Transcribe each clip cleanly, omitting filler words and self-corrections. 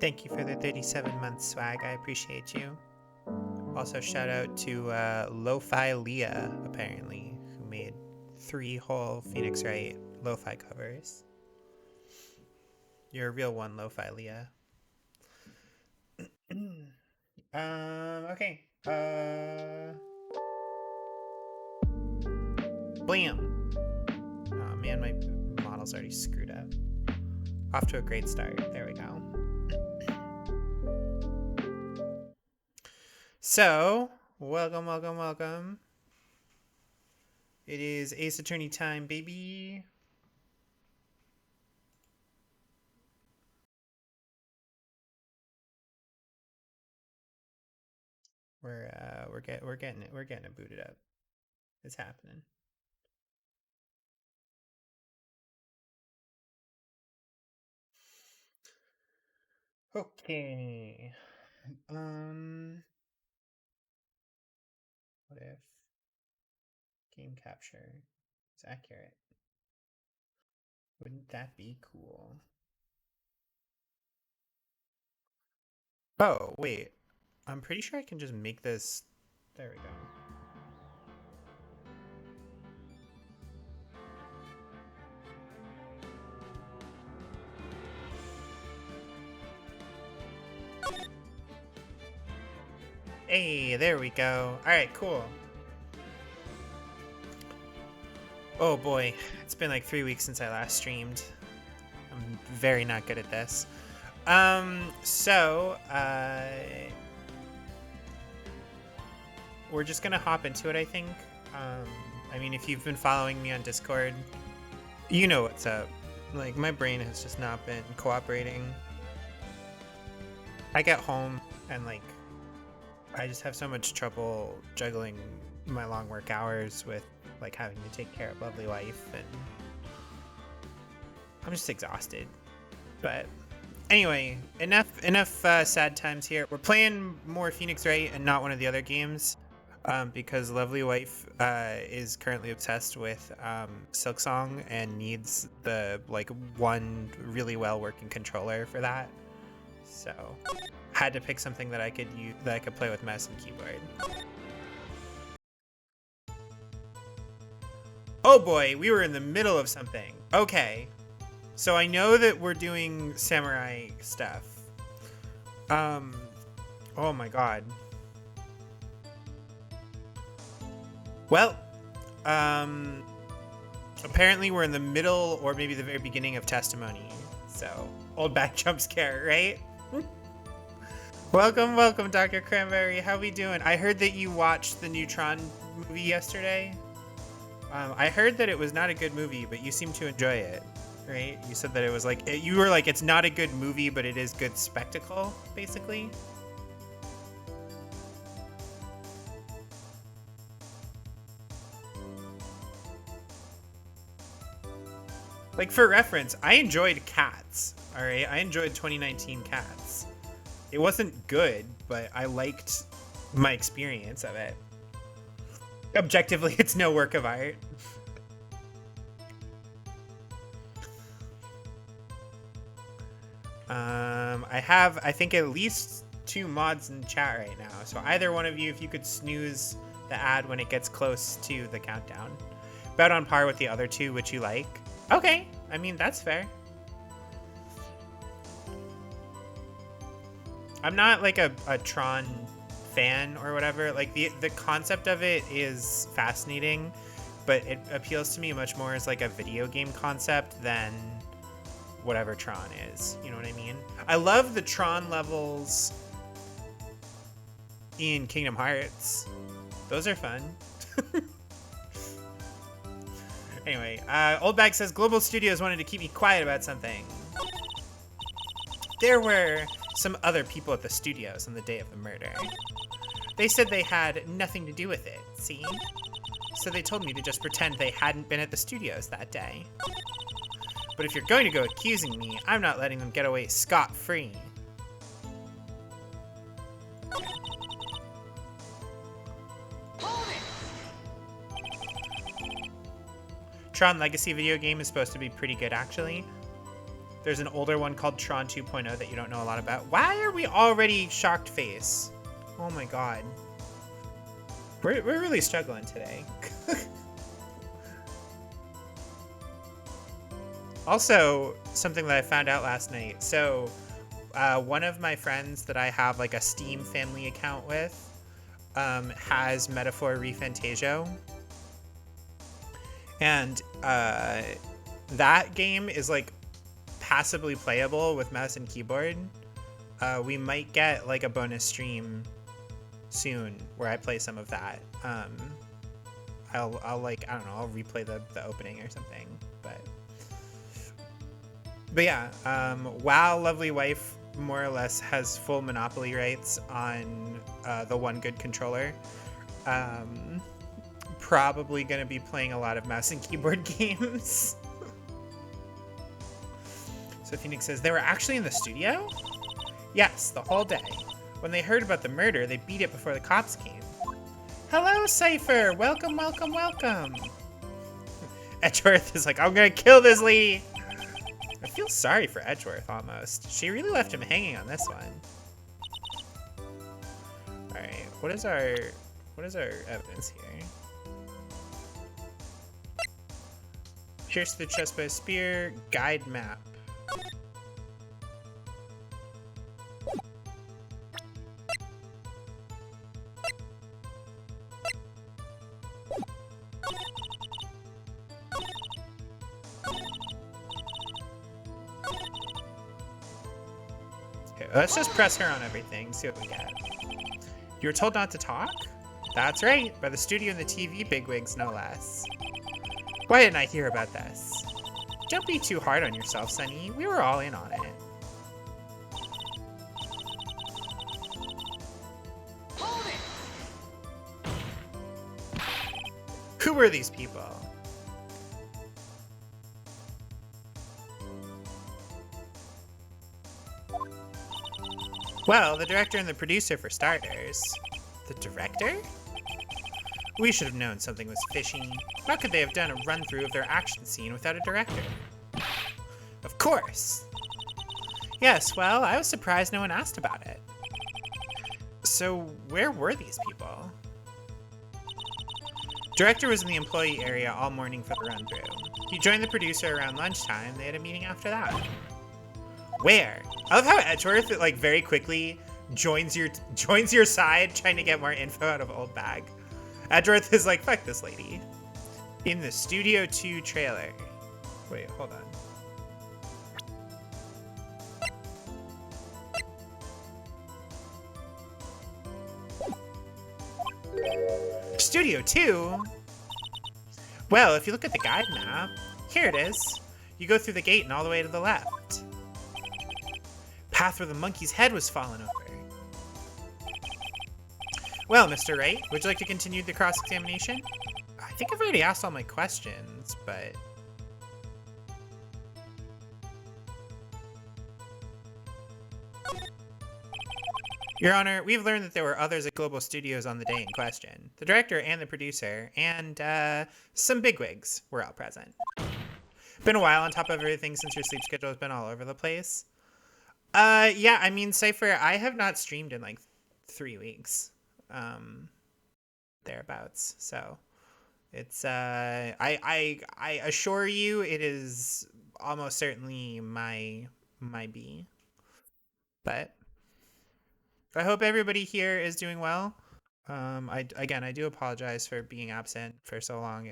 Thank you for the 37-month swag. I appreciate you. Also, shout out to Lo-Fi Leah, apparently, who made 3 whole Phoenix Wright lo-fi covers. You're a real one, Lo-Fi Leah. Okay. Blam! Oh man, my model's already screwed up. Off to a great start. There we go. So, welcome. It is Ace Attorney time, baby. We're getting it booted up. It's happening. Okay. What if game capture is accurate? Wouldn't that be cool? Oh, wait. I'm pretty sure I can just make this. There we go. Hey, there we go. Alright, cool. Oh boy, it's been like 3 weeks since I last streamed. I'm very not good at this. We're just gonna hop into it, I think. I mean, if you've been following me on Discord, you know what's up. Like, my brain has just not been cooperating. I get home and, like, I just have so much trouble juggling my long work hours with, like, having to take care of lovely wife, and I'm just exhausted. But anyway, enough sad times here. We're playing more Phoenix Wright and not one of the other games, because lovely wife is currently obsessed with Silksong and needs the one really well working controller for that. So had to pick something that I could use, that I could play with mouse and keyboard. Oh boy, we were in the middle of something. Okay. So I know that we're doing samurai stuff. Oh my god. Well, apparently we're in the middle or maybe the very beginning of testimony. So, old back jump scare, right? Welcome, Dr. Cranberry. How we doing? I heard that you watched the Neutron movie yesterday. I heard that it was not a good movie, but you seem to enjoy it, right? You said that it was like, you were like, it's not a good movie, but it is good spectacle, basically. Like, for reference, I enjoyed Cats, all right? I enjoyed 2019 Cats. It wasn't good, but I liked my experience of it. Objectively, it's no work of art. I have, I think, at least 2 mods in chat right now. So either one of you, if you could snooze the ad when it gets close to the countdown. About on par with the other 2, which you like. Okay, I mean, that's fair. I'm not like a Tron fan or whatever. Like, the concept of it is fascinating, but it appeals to me much more as like a video game concept than whatever Tron is. You know what I mean? I love the Tron levels in Kingdom Hearts. Those are fun. Anyway, Old Bag says Global Studios wanted to keep me quiet about something. There were some other people at the studios on the day of the murder. They said they had nothing to do with it, see? So they told me to just pretend they hadn't been at the studios that day. But if you're going to go accusing me, I'm not letting them get away scot-free. Tron Legacy video game is supposed to be pretty good, actually. There's an older one called Tron 2.0 that you don't know a lot about. Why are we already shocked face? Oh my god. We're really struggling today. Also, something that I found out last night. So, one of my friends that I have like a Steam family account with has Metaphor ReFantasio. And that game is like passively playable with mouse and keyboard. We might get like a bonus stream soon where I play some of that. I'll like, I don't know, I'll replay the opening or something. But yeah, WoW Lovely Wife more or less has full monopoly rights on the one good controller. Probably going to be playing a lot of mouse and keyboard games. So Phoenix says, they were actually in the studio? Yes, the whole day. When they heard about the murder, they beat it before the cops came. Hello, Cypher! Welcome, welcome, welcome! Edgeworth is like, I'm gonna kill this lady! I feel sorry for Edgeworth, almost. She really left him hanging on this one. Alright, what is our evidence here? Pierce the chest by a spear, guide map. Okay, let's just press her on everything, see what we get. You were told not to talk? That's right, by the studio and the TV bigwigs, no less. Why didn't I hear about this? Don't be too hard on yourself, Sonny. We were all in on it. Hold it! Who were these people? Well, the director and the producer for starters. The director? We should have known something was fishy. How could they have done a run-through of their action scene without a director? Of course! Yes, well, I was surprised no one asked about it. So, where were these people? Director was in the employee area all morning for the run-through. He joined the producer around lunchtime. They had a meeting after that. Where? I love how Edgeworth, like, very quickly joins your side trying to get more info out of Old Bag. Edgeworth is like, fuck this lady. In the Studio 2 trailer. Wait, hold on. Studio 2? Well, if you look at the guide map, here it is. You go through the gate and all the way to the left. Path where the monkey's head was fallen over. Well, Mr. Wright, would you like to continue the cross-examination? I think I've already asked all my questions, but... Your Honor, we've learned that there were others at Global Studios on the day in question. The director and the producer, and some bigwigs were all present. Been a while on top of everything since your sleep schedule has been all over the place. Yeah, I mean, Cypher, I have not streamed in like 3 weeks. Thereabouts. So it's I assure you it is almost certainly my B. But I hope everybody here is doing well. I do apologize for being absent for so long.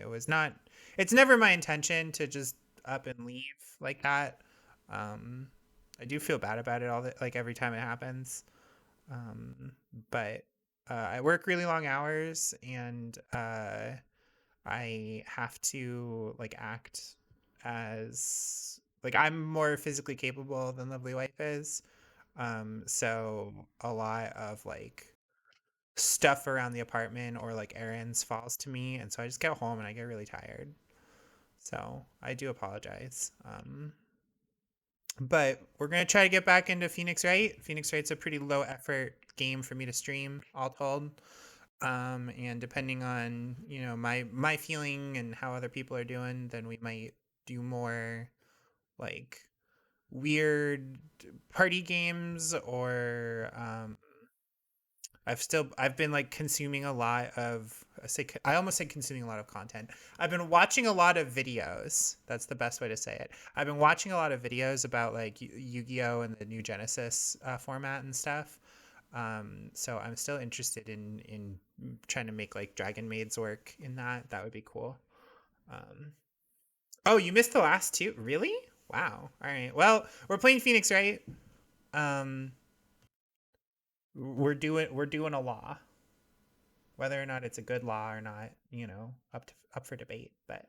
It's never my intention to just up and leave like that. I do feel bad about it every time it happens. But I work really long hours, and I have to like act as like I'm more physically capable than Lovely Wife is. So a lot of like stuff around the apartment or like errands falls to me, and so I just get home and I get really tired. So I do apologize. But we're gonna try to get back into Phoenix Wright. Phoenix Wright's a pretty low effort game for me to stream, all told. And depending on my feeling and how other people are doing, then we might do more like weird party games or I've been like consuming a lot of I almost said consuming a lot of content. I've been watching a lot of videos. That's the best way to say it. I've been watching a lot of videos about like Yu-Gi-Oh and the new Genesis format and stuff. So I'm still interested in trying to make like Dragon Maids work in that. That would be cool. Um, oh, you missed the last two? Really? Wow. All right. Well, we're playing Phoenix, right? Um, we're doing a law. Whether or not it's a good law or not, up for debate. But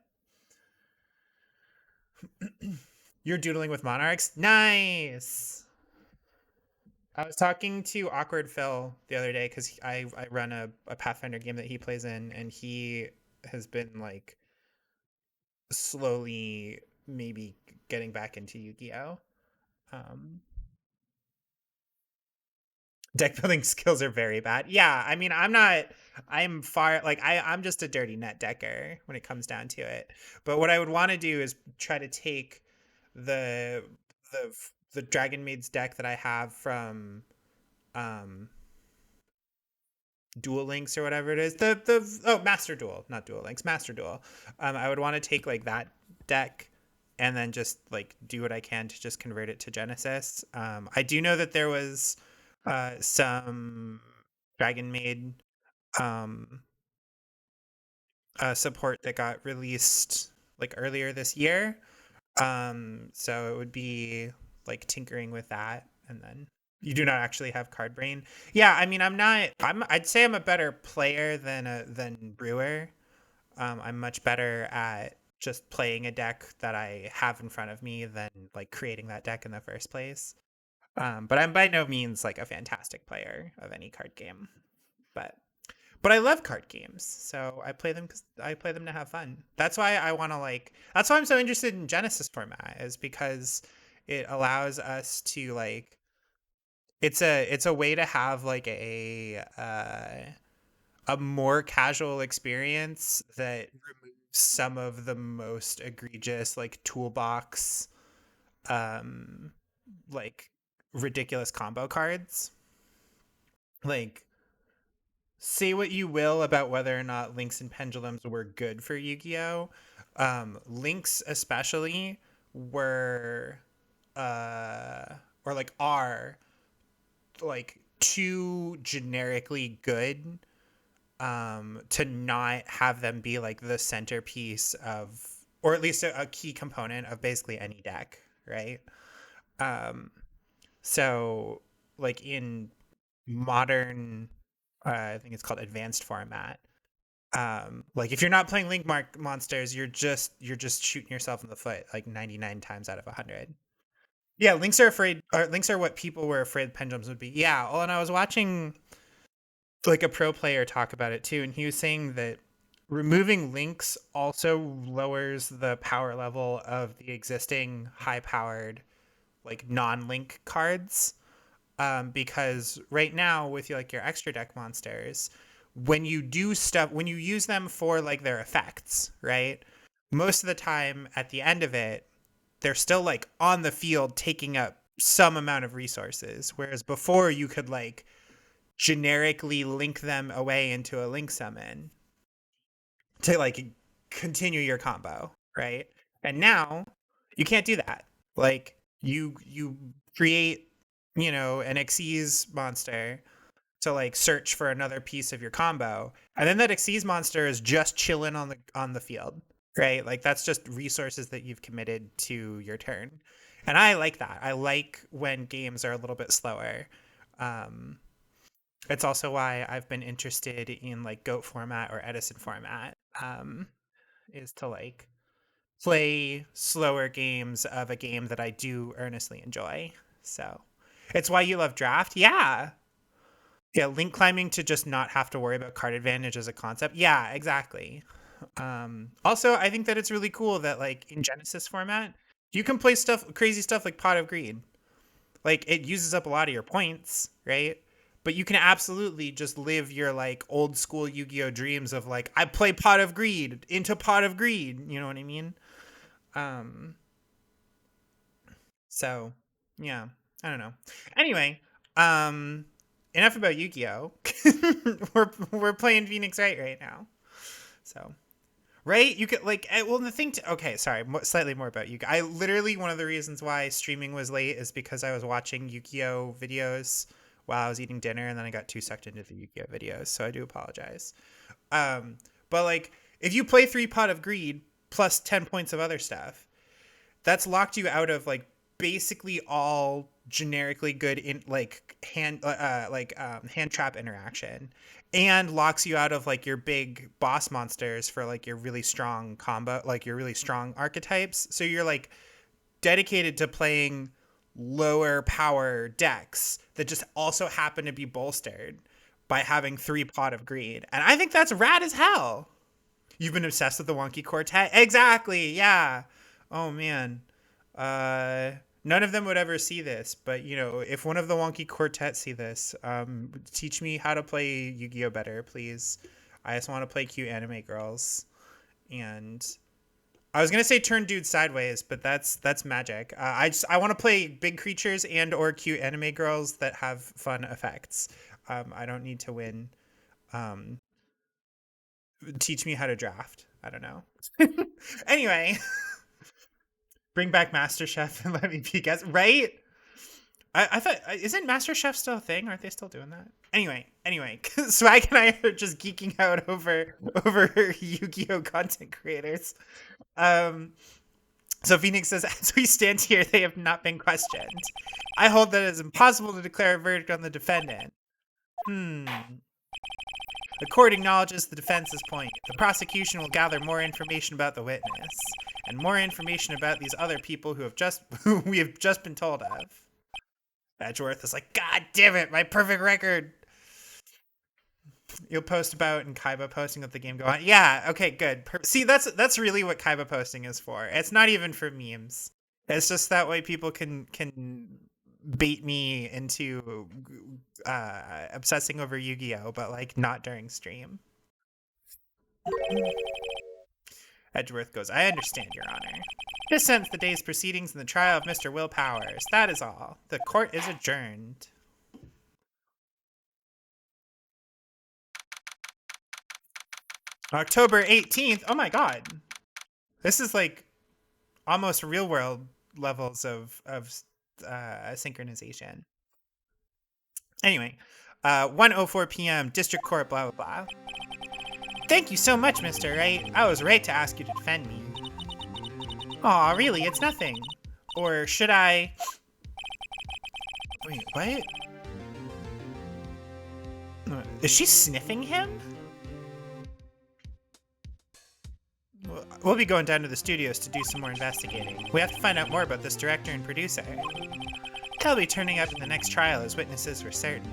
you're doodling with monarchs. Nice. I was talking to Awkward Phil the other day because I run a Pathfinder game that he plays in, and he has been like slowly maybe getting back into Yu-Gi-Oh. Um, Deck building skills are very bad. Yeah, I mean, I'm not. I'm far like I'm just a dirty net decker when it comes down to it. But what I would want to do is try to take the the the Dragon Maid's deck that I have from um Duel Links or whatever it is. The Master Duel, not Duel Links, Master Duel. I would want to take like that deck and then just like do what I can to just convert it to Genesis. I do know that there was some Dragon Maid um, support that got released like earlier this year. So it would be like tinkering with that, and then you do not actually have card brain. Yeah, I mean, I'm not. I'd say I'm a better player than brewer. I'm much better at just playing a deck that I have in front of me than like creating that deck in the first place. But I'm by no means like a fantastic player of any card game. But but I love card games, so I play them because I play them to have fun. That's why I want to like. That's why I'm so interested in Genesis format, is because it allows us to like. It's a way to have like a more casual experience that removes some of the most egregious like toolbox um like ridiculous combo cards. Like, say what you will about whether or not links and pendulums were good for Yu-Gi-Oh. Links especially were uh or like are like too generically good to not have them be like the centerpiece of, or at least a key component of basically any deck, right? um so like in modern I think it's called advanced format. Like if you're not playing link mark monsters, you're just shooting yourself in the foot like 99 times out of 100. Yeah, links are afraid, or links are what people were afraid pendulums would be. Yeah, well, and I was watching like a pro player talk about it too, and he was saying that removing links also lowers the power level of the existing high powered like non-link cards. Because right now with like your extra deck monsters, when you do stuff, when you use them for like their effects, right, most of the time at the end of it they're still like on the field taking up some amount of resources, whereas before you could like generically link them away into a link summon to like continue your combo, right? And now you can't do that. Like you create, an Xyz monster to like search for another piece of your combo, and then that Xyz monster is just chilling on the field, right? Like that's just resources that you've committed to your turn. And I like that. I like when games are a little bit slower. Um, it's also why I've been interested in like Goat format or Edison format. Is to like play slower games of a game that I do earnestly enjoy. So it's why you love draft. Yeah. Yeah. Link climbing to just not have to worry about card advantage as a concept. Yeah, exactly. Also, I think that it's really cool that like in Genesis format, you can play crazy stuff like Pot of Greed. Like it uses up a lot of your points, right? But you can absolutely just live your like old school Yu-Gi-Oh dreams of like I play Pot of Greed into Pot of Greed. You know what I mean? Um, So, yeah, I don't know. Anyway, um, enough about Yu-Gi-Oh. we're playing Phoenix right now. So, right? You could like well the thing to, okay, sorry, slightly more about Yu-Gi-Oh. I literally one of the reasons why streaming was late is because I was watching Yu-Gi-Oh videos while I was eating dinner and then I got too sucked into the Yu-Gi-Oh videos. So I do apologize. Um, but like if you play 3 Pot of Greed plus 10 points of other stuff, that's locked you out of like basically all generically good in like hand trap interaction, and locks you out of like your big boss monsters for like your really strong combo, like your really strong archetypes. So you're like dedicated to playing lower power decks that just also happen to be bolstered by having 3 Pot of Greed, and I think that's rad as hell. You've been obsessed with the Wonky Quartet? Exactly, yeah. Oh man. None of them would ever see this, but you know, if one of the Wonky Quartet see this, teach me how to play Yu-Gi-Oh better, please. I just want to play cute anime girls. And I was gonna say turn dudes sideways, but that's magic. I want to play big creatures and or cute anime girls that have fun effects. I don't need to win. Um, Teach me how to draft. I don't know. Anyway, bring back MasterChef and let me be guest. Right? I thought isn't MasterChef still a thing? Aren't they still doing that? Anyway, Swag and I are just geeking out over Yu-Gi-Oh content creators. Um, so Phoenix says, as we stand here, they have not been questioned. I hold that it is impossible to declare a verdict on the defendant. The court acknowledges the defense's point. The prosecution will gather more information about the witness, and more information about these other people who we have just been told of. Edgeworth is like, God damn it, my perfect record. You'll post about and Kaiba posting with the game go on. Yeah, okay, good. See, that's really what Kaiba posting is for. It's not even for memes. It's just that way people can bait me into obsessing over Yu-Gi-Oh, but like not during stream. Edgeworth goes, I understand, Your Honor. This ends the day's proceedings in the trial of Mr. Will Powers. That is all. The court is adjourned. October 18th. Oh my god. This is like almost real world levels of synchronization. Anyway, 1:04 p.m. District Court, blah blah blah. Thank you so much, Mr. Wright. I was right to ask you to defend me. Aw, really, it's nothing. Or should I... Wait, what? Is she sniffing him? We'll be going down to the studios to do some more investigating. We have to find out more about this director and producer. They'll be turning up in the next trial as witnesses for certain.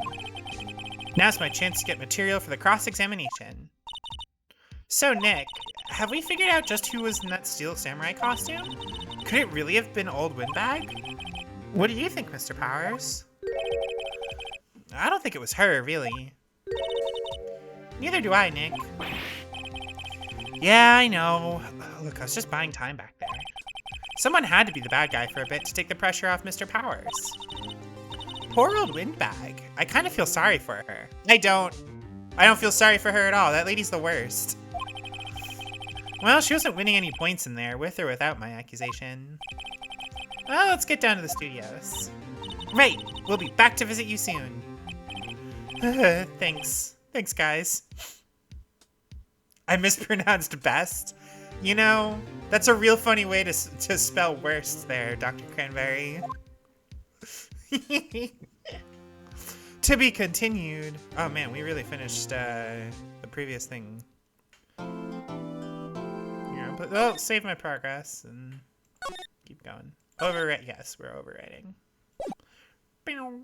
Now's my chance to get material for the cross-examination. So, Nick, have we figured out just who was in that Steel Samurai costume? Could it really have been Old Windbag? What do you think, Mr. Powers? I don't think it was her, really. Neither do I, Nick. Yeah, I know. Look, I was just buying time back there. Someone had to be the bad guy for a bit to take the pressure off Mr. Powers. Poor Old Windbag. I kind of feel sorry for her. I don't feel sorry for her at all. That lady's the worst. Well, she wasn't winning any points in there, with or without my accusation. Well, let's get down to the studios. Right, we'll be back to visit you soon. Thanks. Thanks, guys. I mispronounced best. You know, that's a real funny way to spell worst there, Dr. Cranberry. To be continued. Oh man, we really finished the previous thing. Yeah, but I'll save my progress and keep going. Overwrite. Yes, we're overwriting. Alright.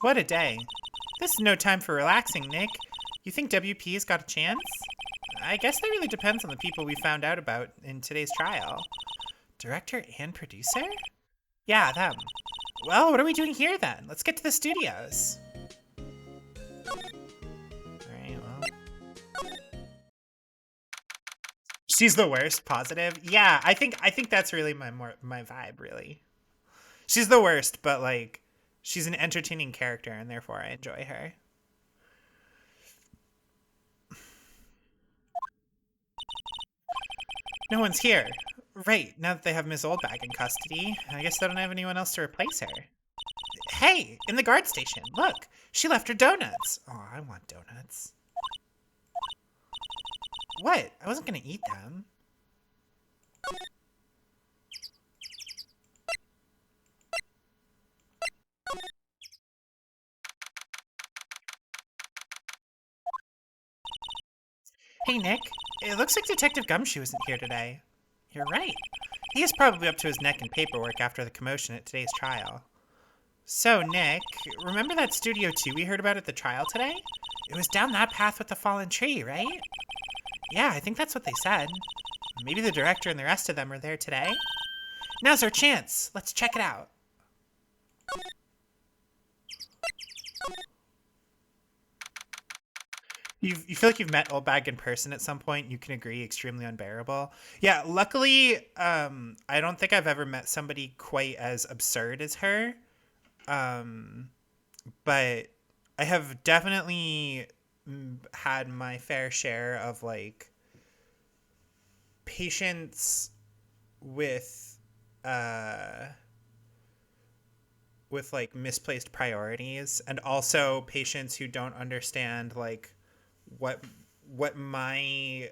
What a day. This is no time for relaxing, Nick. You think WP's got a chance? I guess that really depends on the people we found out about in today's trial. Director and producer? Yeah, them. Well, what are we doing here then? Let's get to the studios. Alright, well. She's the worst. Positive. Yeah, I think that's really my vibe. Really, she's the worst, but like, she's an entertaining character, and therefore I enjoy her. No one's here. Right, now that they have Miss Oldbag in custody, I guess they don't have anyone else to replace her. Hey, in the guard station, look, she left her donuts. Oh, I want donuts. What? I wasn't gonna eat them. Hey, Nick. It looks like Detective Gumshoe isn't here today. You're right. He is probably up to his neck in paperwork after the commotion at today's trial. So, Nick, remember that Studio 2 we heard about at the trial today? It was down that path with the fallen tree, right? Yeah, I think that's what they said. Maybe the director and the rest of them are there today? Now's our chance. Let's check it out. You feel like you've met Oldbag in person at some point. You can agree, extremely unbearable. Yeah, luckily, I don't think I've ever met somebody quite as absurd as her. Um, but I have definitely had my fair share of like patience with uh with like misplaced priorities, and also patients who don't understand like what what my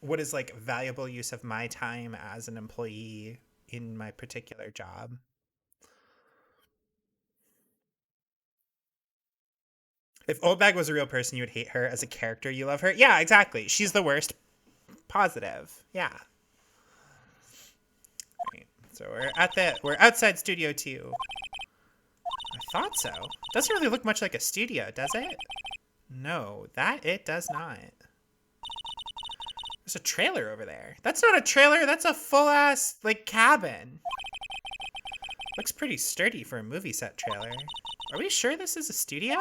what is like valuable use of my time as an employee in my particular job. If Oldbag was a real person, you would hate her. As a character, you love her. Yeah, exactly. She's the worst. Positive. Yeah. Right. So we're outside Studio 2. I thought so. Doesn't really look much like a studio, does it? No, that it does not. There's a trailer over there. That's not a trailer, that's a full ass like cabin. Looks pretty sturdy for a movie set trailer. Are we sure this is a studio?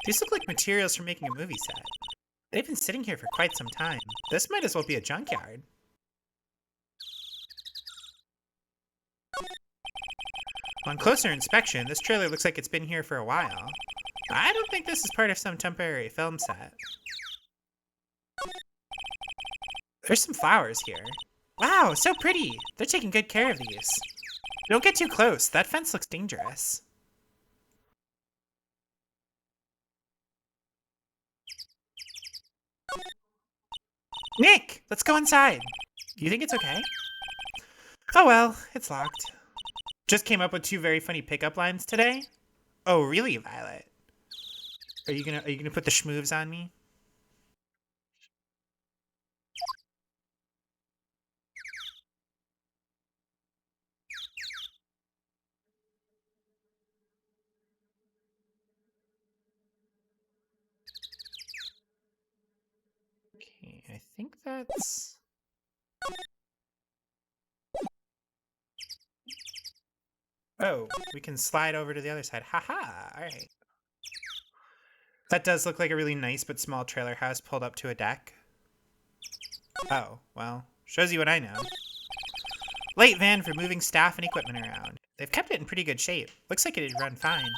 These look like materials for making a movie set. They've been sitting here for quite some time. This might as well be a junkyard. On closer inspection, this trailer looks like it's been here for a while. I don't think this is part of some temporary film set. There's some flowers here. Wow, so pretty. They're taking good care of these. Don't get too close. That fence looks dangerous. Nick, let's go inside. You think it's okay? Oh well, it's locked. Just came up with two very funny pickup lines today. Oh, really, Violet? Are you gonna put the schmoves on me? Okay, I think that's. Oh, we can slide over to the other side. Haha! All right. That does look like a really nice but small trailer house pulled up to a deck. Oh, well, shows you what I know. Light van for moving staff and equipment around. They've kept it in pretty good shape. Looks like it'd run fine.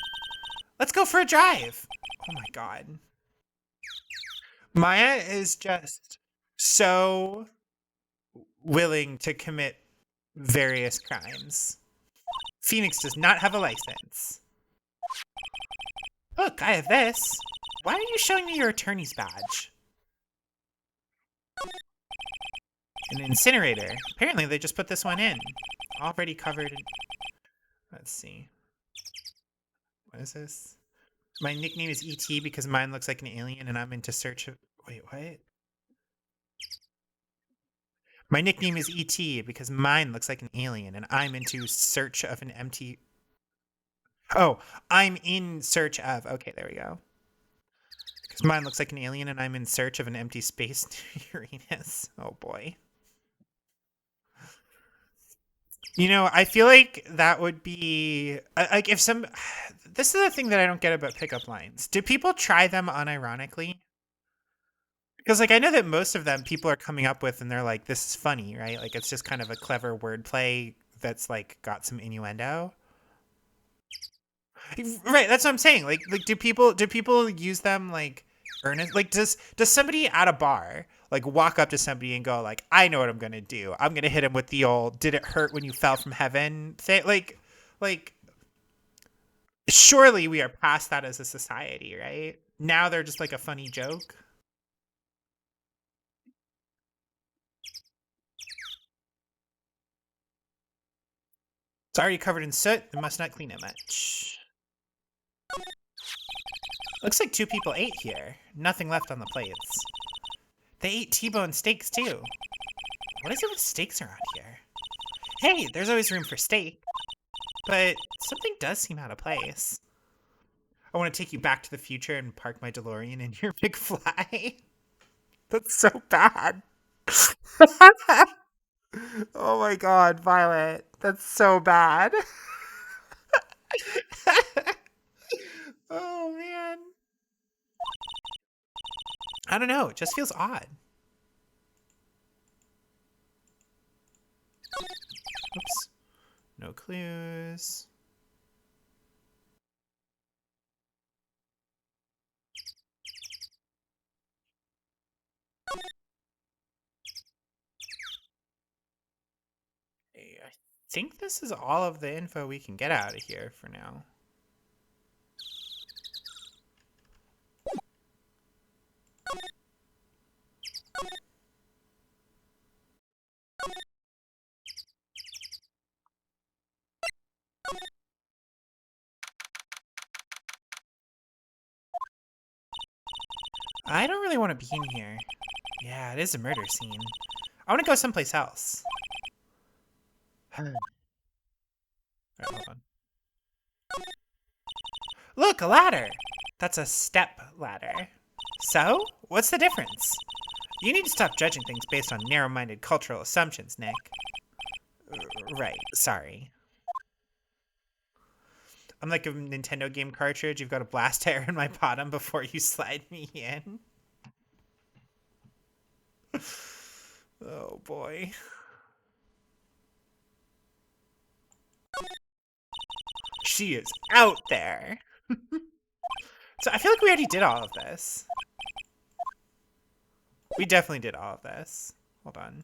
Let's go for a drive! Oh my god. Maya is just so willing to commit various crimes. Phoenix does not have a license. Look, I have this. Why are you showing me your attorney's badge? An incinerator. Apparently they just put this one in. Already covered in... Let's see. What is this? My nickname is E.T. because mine looks like an alien and I'm into search of... Wait, what? My nickname is E.T. because mine looks like an alien and I'm into search of an empty... Oh, I'm in search of... Okay, there we go. Because mine looks like an alien and I'm in search of an empty space near Uranus. Oh boy. You know, I feel like that would be like if some. This is the thing that I don't get about pickup lines. Do people try them unironically? Because like I know that most of them people are coming up with, and they're like, "This is funny," right? Like it's just kind of a clever wordplay that's like got some innuendo. Right, that's what I'm saying. Like do people use them like earnest? Like does somebody at a bar like walk up to somebody and go like, "I know what I'm gonna do. I'm gonna hit him with the old 'Did it hurt when you fell from heaven?" thing?" Like surely we are past that as a society, right? Now they're just like a funny joke. It's already covered in soot. We must not clean it much. Looks like 2 people ate here. Nothing left on the plates. They ate T-bone steaks too. What is it with steaks around here? Hey, there's always room for steak. But something does seem out of place. I want to take you back to the future and park my DeLorean in your McFly. That's so bad. Oh my god, Violet. That's so bad. Oh man. I don't know. It just feels odd. Oops. No clues. I think this is all of the info we can get out of here for now. I don't really want to be in here. Yeah, it is a murder scene. I want to go someplace else. Alright, hold on. Look, a ladder! That's a step ladder. So? What's the difference? You need to stop judging things based on narrow-minded cultural assumptions, Nick. Right, sorry. I'm like a Nintendo game cartridge. You've got to blast air in my bottom before you slide me in. Oh boy. She is out there. So I feel like we already did all of this. We definitely did all of this. Hold on.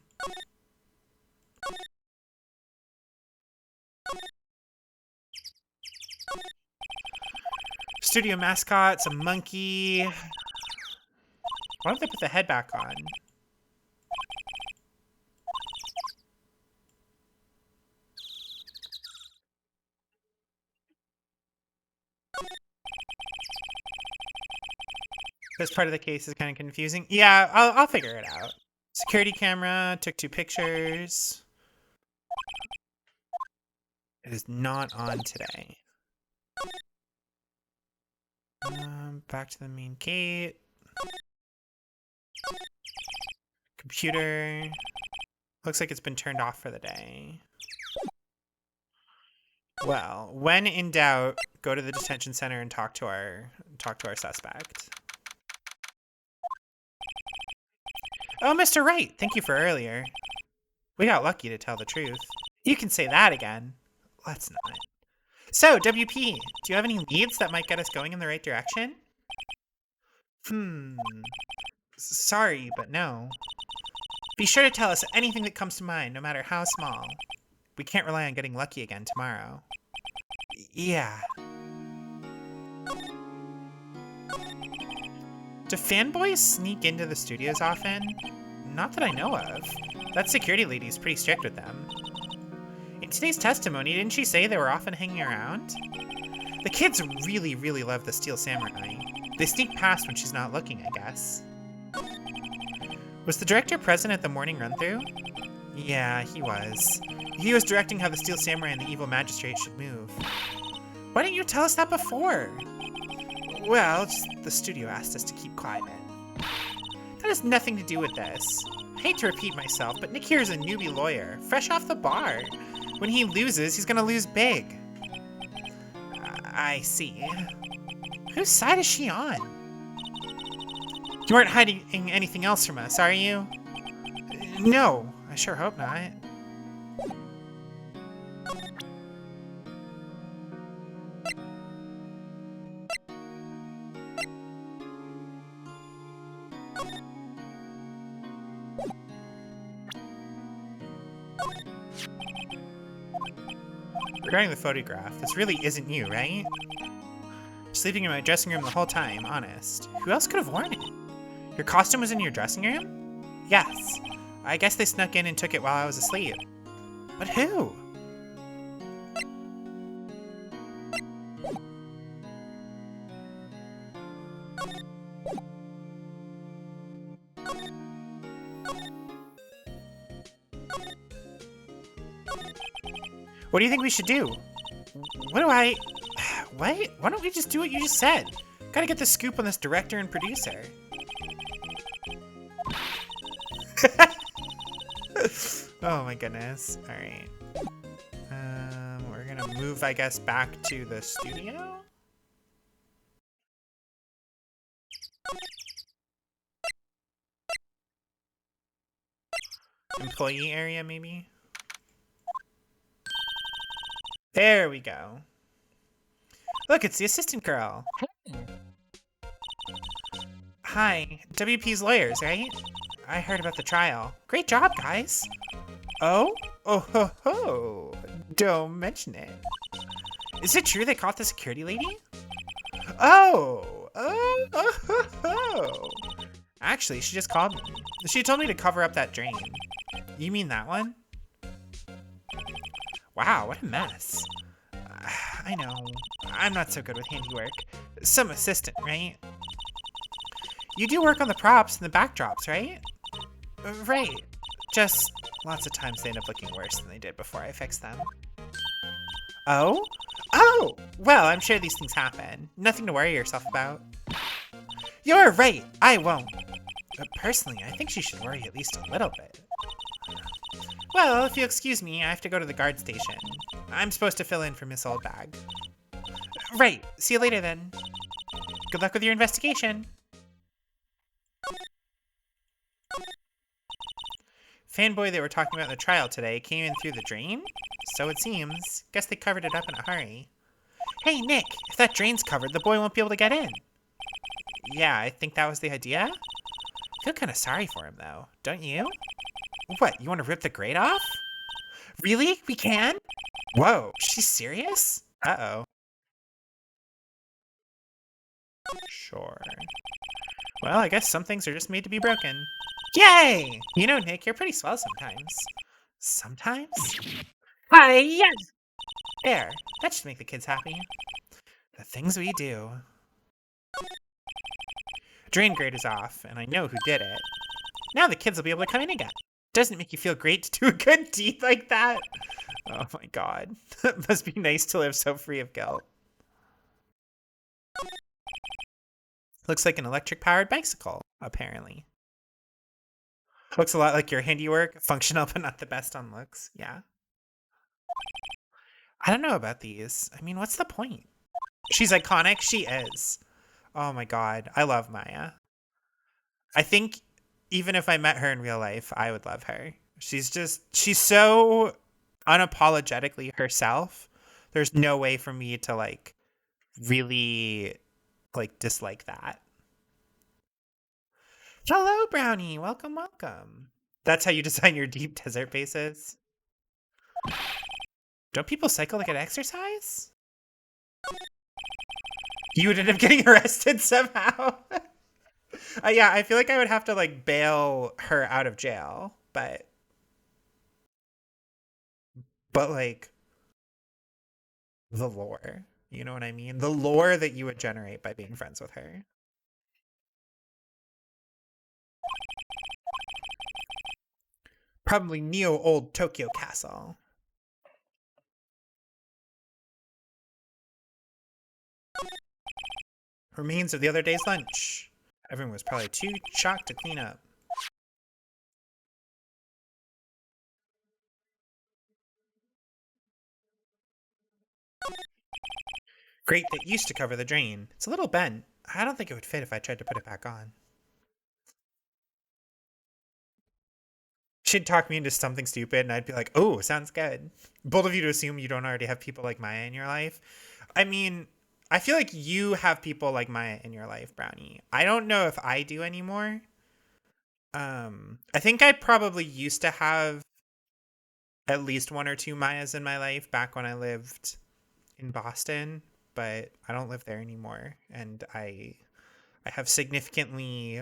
Studio mascot, some monkey. Why don't they put the head back on? This part of the case is kind of confusing. Yeah, I'll figure it out. Security camera, took 2 pictures. It is not on today. Back to the main gate. Computer. Looks like it's been turned off for the day. Well, when in doubt, go to the detention center and talk to our suspect. Oh, Mr. Wright, thank you for earlier. We got lucky to tell the truth. You can say that again. Let's not. So, WP, do you have any leads that might get us going in the right direction? Sorry, but no. Be sure to tell us anything that comes to mind, no matter how small. We can't rely on getting lucky again tomorrow. Yeah. Do fanboys sneak into the studios often? Not that I know of. That security lady's pretty strict with them. In today's testimony, didn't she say they were often hanging around? The kids really, really love the Steel Samurai. They sneak past when she's not looking, I guess. Was the director present at the morning run-through? Yeah, he was. He was directing how the Steel Samurai and the Evil Magistrate should move. Why didn't you tell us that before? Well, the studio asked us to keep quiet. That has nothing to do with this. I hate to repeat myself, but Nick here is a newbie lawyer, fresh off the bar. When he loses, he's gonna lose big. I see. Whose side is she on? You aren't hiding anything else from us, are you? No, I sure hope not. Regarding the photograph, this really isn't you, right? Sleeping in my dressing room the whole time, honest. Who else could have worn it? Your costume was in your dressing room? Yes. I guess they snuck in and took it while I was asleep. But who? What do you think we should do? What? Why don't we just do what you just said? Gotta get the scoop on this director and producer. Oh my goodness. Alright. We're gonna move, I guess, back to the studio? Employee area, maybe? There we go. Look, it's the assistant girl. Hi, WP's lawyers, right? I heard about the trial. Great job, guys. Oh? Oh ho ho. Don't mention it. Is it true they caught the security lady? Oh! Oh ho ho. Actually, she just called me. She told me to cover up that drain. You mean that one? Wow, what a mess. I know. I'm not so good with handiwork. Some assistant, right? You do work on the props and the backdrops, right? Right. Just lots of times they end up looking worse than they did before I fixed them. Oh? Oh! Well, I'm sure these things happen. Nothing to worry yourself about. You're right. I won't. But personally, I think she should worry at least a little bit. Well, if you'll excuse me, I have to go to the guard station. I'm supposed to fill in for Miss Oldbag. Right. See you later, then. Good luck with your investigation. Fanboy they were talking about in the trial today came in through the drain? So it seems. Guess they covered it up in a hurry. Hey, Nick, if that drain's covered, the boy won't be able to get in. Yeah, I think that was the idea. I feel kind of sorry for him, though. Don't you? What, you want to rip the grate off? Really? We can? Whoa, she's serious? Uh-oh. Sure. Well, I guess some things are just made to be broken. Yay! You know, Nick, you're pretty swell sometimes. Sometimes? Hi, yes! There, that should make the kids happy. The things we do. Drain grate is off, and I know who did it. Now the kids will be able to come in again. Doesn't it make you feel great to do a good deed like that? Oh my god. It must be nice to live so free of guilt. Looks like an electric-powered bicycle, apparently. Looks a lot like your handiwork. Functional, but not the best on looks. Yeah. I don't know about these. I mean, what's the point? She's iconic. She is. Oh my god. I love Maya. I think even if I met her in real life, I would love her. She's so unapologetically herself. There's no way for me to like really like dislike that. Hello, Brownie. Welcome, welcome. That's how you design your deep desert bases? Don't people cycle to get exercise? You would end up getting arrested somehow. Yeah, I feel like I would have to like bail her out of jail, but like the lore, you know what I mean? The lore that you would generate by being friends with her. Probably Neo Old Tokyo Castle. Remains of the other day's lunch. Everyone was probably too shocked to clean up. Grate that used to cover the drain. It's a little bent. I don't think it would fit if I tried to put it back on. She'd talk me into something stupid, and I'd be like, oh, sounds good. Bold of you to assume you don't already have people like Maya in your life. I mean, I feel like you have people like Maya in your life, Brownie. I don't know if I do anymore. I think I probably used to have at least one or two Mayas in my life back when I lived in Boston, but I don't live there anymore, and I have significantly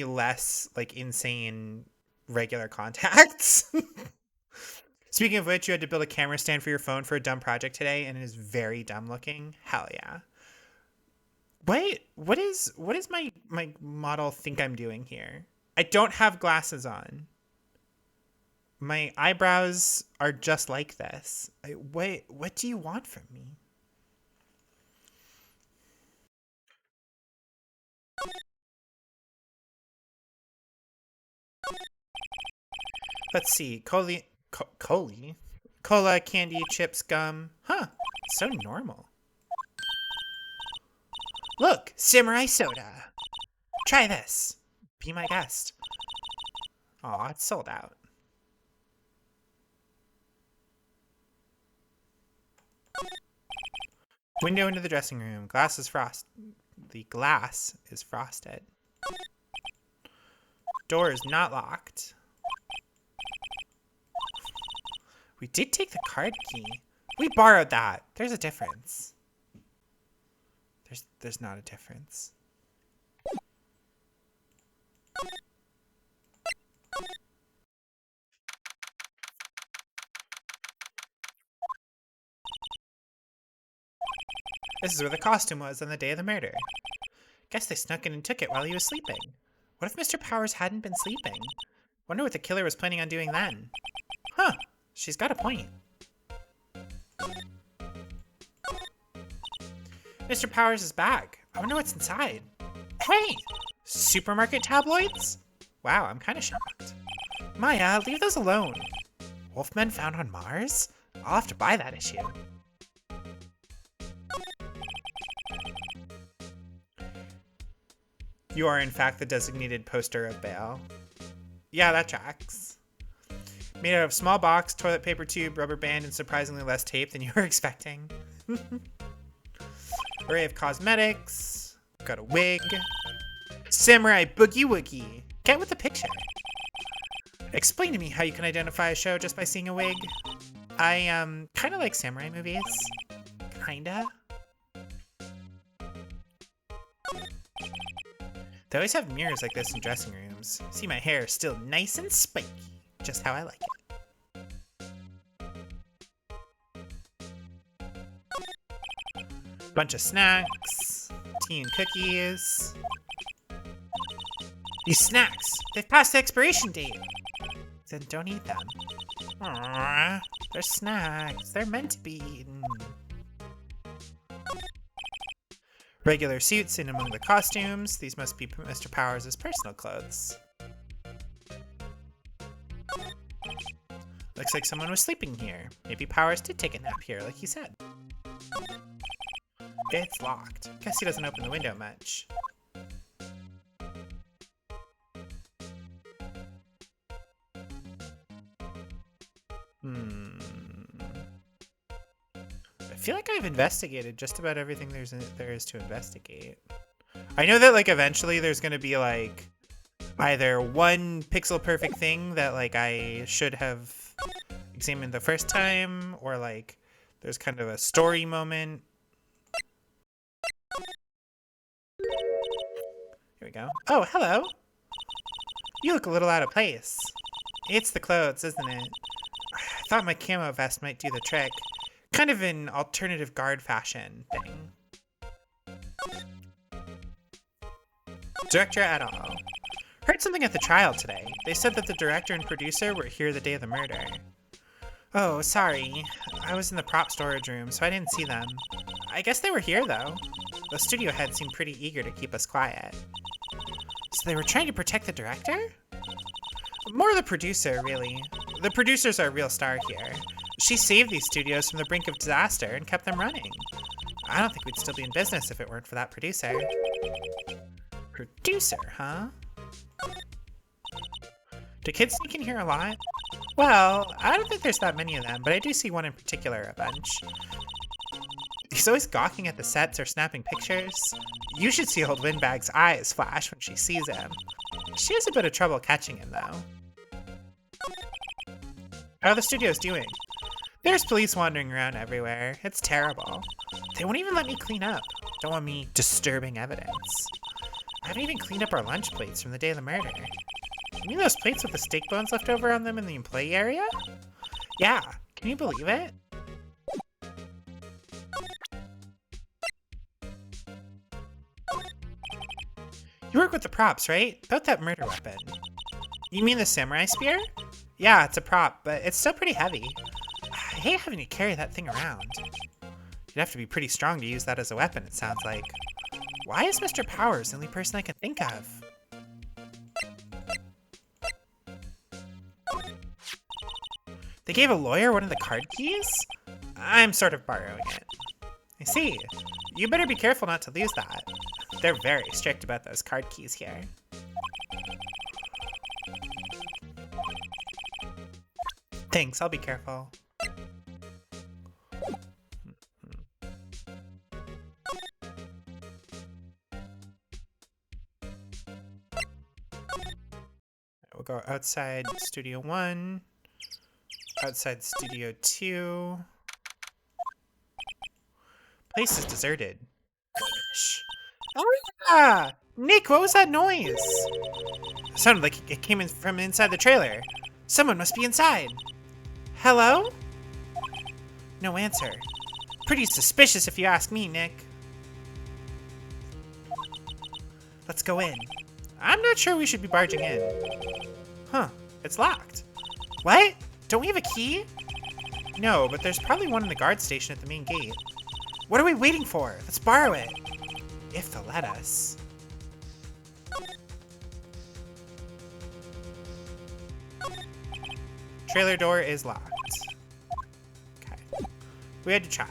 less like insane regular contacts. Speaking of which, you had to build a camera stand for your phone for a dumb project today, and it is very dumb looking. Hell yeah. What is my model think I'm doing here? I don't have glasses on. My eyebrows are just like this. What do you want from me? Let's see. Cola, candy, chips, gum. Huh. So normal. Look, samurai soda. Try this. Be my guest. Aw, it's sold out. Window into the dressing room. The glass is frosted. Door is not locked. We did take the card key. We borrowed that. There's a difference. There's not a difference. This is where the costume was on the day of the murder. Guess they snuck in and took it while he was sleeping. What if Mr. Powers hadn't been sleeping? Wonder what the killer was planning on doing then. Huh, she's got a point. Mr. Powers' bag. I wonder what's inside. Hey! Supermarket tabloids? Wow, I'm kind of shocked. Maya, leave those alone. Wolfmen found on Mars? I'll have to buy that issue. You are, in fact, the designated poster of Bale. Yeah, that tracks. Made out of small box, toilet paper tube, rubber band, and surprisingly less tape than you were expecting. Array of cosmetics. Got a wig. Samurai boogie woogie. Get with the picture. Explain to me how you can identify a show just by seeing a wig. I, kind of like samurai movies. Kinda. They always have mirrors like this in dressing rooms. See, my hair is still nice and spiky. Just how I like it. Bunch of snacks. Tea and cookies. These snacks, they've passed the expiration date. Then don't eat them. Aww, they're snacks. They're meant to be eaten. Regular suits in among the costumes. These must be Mr. Powers' personal clothes. Looks like someone was sleeping here. Maybe Powers did take a nap here, like he said. It's locked. Guess he doesn't open the window much. I feel like I've investigated just about everything there is to investigate. I know that like eventually there's gonna be like either one pixel perfect thing that like I should have examined the first time, or like there's kind of a story moment. Here we go. Oh, hello. You look a little out of place. It's the clothes, isn't it? I thought my camo vest might do the trick. Kind of an alternative guard fashion thing. Director et al. Heard something at the trial today. They said that the director and producer were here the day of the murder. Oh, sorry. I was in the prop storage room, so I didn't see them. I guess they were here, though. The studio head seemed pretty eager to keep us quiet. So they were trying to protect the director? More the producer, really. The producer's our real star here. She saved these studios from the brink of disaster and kept them running. I don't think we'd still be in business if it weren't for that producer. Producer, huh? Do kids sneak in here a lot? Well, I don't think there's that many of them, but I do see one in particular a bunch. He's always gawking at the sets or snapping pictures. You should see old Windbag's eyes flash when she sees him. She has a bit of trouble catching him, though. How are the studios doing? There's police wandering around everywhere. It's terrible. They won't even let me clean up. Don't want me disturbing evidence. I haven't even cleaned up our lunch plates from the day of the murder. You mean those plates with the steak bones left over on them in the employee area? Yeah, can you believe it? You work with the props, right? About that murder weapon. You mean the samurai spear? Yeah, it's a prop, but it's still pretty heavy. I hate having to carry that thing around. You'd have to be pretty strong to use that as a weapon, it sounds like. Why is Mr. Powers the only person I can think of? They gave a lawyer one of the card keys? I'm sort of borrowing it. I see. You better be careful not to lose that. They're very strict about those card keys here. Thanks, I'll be careful. We'll go outside Studio 1, outside Studio 2. Place is deserted. Shh. Oh yeah! Nick, what was that noise? It sounded like it came in from inside the trailer. Someone must be inside. Hello? No answer. Pretty suspicious if you ask me, Nick. Let's go in. I'm not sure we should be barging in. Huh, it's locked. What? Don't we have a key? No, but there's probably one in the guard station at the main gate. What are we waiting for? Let's borrow it. If they'll let us. Trailer door is locked. Okay. We had to try.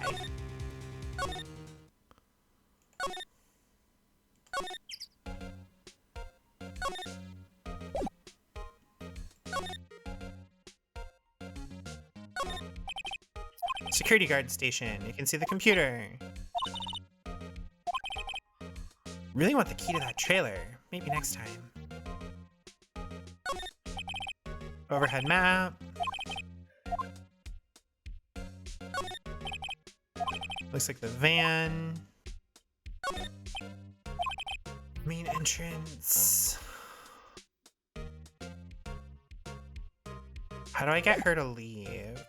Security guard station. You can see the computer. Really want the key to that trailer. Maybe next time. Overhead map. Looks like the van. Main entrance. How do I get her to leave?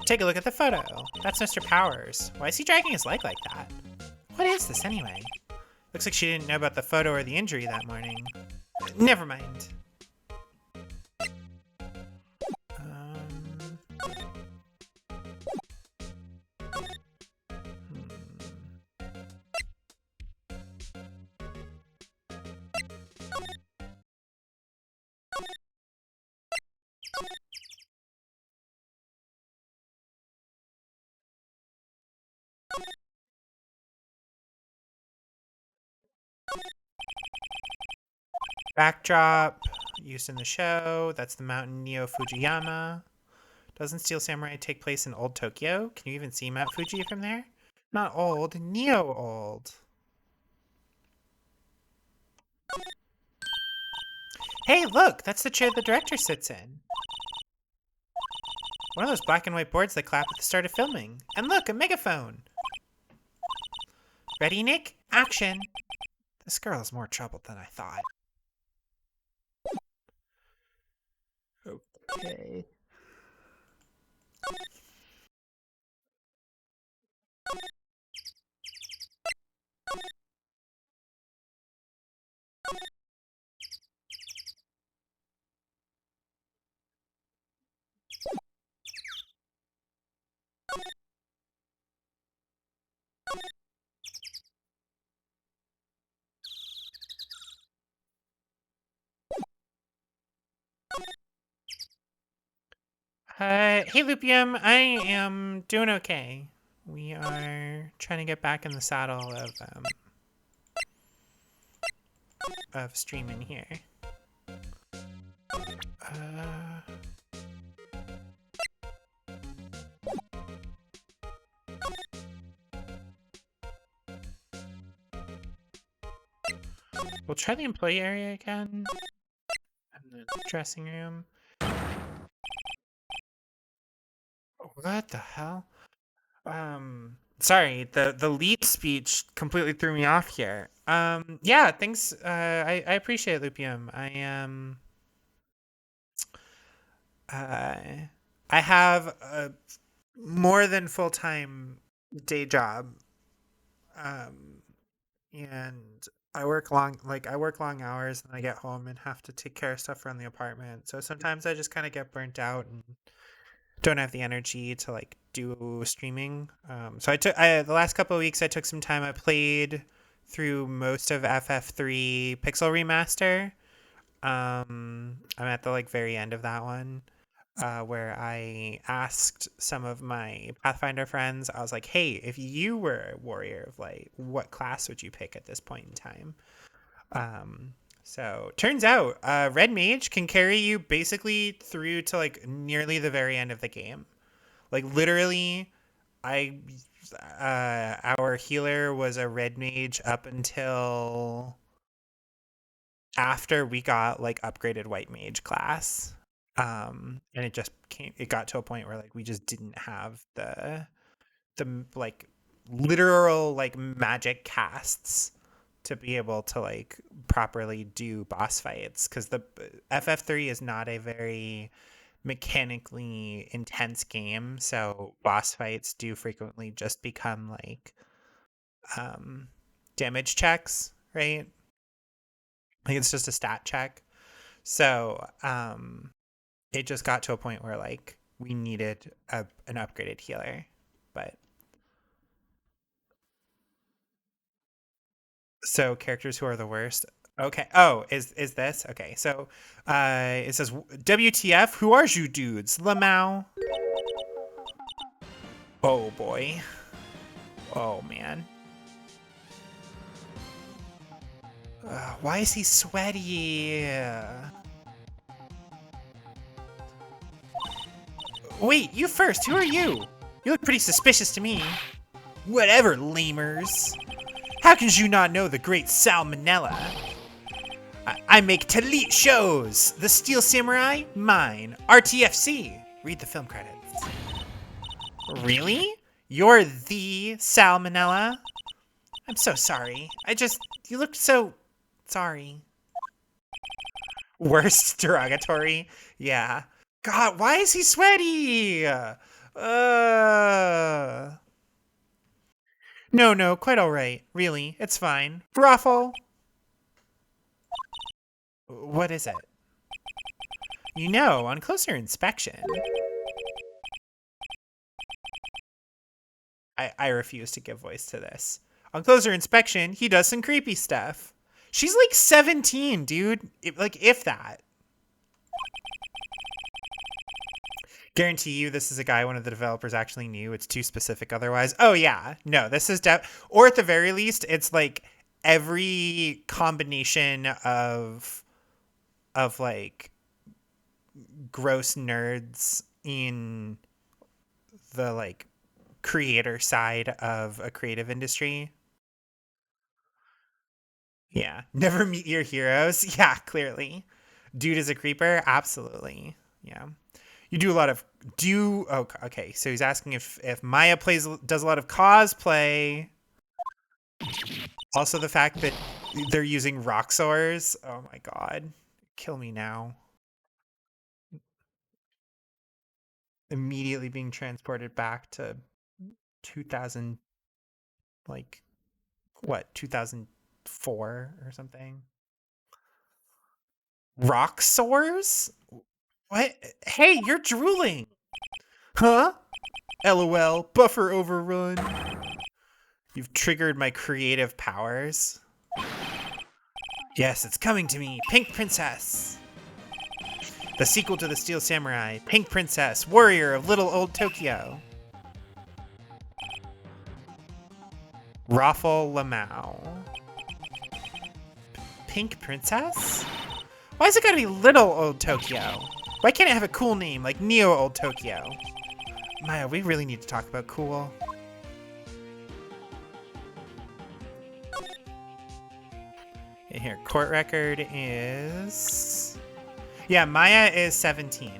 Take a look at the photo. That's Mr. Powers. Why is he dragging his leg like that? What is this anyway? Looks like she didn't know about the photo or the injury that morning. Never mind. Backdrop used in the show. That's the mountain Neo Fujiyama. Doesn't Steel Samurai take place in old Tokyo? Can you even see Mount Fuji from there? Not old, Neo old. Hey, look! That's the chair the director sits in. One of those black and white boards they clap at the start of filming. And look, a megaphone! Ready, Nick? Action! This girl is more troubled than I thought. Okay. Hey Lupium, I am doing okay. We are trying to get back in the saddle of streaming here. Uh, we'll try the employee area again. And the dressing room. What the hell? Sorry, the lead speech completely threw me off here. Yeah, thanks. I appreciate it, Lupium. Uh, I have a more than full-time day job. Um, and I work long hours and I get home and have to take care of stuff around the apartment. So sometimes I just kind of get burnt out and don't have the energy to like do streaming. So the last couple of weeks I took some time. I played through most of FF3 Pixel Remaster. I'm at the like very end of that one, where I asked some of my Pathfinder friends. I was like, "Hey, if you were a warrior of light, what class would you pick at this point in time?" So turns out, Red Mage can carry you basically through to like nearly the very end of the game. Like literally, I our healer was a Red Mage up until after we got like upgraded White Mage class. And it got to a point where like we just didn't have the like literal like magic casts to be able to like properly do boss fights, because the FF3 is not a very mechanically intense game, so boss fights do frequently just become like um damage checks, right? Like it's just a stat check. So it just got to a point where like we needed an upgraded healer. But so characters who are the worst. Okay. Oh, is this okay? So, it says WTF? Who are you dudes? Lamau. Oh boy. Oh man. Why is he sweaty? Wait, you first. Who are you? You look pretty suspicious to me. Whatever, lemurs. How can you not know the great Salmonella? I make Talit shows. The Steel Samurai, mine. RTFC. Read the film credits. Really? You're the Salmonella? I'm so sorry. You look so sorry. Worst derogatory? Yeah. God, why is he sweaty? No, quite all right. Really, it's fine. Brothel. What is it? You know, on closer inspection. I refuse to give voice to this. On closer inspection, he does some creepy stuff. She's like 17, dude. If that. Guarantee you this is a guy one of the developers actually knew. It's too specific otherwise. Oh yeah, no, this is or at the very least, it's like every combination of like gross nerds in the like creator side of a creative industry. Yeah, never meet your heroes. Yeah, clearly. Dude is a creeper. Absolutely. Yeah. You do a lot of oh, okay. So he's asking if Maya does a lot of cosplay. Also, the fact that they're using Roxors. Oh my god, kill me now. Immediately being transported back to 2000, like what 2004 or something. Roxors? What? Hey, you're drooling. Huh? LOL. Buffer overrun. You've triggered my creative powers. Yes, it's coming to me. Pink Princess. The sequel to the Steel Samurai. Pink Princess, warrior of little old Tokyo. Raffle Lamau. Pink Princess? Why is it gotta be little old Tokyo? Why can't it have a cool name like Neo Old Tokyo? Maya, we really need to talk about cool. Okay, here, court record is... Yeah, Maya is 17.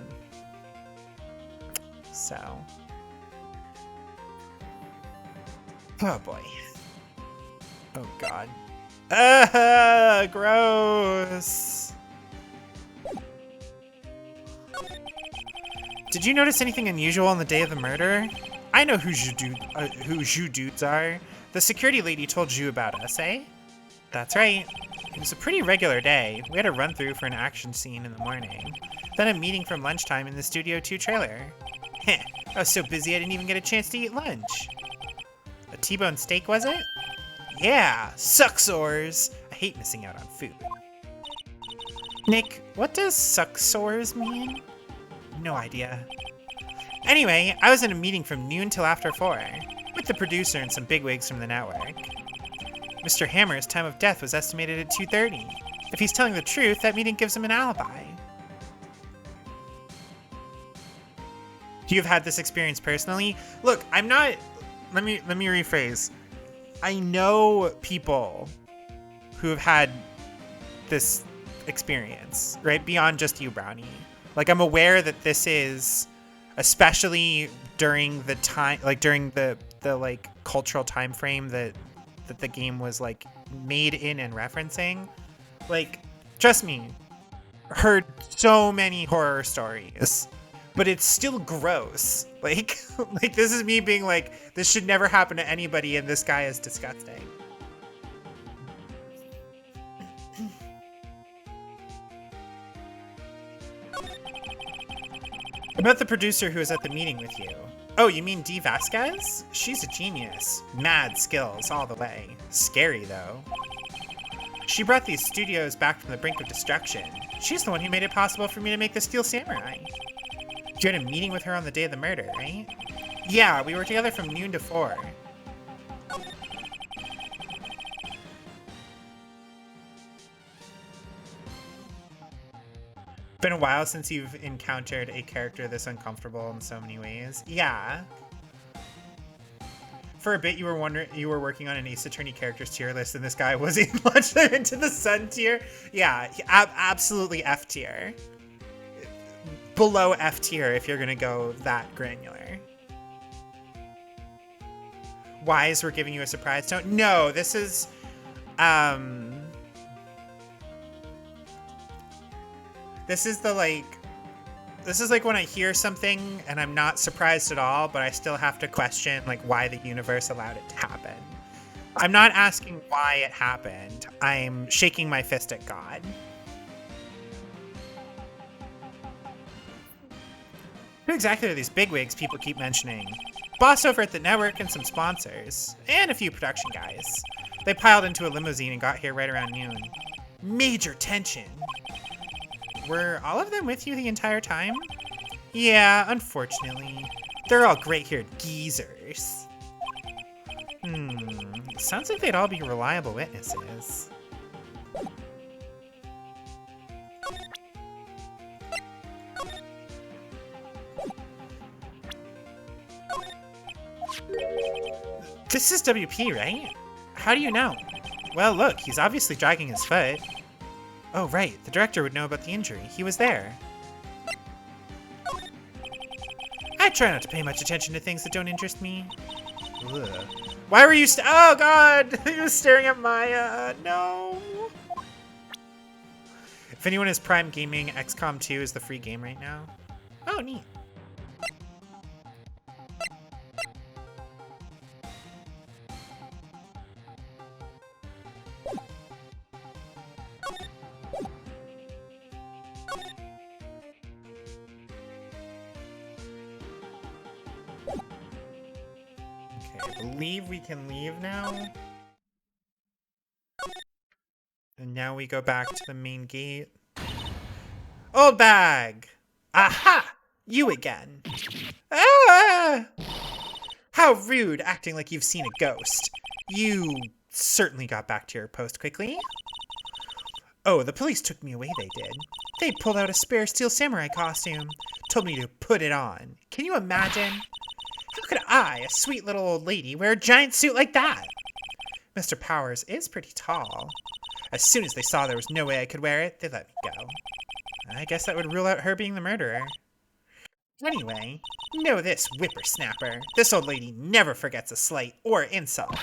So... Oh boy. Oh god. Gross. Did you notice anything unusual on the day of the murder? I know who you dudes are. The security lady told you about us, eh? That's right. It was a pretty regular day. We had a run-through for an action scene in the morning. Then a meeting from lunchtime in the Studio 2 trailer. Heh, I was so busy I didn't even get a chance to eat lunch. A T-bone steak, was it? Yeah, sucksores. I hate missing out on food. Nick, what does sucksores mean? No idea. Anyway, I was in a meeting from noon till after 4, with the producer and some bigwigs from the network. Mr. Hammer's time of death was estimated at 2:30. If he's telling the truth, that meeting gives him an alibi. You've had this experience personally? Look, I'm not... Let me rephrase. I know people who have had this experience, right? Beyond just you, Brownie. Like, I'm aware that this is, especially during the time, like during the like cultural time frame that the game was like made in and referencing. Like, trust me, heard so many horror stories, but it's still gross. Like, like this is me being like, this should never happen to anybody, and this guy is disgusting. About the producer who was at the meeting with you. Oh, you mean Dee Vasquez? She's a genius. Mad skills all the way. Scary, though. She brought these studios back from the brink of destruction. She's the one who made it possible for me to make the Steel Samurai. You had a meeting with her on the day of the murder, right? Yeah, we were together from noon to 4. Been a while since you've encountered a character this uncomfortable in so many ways. Yeah. For a bit, you were working on an Ace Attorney characters tier list, and this guy was launched them into the Sun tier. Yeah, absolutely F tier. Below F tier if you're gonna go that granular. Wise, we're giving you a surprise tone. No, this is this is like when I hear something and I'm not surprised at all, but I still have to question like why the universe allowed it to happen. I'm not asking why it happened. I'm shaking my fist at God. Who exactly are these bigwigs people keep mentioning? Boss over at the network and some sponsors, and a few production guys. They piled into a limousine and got here right around noon. Major tension. Were all of them with you the entire time? Yeah, unfortunately. They're all gray-haired geezers. Sounds like they'd all be reliable witnesses. This is WP, right? How do you know? Well, look, he's obviously dragging his foot. Oh, right. The director would know about the injury. He was there. I try not to pay much attention to things that don't interest me. Ugh. Why were you oh, God! He was staring at Maya. No. If anyone is Prime Gaming, XCOM 2 is the free game right now. Oh, neat. believe we can leave now. And now we go back to the main gate. Old bag! Aha! You again. Ah! How rude, acting like you've seen a ghost. You certainly got back to your post quickly. Oh, the police took me away, they did. They pulled out a spare steel samurai costume. Told me to put it on. Can you imagine? How could I, a sweet little old lady, wear a giant suit like that? Mr. Powers is pretty tall. As soon as they saw there was no way I could wear it, they let me go. I guess that would rule out her being the murderer. Anyway, know this, whippersnapper. This old lady never forgets a slight or insult.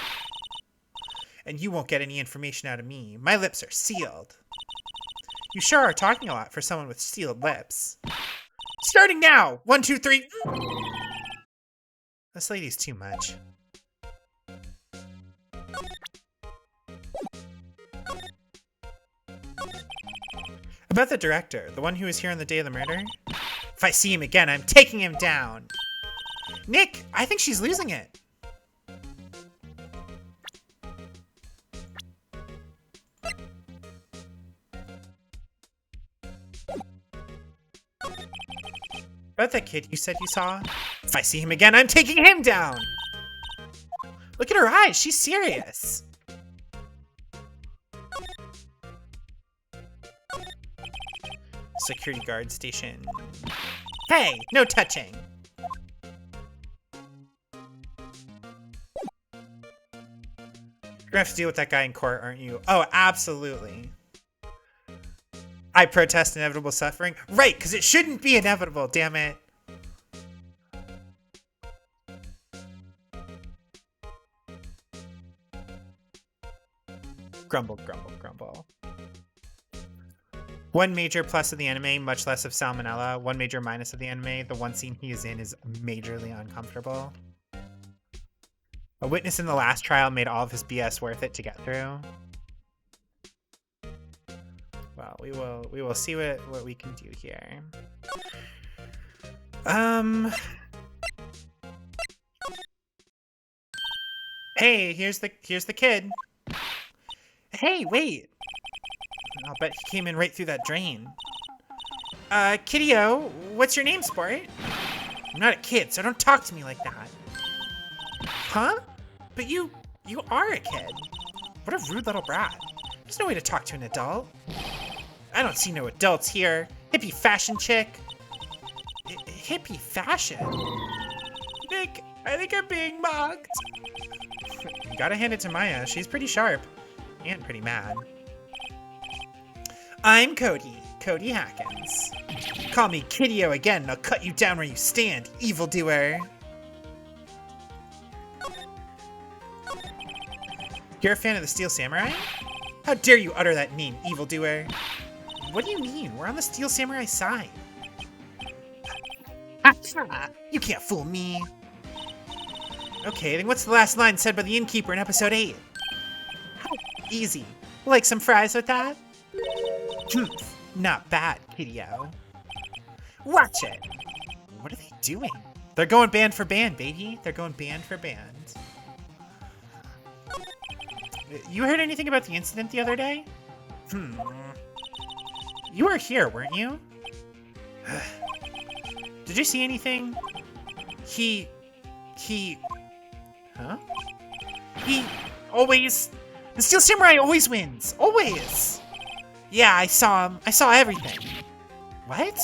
And you won't get any information out of me. My lips are sealed. You sure are talking a lot for someone with sealed lips. Starting now! 1, 2, 3. This lady's too much. About the director, the one who was here on the day of the murder? If I see him again, I'm taking him down. Nick, I think she's losing it. About that kid you said you saw? If I see him again, I'm taking him down. Look at her eyes, she's serious. Security guard station. Hey, no touching. You're gonna have to deal with that guy in court, aren't you? Oh, absolutely. I protest inevitable suffering. Right, because it shouldn't be inevitable, damn it. Grumble, grumble, grumble. One major plus of the anime, much less of salmonella. One major minus of the anime, the one scene he is in is majorly uncomfortable. A witness in the last trial made all of his BS worth it to get through. Well, we will see what we can do here. Hey, here's the kid. Hey, wait. I'll bet he came in right through that drain. Kiddo, what's your name, sport? I'm not a kid, so don't talk to me like that. Huh? But you are a kid. What a rude little brat. There's no way to talk to an adult. I don't see no adults here. Hippie fashion chick. Hippie fashion? Nick, I think I'm being mocked. You gotta hand it to Maya. She's pretty sharp. And pretty mad. I'm Cody Hackins. Call me Kiddo again and I'll cut you down where you stand, evildoer. You're a fan of the Steel Samurai? How dare you utter that name, evildoer? What do you mean? We're on the Steel Samurai side. You can't fool me. Okay, then what's the last line said by the innkeeper in episode 8? Easy. Like some fries with that? Not bad, kiddo. Watch it. What are they doing? They're going band for band, baby. They're going band for band. You heard anything about the incident the other day? You were here, weren't you? Did you see anything? Huh? He always... The Steel Samurai always wins. Always. Yeah, I saw him. I saw everything. What?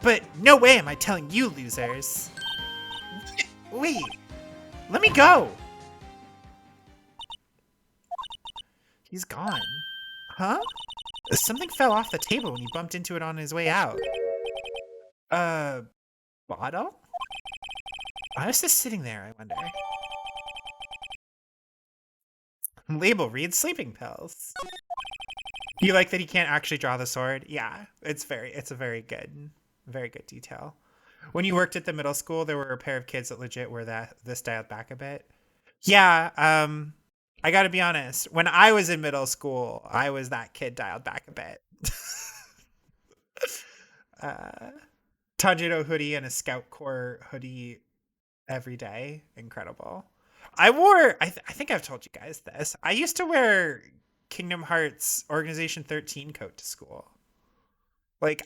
But no way am I telling you, losers. Wait. Let me go. He's gone. Huh? Something fell off the table when he bumped into it on his way out. Bottle? Why was this sitting there, I wonder? Label reads sleeping pills. You like that he can't actually draw the sword? Yeah, it's a very good detail. When you worked at the middle school, there were a pair of kids that legit were this dialed back a bit. Yeah, I gotta be honest. When I was in middle school, I was that kid dialed back a bit. Tanjiro hoodie and a Scout Corps hoodie every day. Incredible. I think I've told you guys this. I used to wear Kingdom Hearts Organization 13 coat to school. Like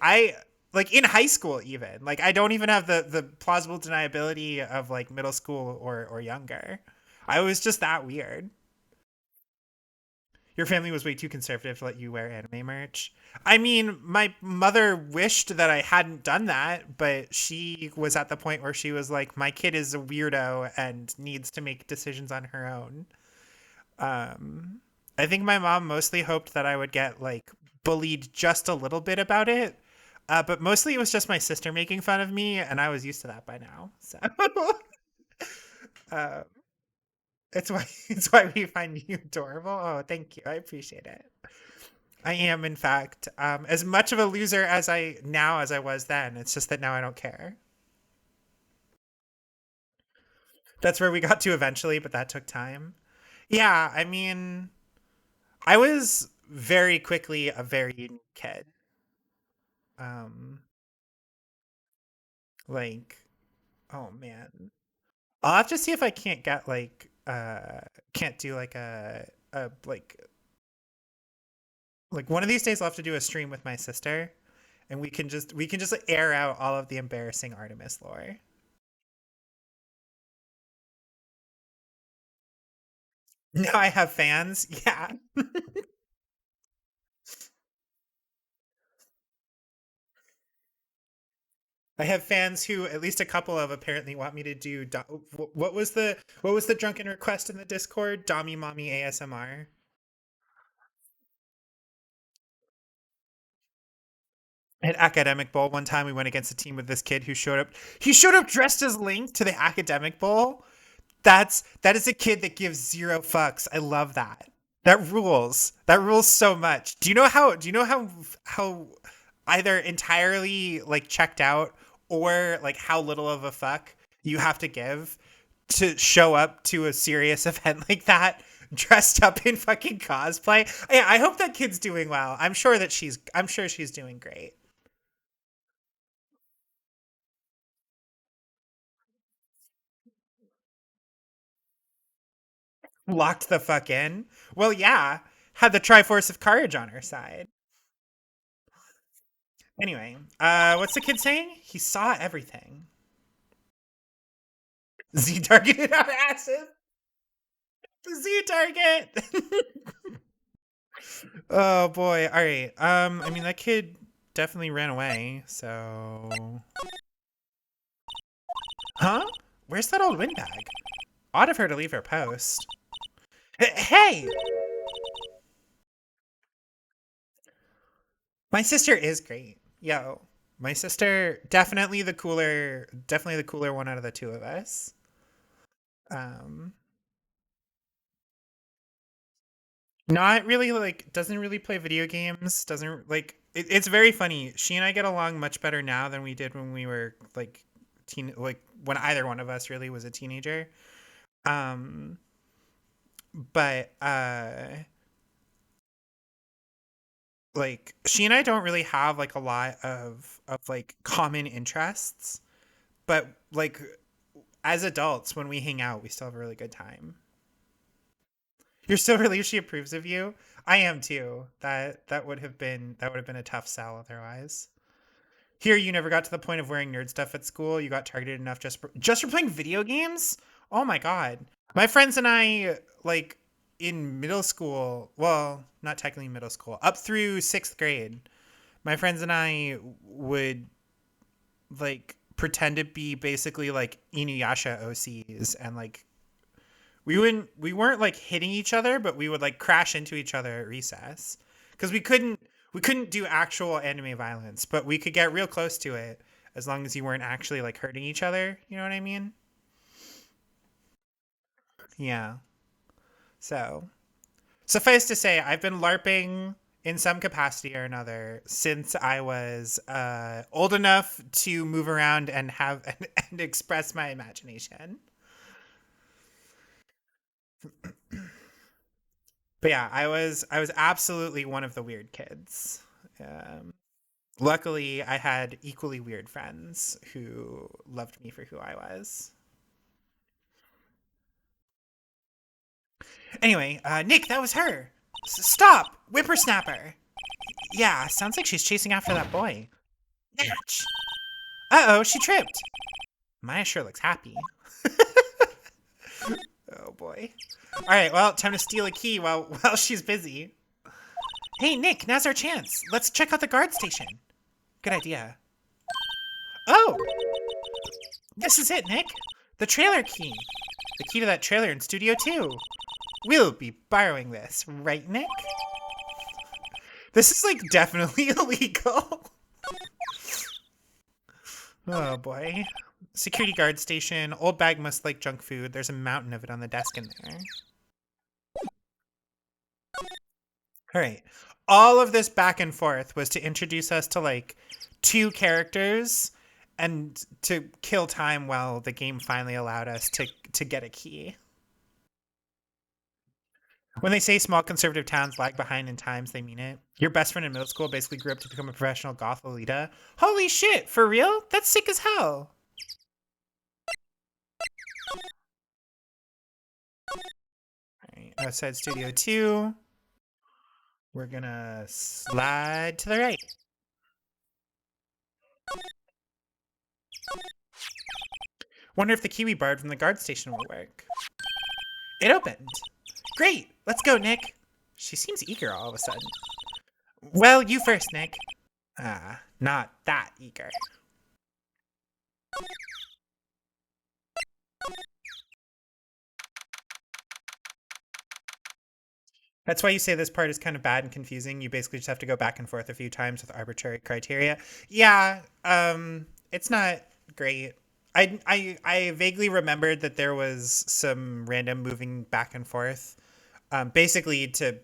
like in high school even. Like I don't even have the plausible deniability of like middle school or younger. I was just that weird. Your family was way too conservative to let you wear anime merch. I mean, my mother wished that I hadn't done that, but she was at the point where she was like, my kid is a weirdo and needs to make decisions on her own. Um, I think my mom mostly hoped that I would get like bullied just a little bit about it. But mostly it was just my sister making fun of me, and I was used to that by now. So uh, it's why we find you adorable. Oh, thank you. I appreciate it. I am, in fact, as much of a loser as I was then. It's just that now I don't care. That's where we got to eventually, but that took time. Yeah, I mean, I was very quickly a very unique kid. Um, like, oh man, I'll have to see if I can't get can't do a like one of these days I'll have to do a stream with my sister, and we can just like, air out all of the embarrassing Artemis lore. Now I have fans. Yeah. I have fans who at least a couple of apparently want me to do what was the drunken request in the Discord? Dommy Mommy ASMR. At Academic Bowl one time we went against a team with this kid who showed up. He showed up dressed as Link to the Academic Bowl. That is a kid that gives zero fucks. I love that. That rules. That rules so much. Do you know how either entirely like checked out or like how little of a fuck you have to give to show up to a serious event like that dressed up in fucking cosplay? I hope that kid's doing well. I'm sure she's doing great. Locked the fuck in. Well, yeah, had the Triforce of Courage on her side. Anyway, what's the kid saying? He saw everything. Z targeted our asses. The Z target. Oh boy. All right. I mean that kid definitely ran away. So, huh? Where's that old windbag? Odd of her to leave her post. Hey, my sister is great. Yo, my sister definitely the cooler one out of the two of us. Um, Not really like doesn't really play video games, doesn't like it's very funny. She and I get along much better now than we did when we were like when either one of us really was a teenager. Um but like she and I don't really have like a lot of like common interests, but like as adults when we hang out, we still have a really good time. You're so relieved she approves of you. I am too. That would have been a tough sell otherwise. Here, you never got to the point of wearing nerd stuff at school. You got targeted enough just for playing video games. Oh my god, my friends and I like in middle school. Well, not technically middle school. Up through sixth grade, my friends and I would like pretend to be basically like Inuyasha OCs and like we weren't like hitting each other, but we would like crash into each other at recess because we couldn't do actual anime violence, but we could get real close to it as long as you weren't actually like hurting each other. You know what I mean? Yeah. So suffice to say, I've been LARPing in some capacity or another since I was old enough to move around and have and express my imagination. But yeah, I was absolutely one of the weird kids. Um, Luckily, I had equally weird friends who loved me for who I was. Anyway, Nick, that was her. Stop! Whippersnapper! Yeah, sounds like she's chasing after that boy. Natch! Uh-oh, she tripped. Maya sure looks happy. Oh boy. Alright, well, time to steal a key while she's busy. Hey, Nick, now's our chance. Let's check out the guard station. Good idea. Oh! This is it, Nick. The trailer key. The key to that trailer in Studio 2. We'll be borrowing this, right, Nick? This is, like, definitely illegal. Oh, boy. Security guard station. Old bag must like junk food. There's a mountain of it on the desk in there. All right. All of this back and forth was to introduce us to, like, 2 characters and to kill time while the game finally allowed us to get a key. When they say small conservative towns lag behind in times, they mean it. Your best friend in middle school basically grew up to become a professional goth Lolita. Holy shit, for real? That's sick as hell. Alright, outside Studio 2. We're gonna slide to the right. Wonder if the key we borrowed from the guard station will work. It opened. Great, let's go, Nick. She seems eager all of a sudden. Well, you first, Nick. Ah, not that eager. That's why you say this part is kind of bad and confusing. You basically just have to go back and forth a few times with arbitrary criteria. Yeah, it's not great. I vaguely remembered that there was some random moving back and forth, basically to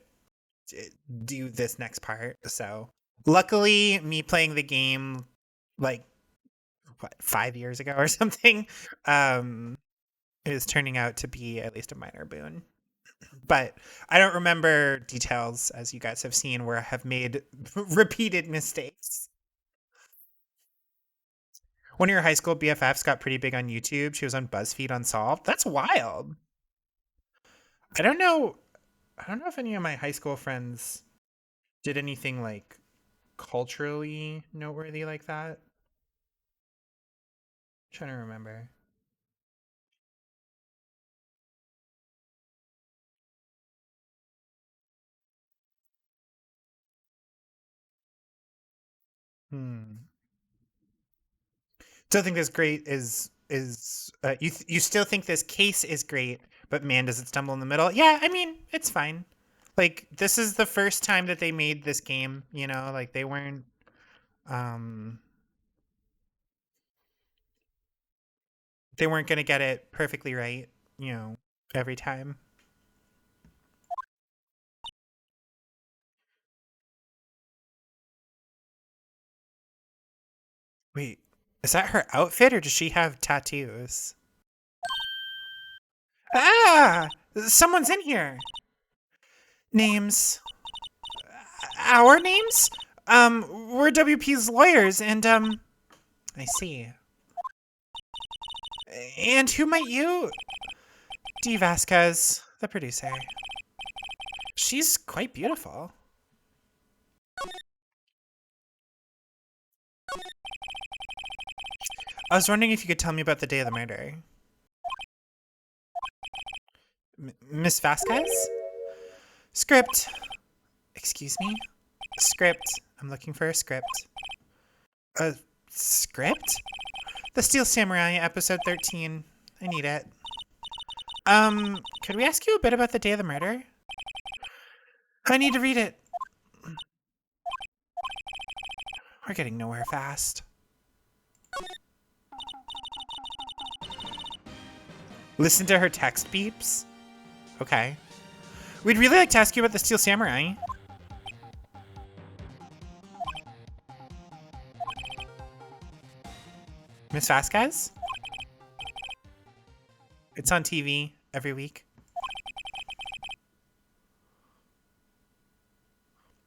do this next part. So luckily, me playing the game like what 5 years ago or something, is turning out to be at least a minor boon. But I don't remember details, as you guys have seen, where I have made repeated mistakes. One of your high school BFFs got pretty big on YouTube. She was on BuzzFeed Unsolved. That's wild. I don't know. I don't know if any of my high school friends did anything like culturally noteworthy like that. I'm trying to remember. Hmm. Still think this great is you still think this case is great, but man, does it stumble in the middle? Yeah, I mean it's fine. Like this is the first time that they made this game. You know, like um they weren't gonna get it perfectly right. You know, every time. Wait, is that her outfit or does she have tattoos? Ah, someone's in here. Names. Our names? We're WP's lawyers, and I see. And who might you? Dee Vasquez, the producer. She's quite beautiful. I was wondering if you could tell me about the day of the murder. Miss Vasquez? Script. Excuse me? Script. I'm looking for a script. A script? The Steel Samurai, episode 13. I need it. Could we ask you a bit about the day of the murder? I need to read it. We're getting nowhere fast. Listen to her text beeps? Okay. We'd really like to ask you about the Steel Samurai. Miss Vasquez? It's on TV every week.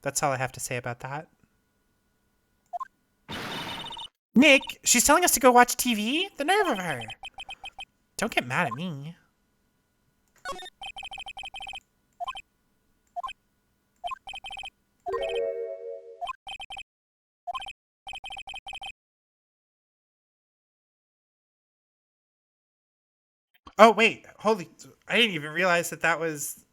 That's all I have to say about that. Nick, she's telling us to go watch TV? The nerve of her. Don't get mad at me. Oh, wait. Holy... I didn't even realize that that was...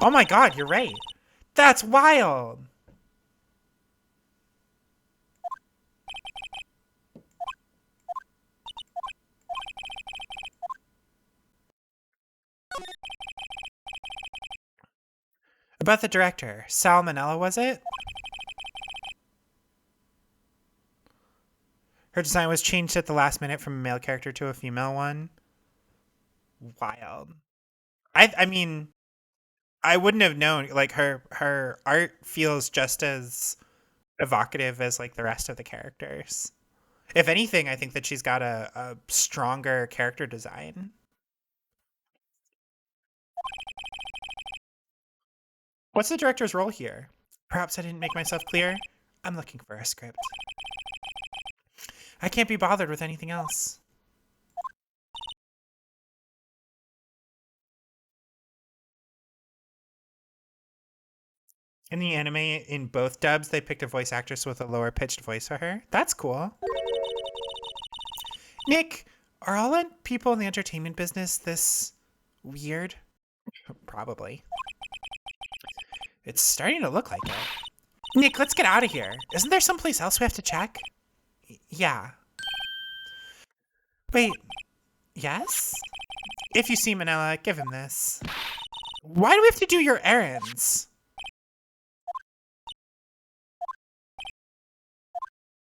Oh my god, you're right. That's wild. About the director. Salmonella, was it? Her design was changed at the last minute from a male character to a female one. Wild. I mean, I wouldn't have known. Like her art feels just as evocative as like the rest of the characters. If anything, I think that she's got a stronger character design. What's the director's role here? Perhaps I didn't make myself clear. I'm looking for a script. I can't be bothered with anything else. In the anime, in both dubs, they picked a voice actress with a lower pitched voice for her. That's cool. Nick, are all people in the entertainment business this weird? Probably. It's starting to look like it. Nick, let's get out of here. Isn't there someplace else we have to check? Yeah. Wait, yes? If you see Manila, give him this. Why do we have to do your errands?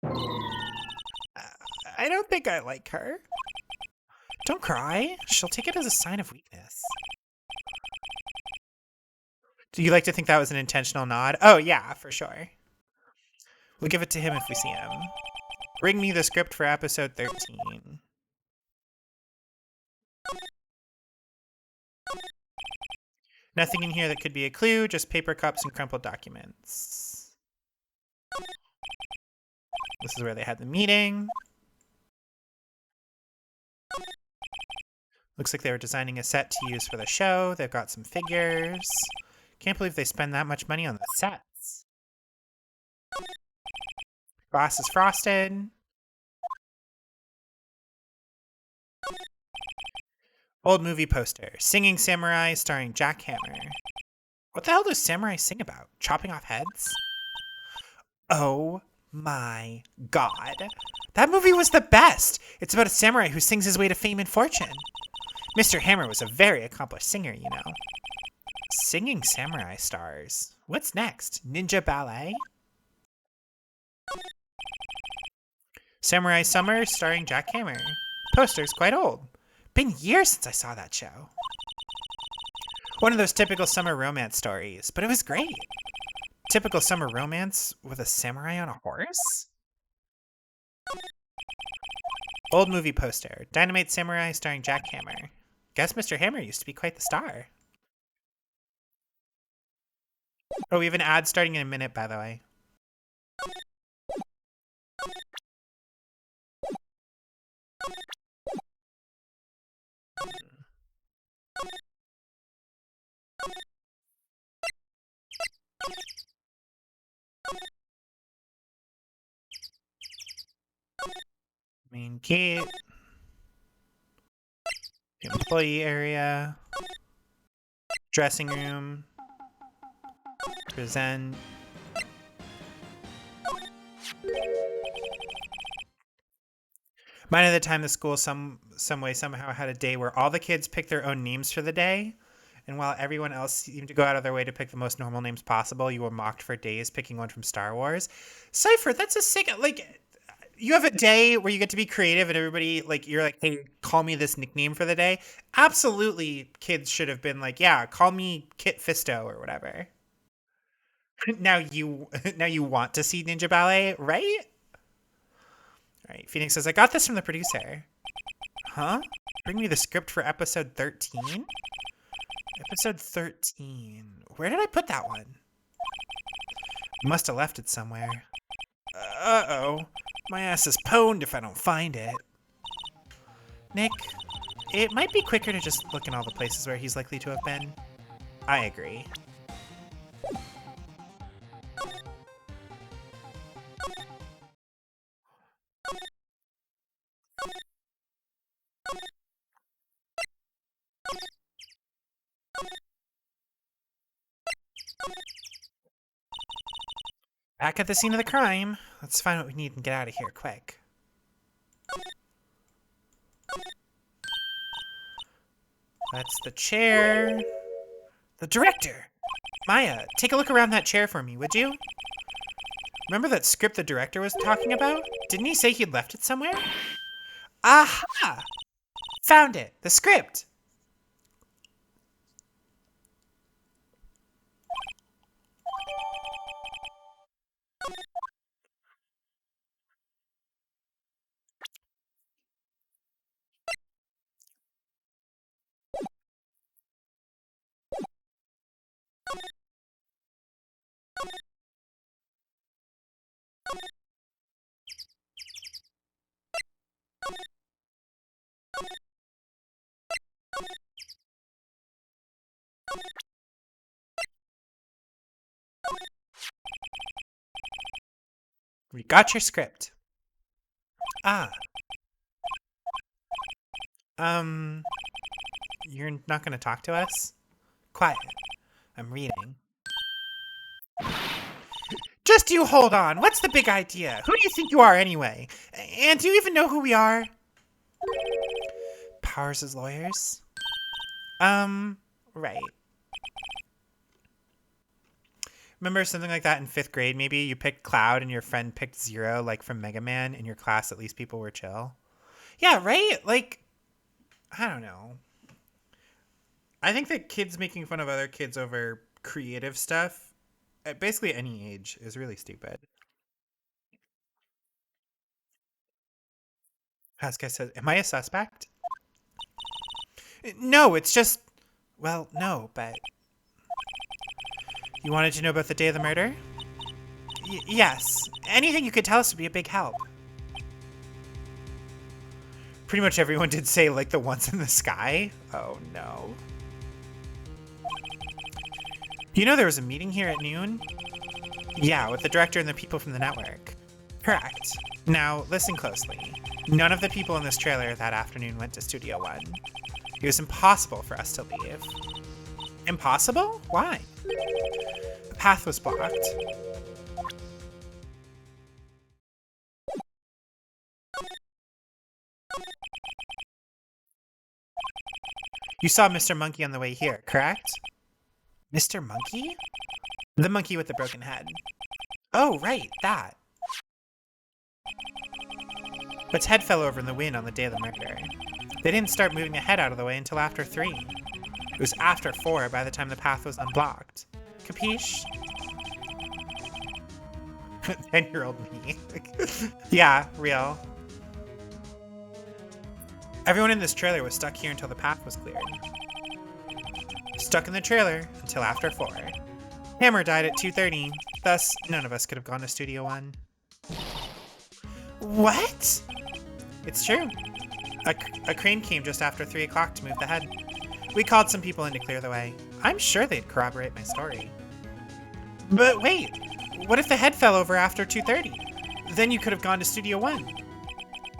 I don't think I like her. Don't cry. She'll take it as a sign of weakness. Do you like to think that was an intentional nod? Oh, yeah, for sure. We'll give it to him if we see him. Bring me the script for episode 13. Nothing in here that could be a clue, just paper cups and crumpled documents. This is where they had the meeting. Looks like they were designing a set to use for the show. They've got some figures. Can't believe they spend that much money on the sets. Glass is frosted. Old movie poster. Singing Samurai starring Jack Hammer. What the hell does Samurai sing about? Chopping off heads? Oh my god. That movie was the best! It's about a samurai who sings his way to fame and fortune. Mr. Hammer was a very accomplished singer, you know. Singing Samurai stars. What's next? Ninja Ballet? Samurai Summer starring Jack Hammer. Poster's quite old. Been years since I saw that show. One of those typical summer romance stories, but it was great. Typical summer romance with a samurai on a horse? Old movie poster. Dynamite Samurai starring Jack Hammer. Guess Mr. Hammer used to be quite the star. Oh, we have an ad starting in a minute, by the way. Main gate. Employee area. Dressing room. Present. Mine at the time, the school some way somehow had a day where all the kids picked their own names for the day. And while everyone else seemed to go out of their way to pick the most normal names possible, you were mocked for days picking one from Star Wars. Cypher, that's a sick... Like, you have a day where you get to be creative and everybody, like, you're like, hey, call me this nickname for the day. Absolutely, kids should have been like, yeah, call me Kit Fisto or whatever. now you want to see Ninja Ballet, right? All right, Phoenix says, I got this from the producer. Huh? Bring me the script for episode 13? Episode 13. Where did I put that one? Must have left it somewhere. Uh-oh. My ass is pwned if I don't find it. Nick, it might be quicker to just look in all the places where he's likely to have been. I agree. Back at the scene of the crime. Let's find what we need and get out of here quick. That's the chair. The director! Maya, take a look around that chair for me, would you? Remember that script the director was talking about? Didn't he say he'd left it somewhere? Aha! Found it! The script! We got your script. Ah. You're not gonna talk to us? Quiet. I'm reading. Just you hold on. What's the big idea? Who do you think you are anyway? And do you even know who we are? Powers as lawyers? Right. Remember something like that in 5th grade, maybe? You picked Cloud and your friend picked Zero, like from Mega Man. In your class, at least people were chill. Yeah, right? Like, I don't know. I think that kids making fun of other kids over creative stuff, at basically any age, is really stupid. Haska says, am I a suspect? No, it's just... Well, no, but... You wanted to know about the day of the murder? Yes. Anything you could tell us would be a big help. Pretty much everyone did say, like, the ones in the sky. Oh, no. You know there was a meeting here at noon? Yeah, with the director and the people from the network. Correct. Now, listen closely. None of the people in this trailer that afternoon went to Studio One. It was impossible for us to leave. Impossible? Why? The path was blocked. You saw Mr. Monkey on the way here, correct? Mr. Monkey? The monkey with the broken head. Oh, right, that. Its head fell over in the wind on the day of the murder. They didn't start moving the head out of the way until after 3. It was after 4 by the time the path was unblocked. Capiche? 10-year-old me. Yeah, real. Everyone in this trailer was stuck here until the path was cleared. Stuck in the trailer until after 4. Hammer died at 2:30, thus none of us could have gone to Studio One. What? It's true. A crane came just after 3 o'clock to move the head. We called some people in to clear the way. I'm sure they'd corroborate my story. But wait, what if the head fell over after 2:30? Then you could have gone to Studio One.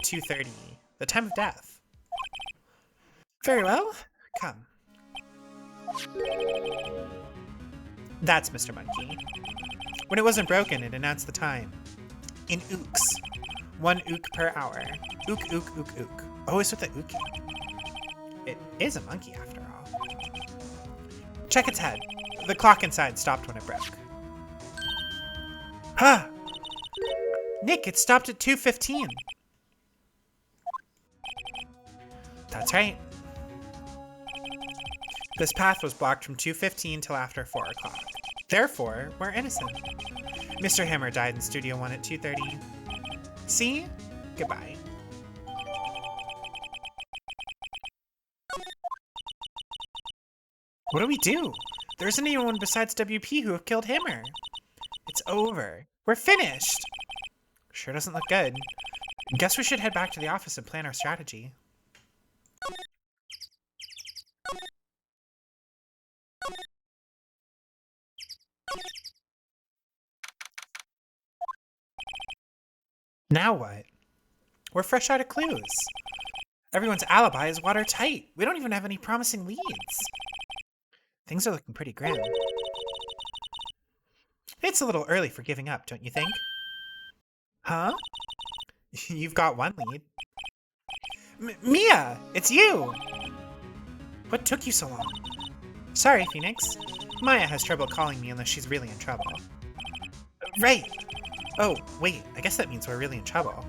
2:30, the time of death. Very well, come. That's Mr. Monkey. When it wasn't broken, it announced the time. In ooks. 1 ook per hour. Ook, ook, ook, ook. Always with the ookie. It is a monkey after all. Check its head. The clock inside stopped when it broke. Huh! Nick, it stopped at 2:15. That's right. This path was blocked from 2:15 till after 4 o'clock. Therefore, we're innocent. Mr. Hammer died in Studio One at 2:30. See? Goodbye. What do we do? There isn't anyone besides WP who have killed Hammer. It's over. We're finished. Sure doesn't look good. Guess we should head back to the office and plan our strategy. Now what? We're fresh out of clues. Everyone's alibi is watertight. We don't even have any promising leads. Things are looking pretty grim. It's a little early for giving up, don't you think? Huh? You've got one lead. Mia! It's you! What took you so long? Sorry, Phoenix. Maya has trouble calling me unless she's really in trouble. Right! Oh, wait, I guess that means we're really in trouble.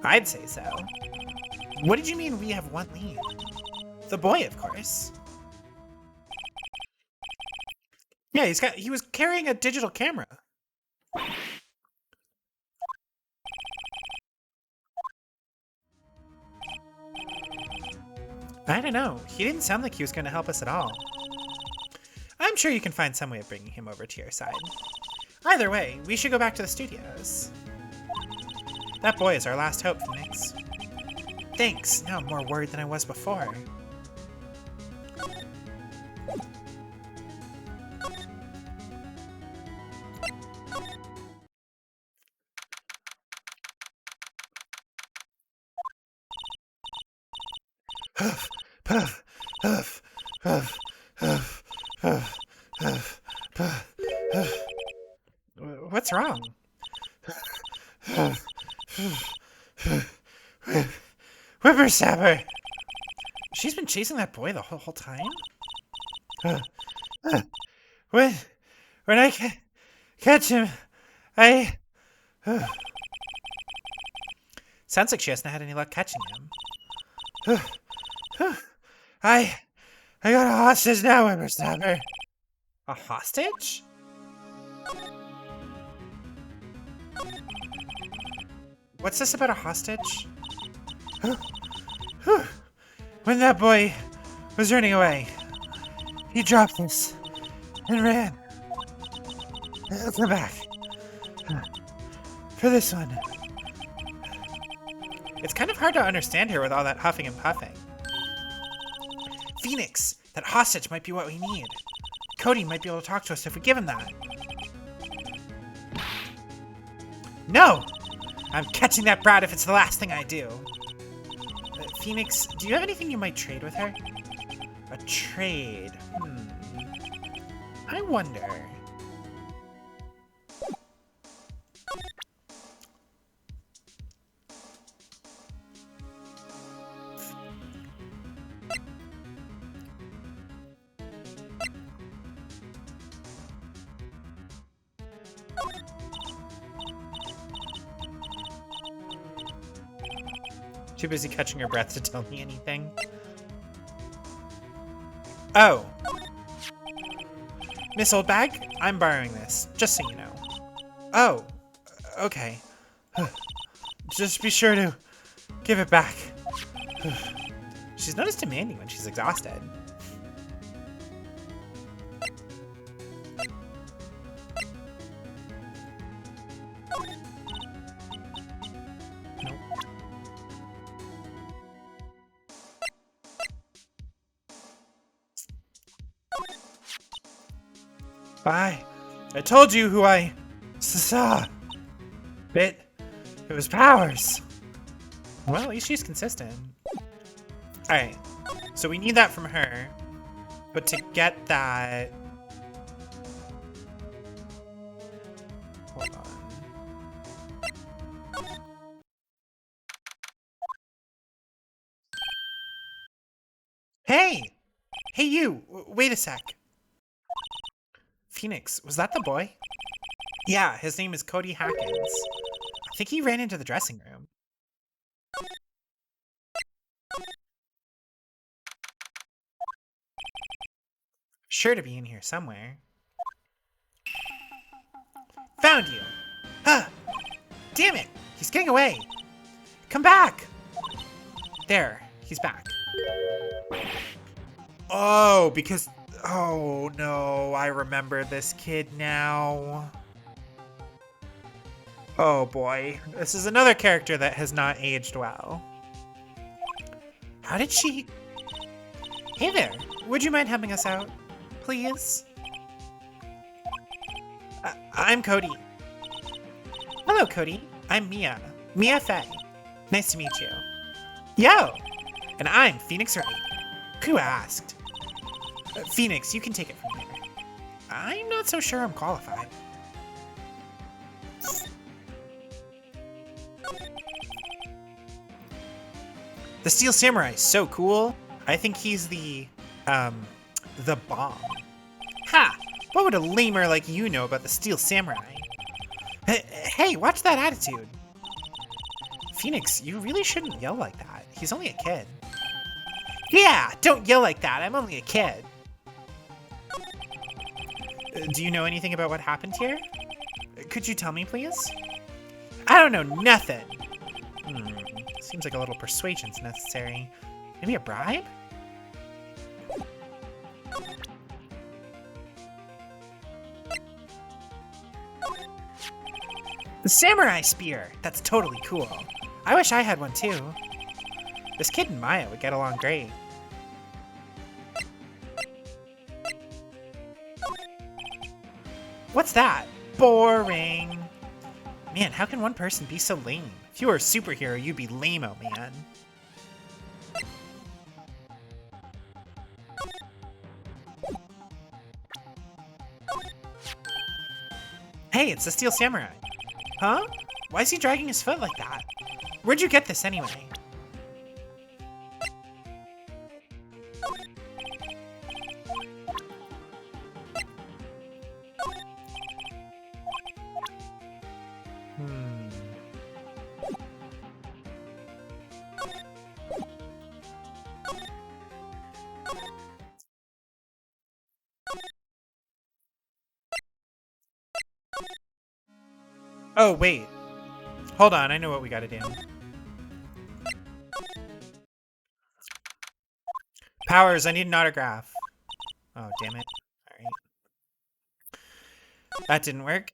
I'd say so. What did you mean we have one lead? The boy, of course. Yeah, he was carrying a digital camera. I don't know. He didn't sound like he was going to help us at all. I'm sure you can find some way of bringing him over to your side. Either way, we should go back to the studios. That boy is our last hope, Phoenix. Thanks. Now I'm more worried than I was before. Huff, puff, huff, huff, huff, huff, huff, puff, huff. What's wrong? Whippersnapper! She's been chasing that boy the whole time? When I catch him, I... Sounds like she hasn't had any luck catching him. I got a hostage now, Whippersnapper. A hostage? What's this about a hostage? When that boy was running away, he dropped this and ran. Let's go back. For this one. It's kind of hard to understand her with all that huffing and puffing. Phoenix, that hostage might be what we need. Cody might be able to talk to us if we give him that. No! I'm catching that brat if it's the last thing I do. Phoenix, do you have anything you might trade with her? A trade? I wonder. Too busy catching her breath to tell me anything. Oh. Miss Oldbag, I'm borrowing this, just so you know. Oh, okay. Just be sure to give it back. She's not as demanding when she's exhausted. Bye. I told you who I saw. It was Powers. Well, at least she's consistent. Alright, so we need that from her. But to get that... Hold on. Hey! Hey you! Wait a sec. Phoenix, was that the boy? Yeah, his name is Cody Hackins. I think he ran into the dressing room. Sure to be in here somewhere. Found you! Ah! Damn it! He's getting away! Come back! There, he's back. Oh, because... Oh no, I remember this kid now. Oh boy, this is another character that has not aged well. How did she... Hey there, would you mind helping us out, please? I'm Cody. Hello, Cody. I'm Mia. Mia Fey. Nice to meet you. Yo! And I'm Phoenix Wright. Who asked? Phoenix, you can take it from here. I'm not so sure I'm qualified. The Steel Samurai is so cool. I think he's the bomb. Ha! What would a lamer like you know about the Steel Samurai? Hey, watch that attitude. Phoenix, you really shouldn't yell like that. He's only a kid. Yeah, don't yell like that. I'm only a kid. Do you know anything about what happened here? Could you tell me, please? I don't know nothing. Seems like a little persuasion's necessary. Maybe a bribe? The samurai spear! That's totally cool. I wish I had one too. This kid and Maya would get along great. What's that? Boring. Man, how can one person be so lame? If you were a superhero, you'd be lame-o, man. Hey, it's the Steel Samurai. Huh? Why is he dragging his foot like that? Where'd you get this anyway? Oh, wait. Hold on, I know what we gotta do. Powers, I need an autograph. Oh, damn it. Alright. That didn't work.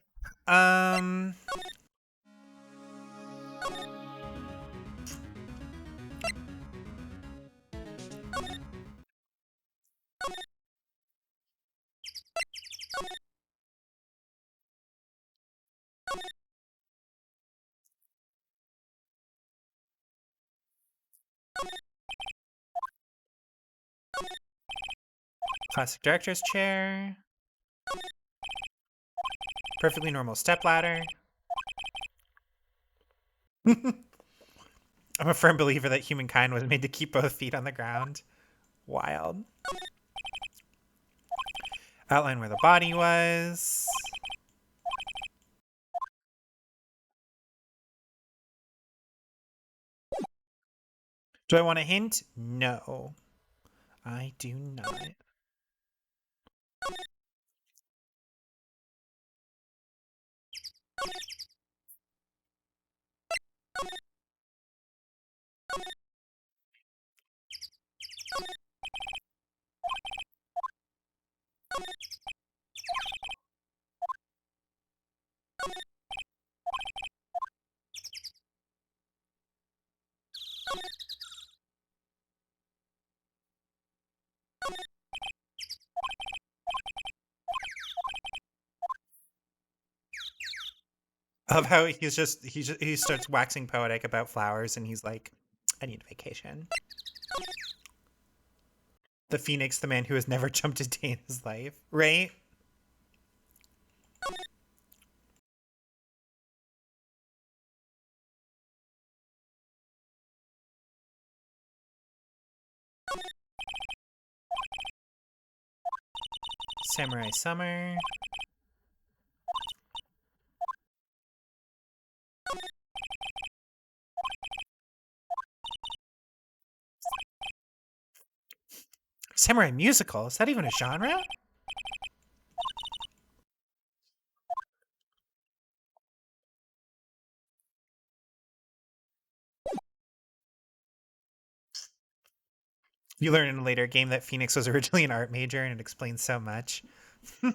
Classic director's chair. Perfectly normal stepladder. I'm a firm believer that humankind was made to keep both feet on the ground. Wild. Outline where the body was. Do I want a hint? No. I do not. Of how he starts waxing poetic about flowers and he's like, I need a vacation. The Phoenix, the man who has never jumped a day in his life, right? Samurai Summer. Samurai musical? Is that even a genre? You learn in a later game that Phoenix was originally an art major, and it explains so much. Hmm.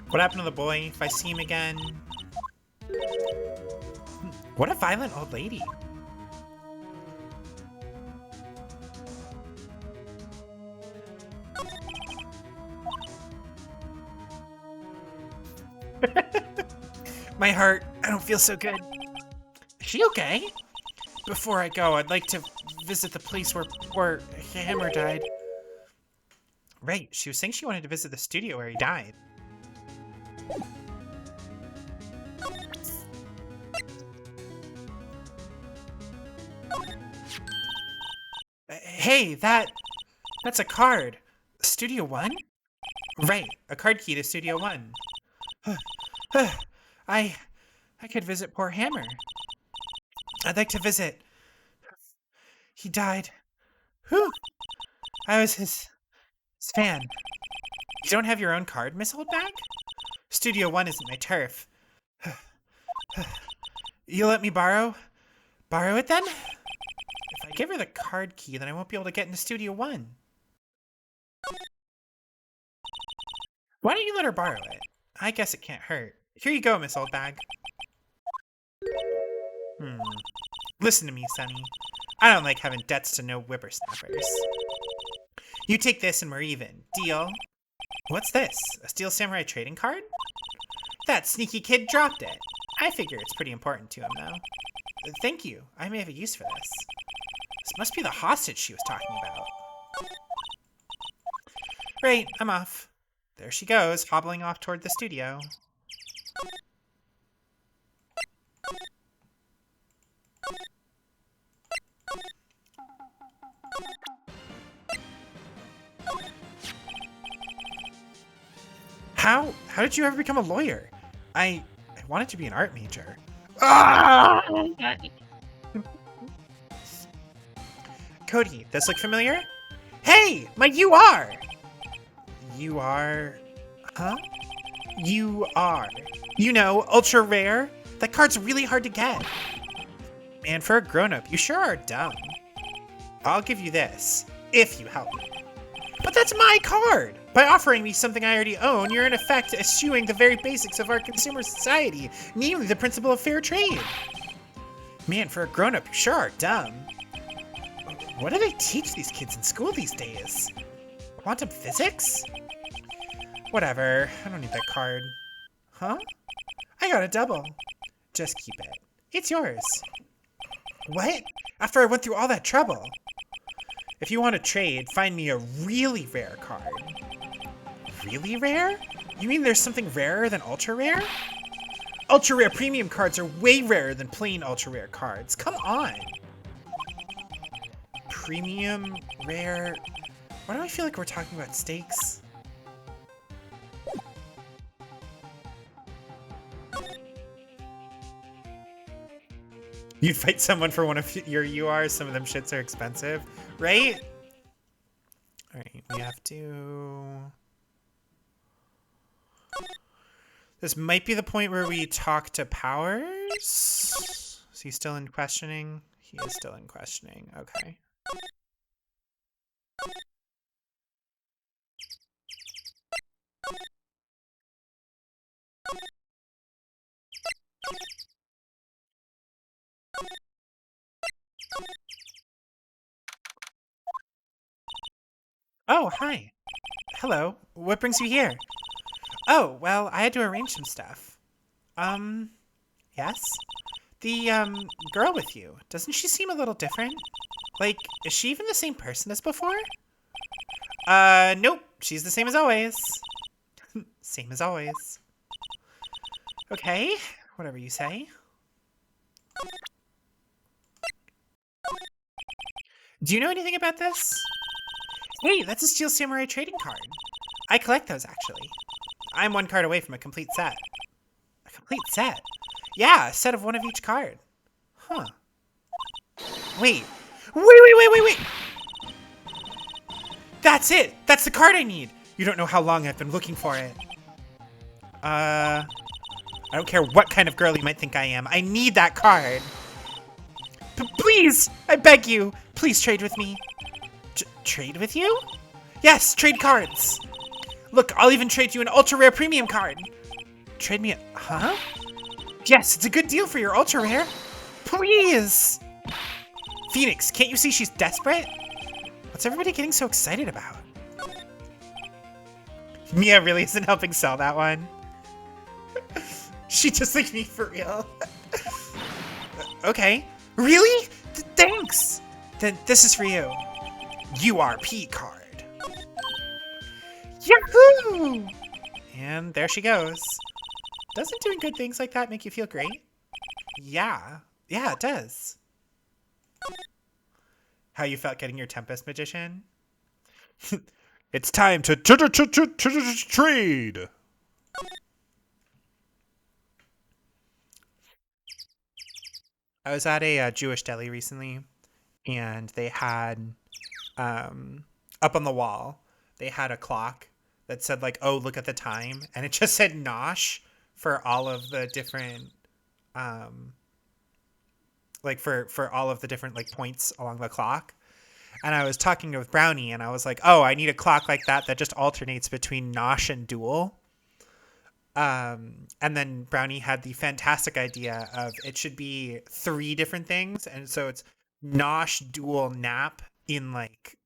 What happened to the boy if I see him again? What a violent old lady. My heart, I don't feel so good. Is she okay? Before I go, I'd like to visit the place where Hammer died. Right, she was saying she wanted to visit the studio where he died. Hey, that's a card. Studio 1? Right, a card key to Studio 1. I could visit poor Hammer. I'd like to visit. He died. Whew. I was his fan. You don't have your own card, Miss Oldbag? Studio 1 isn't my turf. You let me borrow it then? If I give her the card key, then I won't be able to get into Studio 1. Why don't you let her borrow it? I guess it can't hurt. Here you go, Miss Oldbag. Listen to me, Sonny. I don't like having debts to no whippersnappers. You take this and we're even. Deal? What's this? A Steel Samurai trading card? That sneaky kid dropped it. I figure it's pretty important to him, though. Thank you. I may have a use for this. This must be the hostage she was talking about. Right, I'm off. There she goes, hobbling off toward the studio. How did you ever become a lawyer? I wanted to be an art major. Ah! Cody, this look familiar? Hey, my UR! UR? Huh? UR. You know, ultra rare? That card's really hard to get. Man, for a grown-up, you sure are dumb. I'll give you this, if you help me. But that's my card! By offering me something I already own, you're in effect eschewing the very basics of our consumer society, namely the principle of fair trade. Man, for a grown-up, you sure are dumb. What do they teach these kids in school these days? Quantum physics? Whatever, I don't need that card. Huh? I got a double. Just keep it. It's yours. What? After I went through all that trouble? If you want to trade, find me a really rare card. Really rare? You mean there's something rarer than ultra rare? Ultra rare premium cards are way rarer than plain ultra rare cards. Come on. Premium, rare. Why do I feel like we're talking about stakes? You'd fight someone for one of your URs. Some of them shits are expensive, right? All right, we have to. This might be the point where we talk to Powers. Is he still in questioning? He is still in questioning. Okay. Oh, hi. Hello. What brings you here? Oh, well, I had to arrange some stuff. Yes? The, girl with you, doesn't she seem a little different? Like, is she even the same person as before? Nope. She's the same as always. Same as always. Okay, whatever you say. Do you know anything about this? Hey, that's a Steel Samurai trading card. I collect those, actually. I'm one card away from a complete set. A complete set? Yeah, a set of one of each card. Huh. Wait. Wait! That's it! That's the card I need! You don't know how long I've been looking for it. I don't care what kind of girl you might think I am. I need that card. Please! I beg you! Please trade with me. Trade with you? Yes, trade cards! Look, I'll even trade you an ultra rare premium card. Trade me a... Huh? Yes, it's a good deal for your ultra rare. Please! Phoenix, can't you see she's desperate? What's everybody getting so excited about? Mia really isn't helping sell that one. She just like me for real. Okay. Really? Thanks! Then this is for you. URP card. Yahoo! And there she goes. Doesn't doing good things like that make you feel great? Yeah. Yeah, it does. How you felt getting your Tempest Magician? It's time to trade! I was at a Jewish deli recently, and they had, up on the wall, they had a clock that said, like, oh, look at the time. And it just said Nosh for all of the different, like, for all of the different, like, points along the clock. And I was talking with Brownie, and I was like, oh, I need a clock like that just alternates between Nosh and Duel. And then Brownie had the fantastic idea of it should be 3 different things. And so it's Nosh, Duel, Nap in, like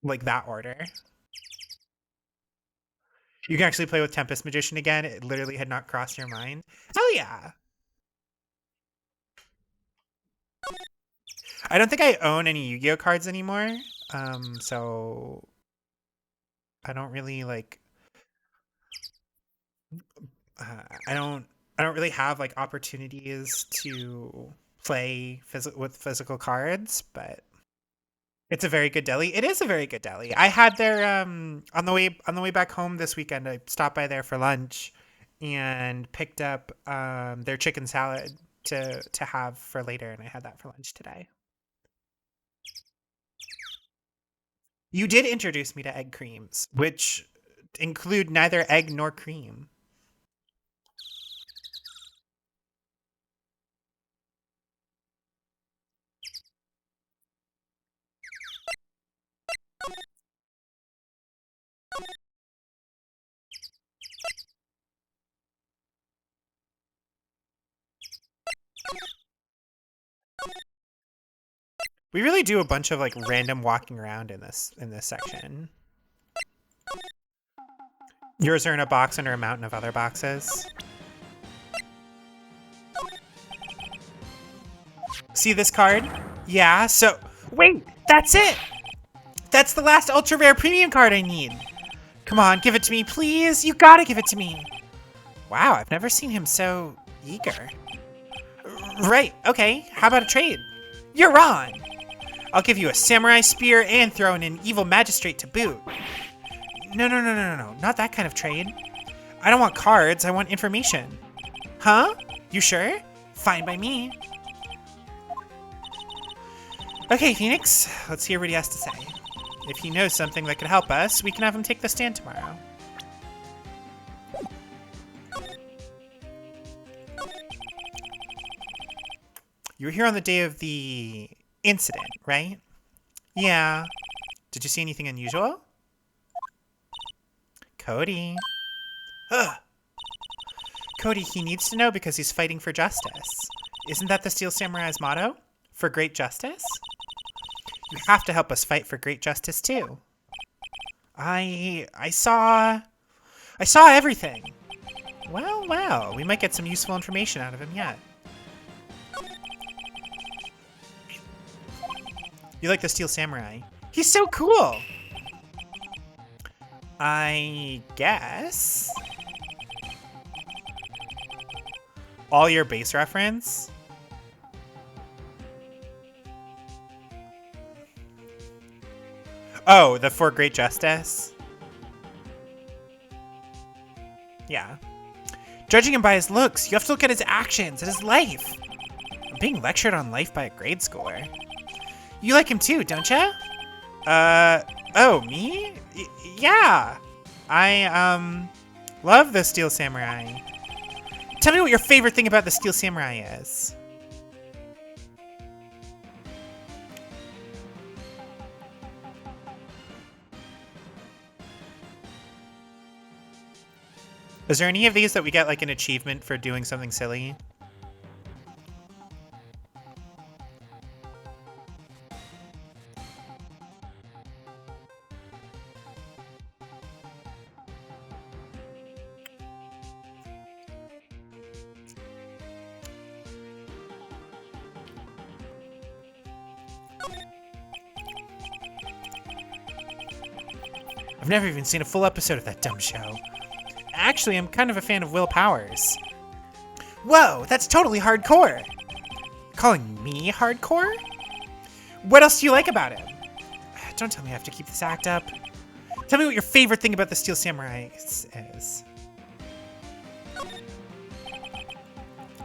that order. You can actually play with Tempest Magician again. It literally had not crossed your mind. Hell yeah. I don't think I own any Yu-Gi-Oh cards anymore. So I don't really like. I don't really have like opportunities to play with physical cards, but it's a very good deli. It is a very good deli. I had their on the way back home this weekend. I stopped by there for lunch and picked up their chicken salad to have for later, and I had that for lunch today. You did introduce me to egg creams, which include neither egg nor cream. We really do a bunch of like random walking around in this section. Yours are in a box under a mountain of other boxes. See this card? Yeah, so... Wait, that's it! That's the last ultra rare premium card I need. Come on, give it to me, please. You gotta give it to me. Wow, I've never seen him so eager. Right, okay. How about a trade? You're on. I'll give you a samurai spear and throw in an evil magistrate to boot. No. Not that kind of trade. I don't want cards. I want information. Huh? You sure? Fine by me. Okay, Phoenix. Let's hear what he has to say. If he knows something that could help us, we can have him take the stand tomorrow. You were here on the day of the incident, right? Yeah. Did you see anything unusual? Cody. Ugh. Cody, he needs to know because he's fighting for justice. Isn't that the Steel Samurai's motto? For great justice? You have to help us fight for great justice too. I saw everything. Well, we might get some useful information out of him yet. You like the Steel Samurai? He's so cool! I guess. All your base reference? Oh, the For Great Justice? Yeah. Judging him by his looks, you have to look at his actions and his life. I'm being lectured on life by a grade schooler. You like him too, don't you? Oh, me? Yeah. I, love the Steel Samurai. Tell me what your favorite thing about the Steel Samurai is. Is there any of these that we get like an achievement for doing something silly? I've never even seen a full episode of that dumb show. Actually, I'm kind of a fan of Will Powers. Whoa, that's totally hardcore! Calling me hardcore? What else do you like about him? Don't tell me I have to keep this act up. Tell me what your favorite thing about the Steel Samurai is.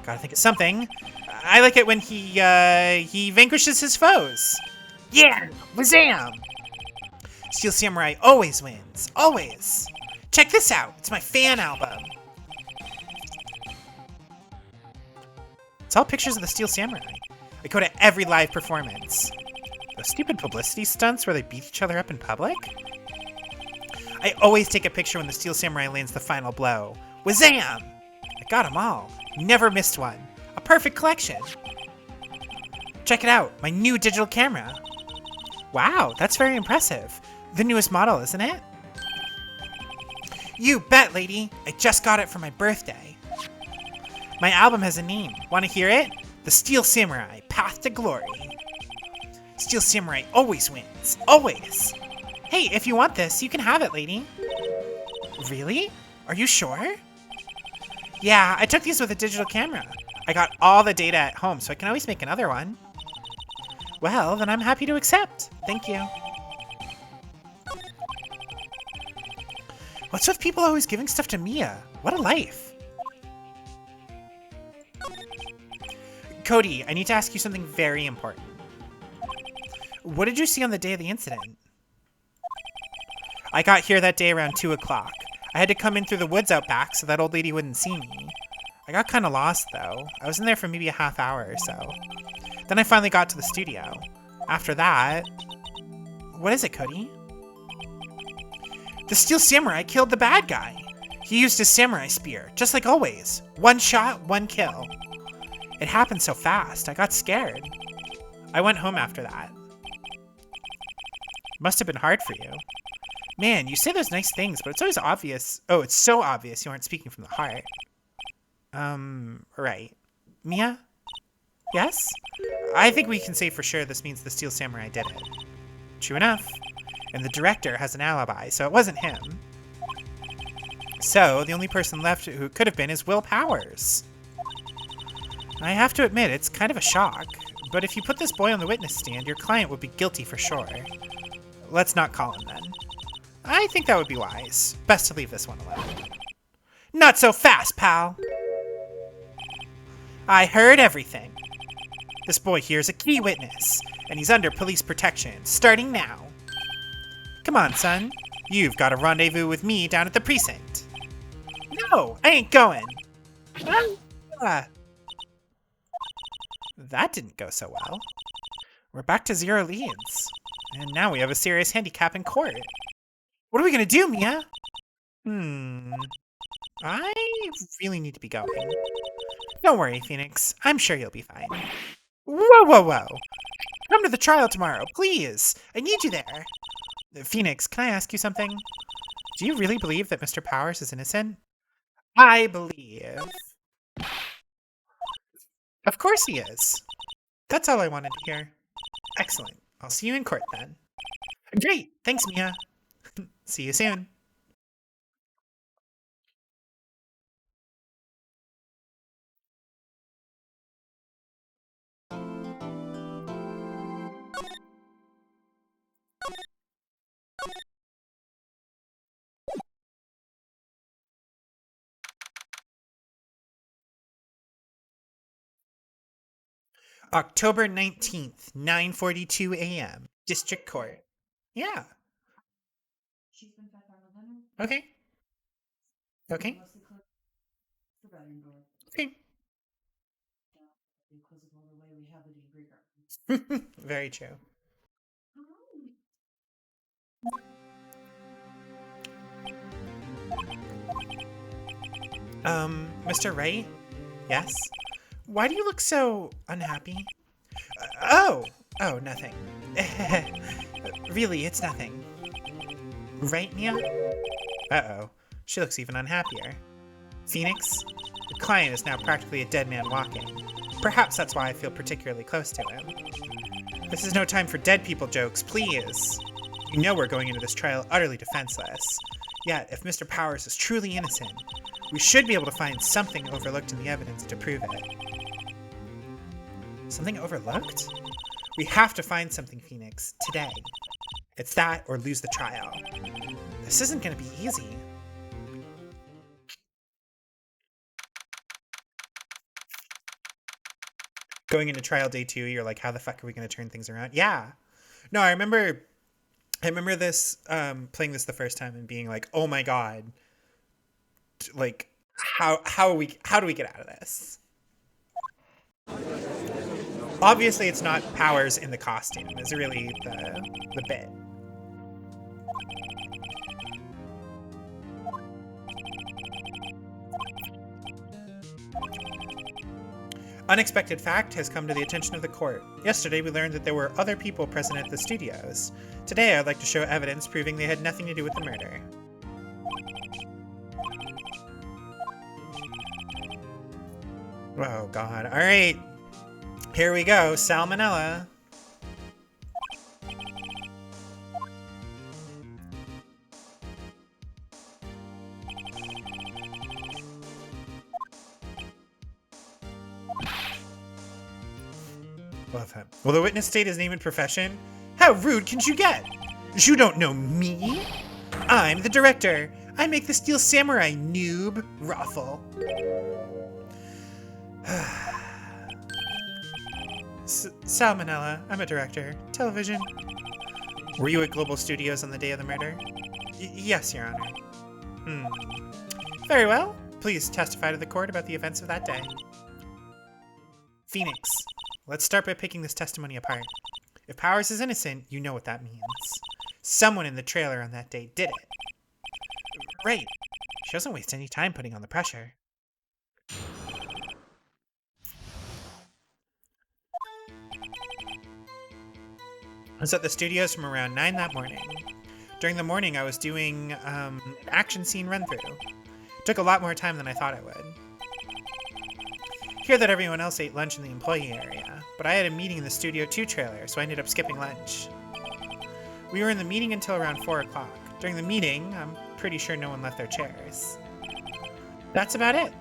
Gotta think of something. I like it when he vanquishes his foes. Yeah, wazam! Steel Samurai always wins, always. Check this out, it's my fan album. It's all pictures of the Steel Samurai. I go to every live performance. Those stupid publicity stunts where they beat each other up in public? I always take a picture when the Steel Samurai lands the final blow. Wazam! I got them all. Never missed one. A perfect collection. Check it out, my new digital camera. Wow, that's very impressive. The newest model, isn't it? You bet, lady. I just got it for my birthday. My album has a name. Want to hear it? The Steel Samurai, Path to Glory. Steel Samurai always wins. Always. Hey, if you want this, you can have it, lady. Really? Are you sure? Yeah, I took these with a digital camera. I got all the data at home, so I can always make another one. Well, then I'm happy to accept. Thank you. What's with people always giving stuff to Mia? What a life. Cody, I need to ask you something very important. What did you see on the day of the incident? I got here that day around 2 o'clock. I had to come in through the woods out back so that old lady wouldn't see me. I got kind of lost, though. I was in there for maybe a half hour or so. Then I finally got to the studio. After that... What is it, Cody? The Steel Samurai killed the bad guy. He used his samurai spear, just like always. One shot, one kill. It happened so fast, I got scared. I went home after that. Must have been hard for you. Man, you say those nice things, but it's always obvious. Oh, it's so obvious you aren't speaking from the heart. Right. Mia? Yes? I think we can say for sure this means the Steel Samurai did it. True enough. And the director has an alibi, so it wasn't him. So, the only person left who could have been is Will Powers. I have to admit, it's kind of a shock. But if you put this boy on the witness stand, your client would be guilty for sure. Let's not call him then. I think that would be wise. Best to leave this one alone. Not so fast, pal! I heard everything. This boy here is a key witness, and he's under police protection, starting now. Come on, son. You've got a rendezvous with me down at the precinct. No, I ain't going. That didn't go so well. We're back to 0 leads. And now we have a serious handicap in court. What are we gonna do, Mia? I really need to be going. Don't worry, Phoenix. I'm sure you'll be fine. Whoa, whoa, whoa! Come to the trial tomorrow, please! I need you there! Phoenix, can I ask you something? Do you really believe that Mr. Powers is innocent? I believe. Of course he is. That's all I wanted to hear. Excellent. I'll see you in court then. Great! Thanks, Mia. See you soon. October 19th, 9:42 a.m. District Court. Yeah. Okay. Okay. Okay. Very true. Mr. Wright? Yes? Why do you look so unhappy? Oh, nothing. Really, it's nothing. Right, Mia? Uh-oh. She looks even unhappier. Phoenix? The client is now practically a dead man walking. Perhaps that's why I feel particularly close to him. This is no time for dead people jokes, please. You know we're going into this trial utterly defenseless. Yet, if Mr. Powers is truly innocent, we should be able to find something overlooked in the evidence to prove it. Something overlooked? We have to find something, Phoenix, today. It's that or lose the trial. This isn't going to be easy. Going into trial day 2, you're like, how the fuck are we going to turn things around? Yeah. No, I remember this, playing this the first time and being like, oh my god. Like, how do we get out of this? Obviously, it's not Powers in the costume. It's really the bit. Unexpected fact has come to the attention of the court. Yesterday, we learned that there were other people present at the studios. Today, I'd like to show evidence proving they had nothing to do with the murder. Oh god. Alright. Here we go. Salmonella. Love him. Will the witness state his name and profession? How rude can you get? You don't know me? I'm the director. I make the Steel Samurai, noob. Ruffle. Salmonella. I'm a director. Television. Were you at Global Studios on the day of the murder? Yes, Your Honor. Very well. Please testify to the court about the events of that day. Phoenix. Let's start by picking this testimony apart. If Powers is innocent, you know what that means. Someone in the trailer on that day did it. Right. She doesn't waste any time putting on the pressure. I was at the studios from around 9 that morning. During the morning, I was doing an action scene run-through. Took a lot more time than I thought it would. Hear that everyone else ate lunch in the employee area, but I had a meeting in the Studio 2 trailer, so I ended up skipping lunch. We were in the meeting until around 4 o'clock. During the meeting, I'm pretty sure no one left their chairs. That's about it.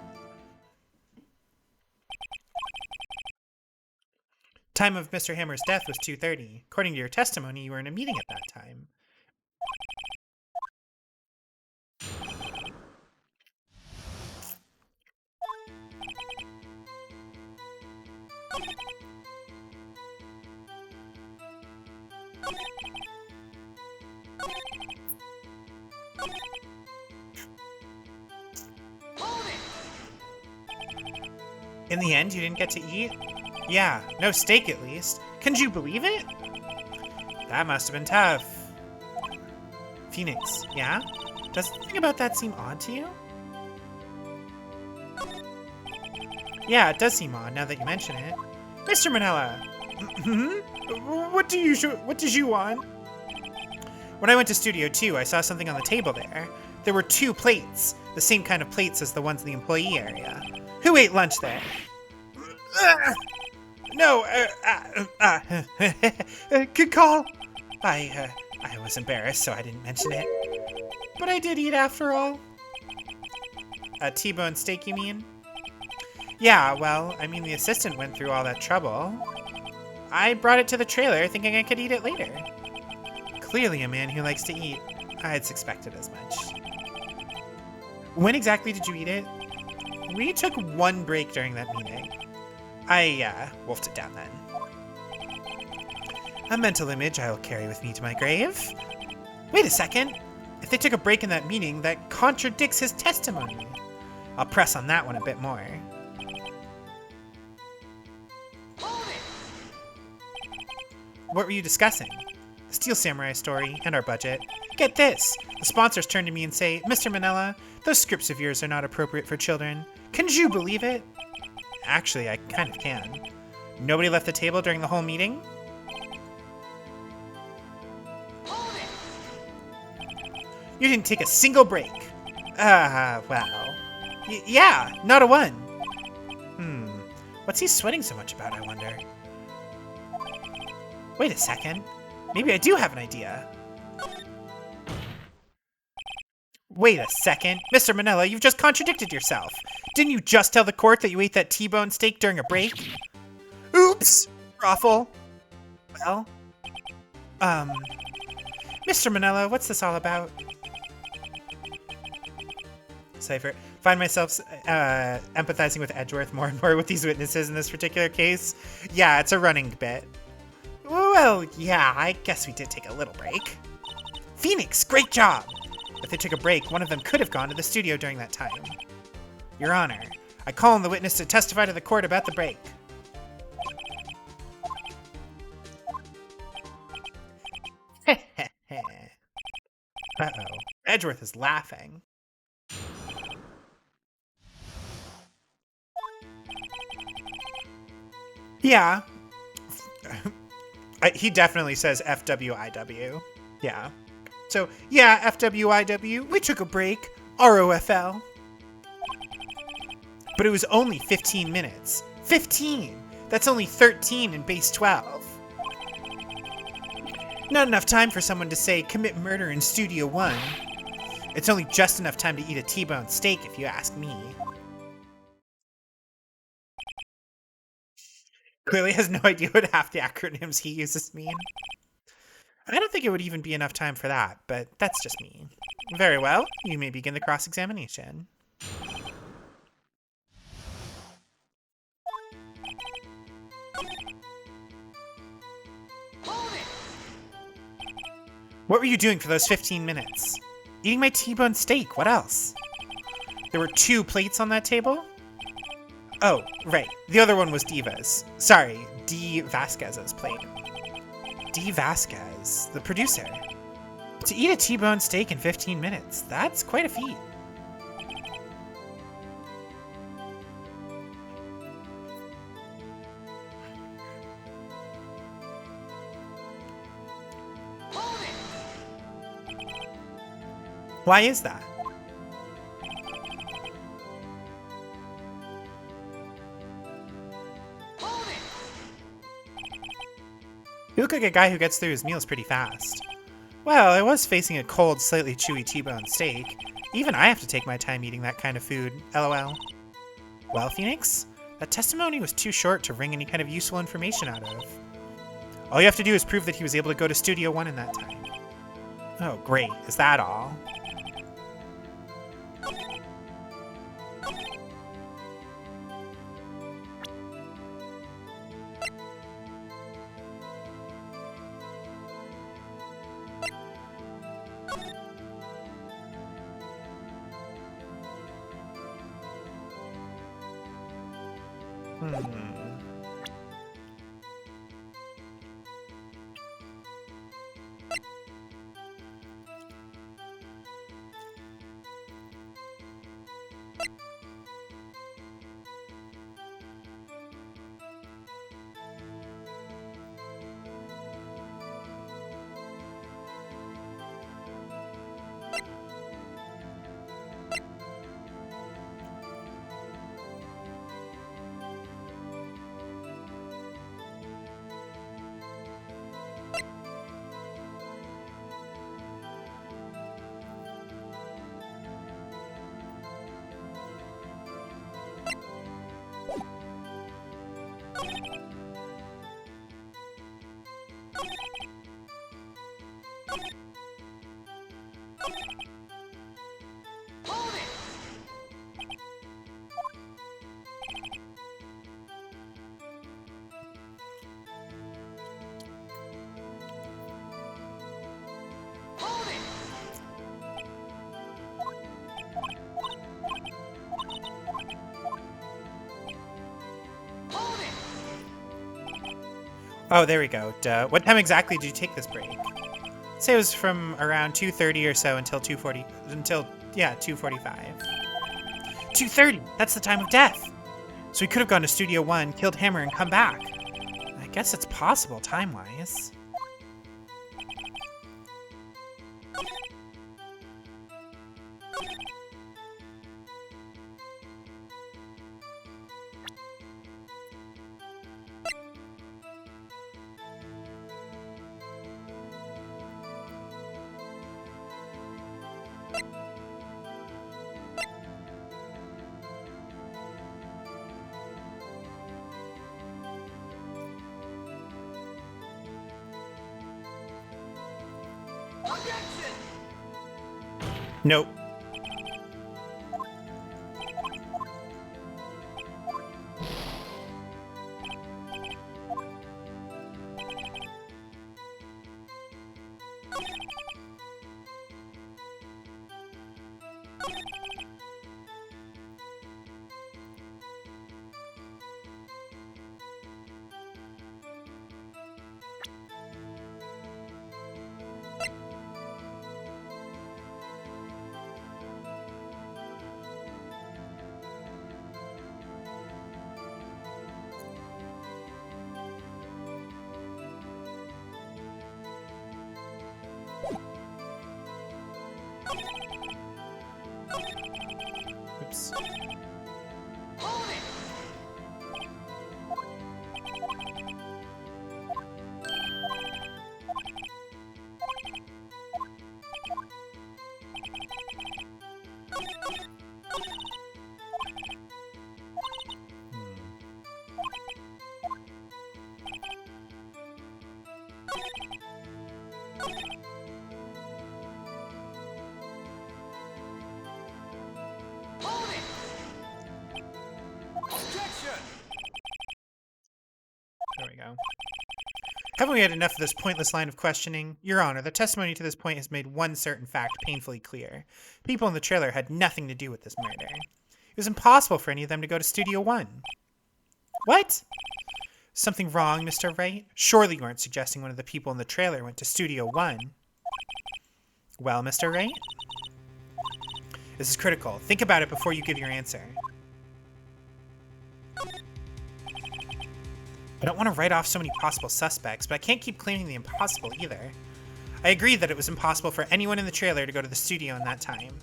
Time of Mr. Hammer's death was 2:30. According to your testimony, you were in a meeting at that time. In the end, you didn't get to eat? Yeah, no steak at least. Can you believe it? That must have been tough. Phoenix, yeah? Does something about that seem odd to you? Yeah, it does seem odd now that you mention it. Mr. Manella! What did you want? When I went to Studio 2, I saw something on the table there. There were 2 plates, the same kind of plates as the ones in the employee area. Who ate lunch there? No, good call. I was embarrassed, so I didn't mention it. But I did eat after all. A T-bone steak, you mean? Yeah, well, I mean, the assistant went through all that trouble. I brought it to the trailer thinking I could eat it later. Clearly a man who likes to eat. I had suspected as much. When exactly did you eat it? We took 1 break during that meeting. I wolfed it down then. A mental image I will carry with me to my grave. Wait a second. If they took a break in that meeting, that contradicts his testimony. I'll press on that one a bit more. What were you discussing? The Steel Samurai story and our budget. Get this! The sponsors turn to me and say, Mr. Manella, those scripts of yours are not appropriate for children. Can you believe it? Actually, I kind of can. Nobody left the table during the whole meeting? You didn't take a single break. Well. Yeah, not a one. What's he sweating so much about, I wonder? Wait a second. Maybe I do have an idea. Wait a second. Mr. Manella, you've just contradicted yourself. Didn't you just tell the court that you ate that T-bone steak during a break? Oops! Raffle. Well? Mr. Manella, what's this all about? Cypher. Find myself empathizing with Edgeworth more and more with these witnesses in this particular case. Yeah, it's a running bit. Well, yeah, I guess we did take a little break. Phoenix, great job! If they took a break, one of them could have gone to the studio during that time. Your Honor, I call on the witness to testify to the court about the break. Uh-oh. Edgeworth is laughing. Yeah. He definitely says FWIW. Yeah. So, yeah, FWIW, we took a break. ROFL. But it was only 15 minutes. 15! That's only 13 in base 12. Not enough time for someone to say, commit murder in Studio 1. It's only just enough time to eat a T-bone steak, if you ask me. Clearly has no idea what half the acronyms he uses mean. I don't think it would even be enough time for that, but that's just me. Very well, you may begin the cross-examination. What were you doing for those 15 minutes? Eating my T-bone steak, what else? There were 2 plates on that table? Oh, right. The other one was Diva's. Sorry, D. Vasquez's plate. D. Vasquez, the producer. To eat a T-bone steak in 15 minutes, that's quite a feat. Why is that? You look like a guy who gets through his meals pretty fast. Well, I was facing a cold, slightly chewy T-bone steak. Even I have to take my time eating that kind of food, lol. Well, Phoenix, that testimony was too short to wring any kind of useful information out of. All you have to do is prove that he was able to go to Studio 1 in that time. Oh, great. Is that all? Oh, there we go. Duh. What time exactly did you take this break? Say it was from around 2:30 or so until 2:45. 2:30! That's the time of death! So he could have gone to Studio 1, killed Hammer, and come back. I guess it's possible, time-wise. Objection! Nope. Oops. Hold it! Hold it! Objection! There we go. Haven't we had enough of this pointless line of questioning? Your Honor, the testimony to this point has made one certain fact painfully clear. People in the trailer had nothing to do with this murder. It was impossible for any of them to go to Studio 1. What? Something wrong, Mr. Wright? Surely you aren't suggesting one of the people in the trailer went to Studio 1. Well, Mr. Wright? This is critical. Think about it before you give your answer. I don't want to write off so many possible suspects, but I can't keep claiming the impossible either. I agree that it was impossible for anyone in the trailer to go to the studio in that time.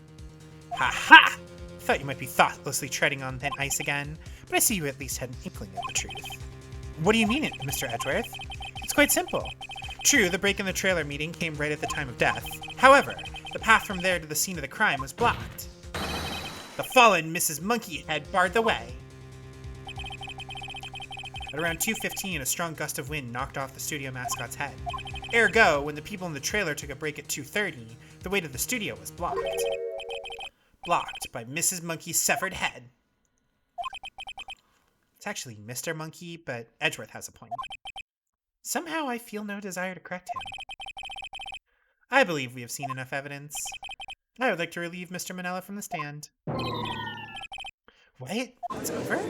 Ha ha! I thought you might be thoughtlessly treading on thin ice again, but I see you at least had an inkling of the truth. What do you mean, Mr. Edgeworth? It's quite simple. True, the break in the trailer meeting came right at the time of death. However, the path from there to the scene of the crime was blocked. The fallen Mrs. Monkeyhead barred the way. At around 2:15, a strong gust of wind knocked off the studio mascot's head. Ergo, when the people in the trailer took a break at 2:30, the way to the studio was blocked. Blocked by Mrs. Monkey's severed head. It's actually Mr. Monkey, but Edgeworth has a point. Somehow I feel no desire to correct him. I believe we have seen enough evidence. I would like to relieve Mr. Manella from the stand. What? It's over?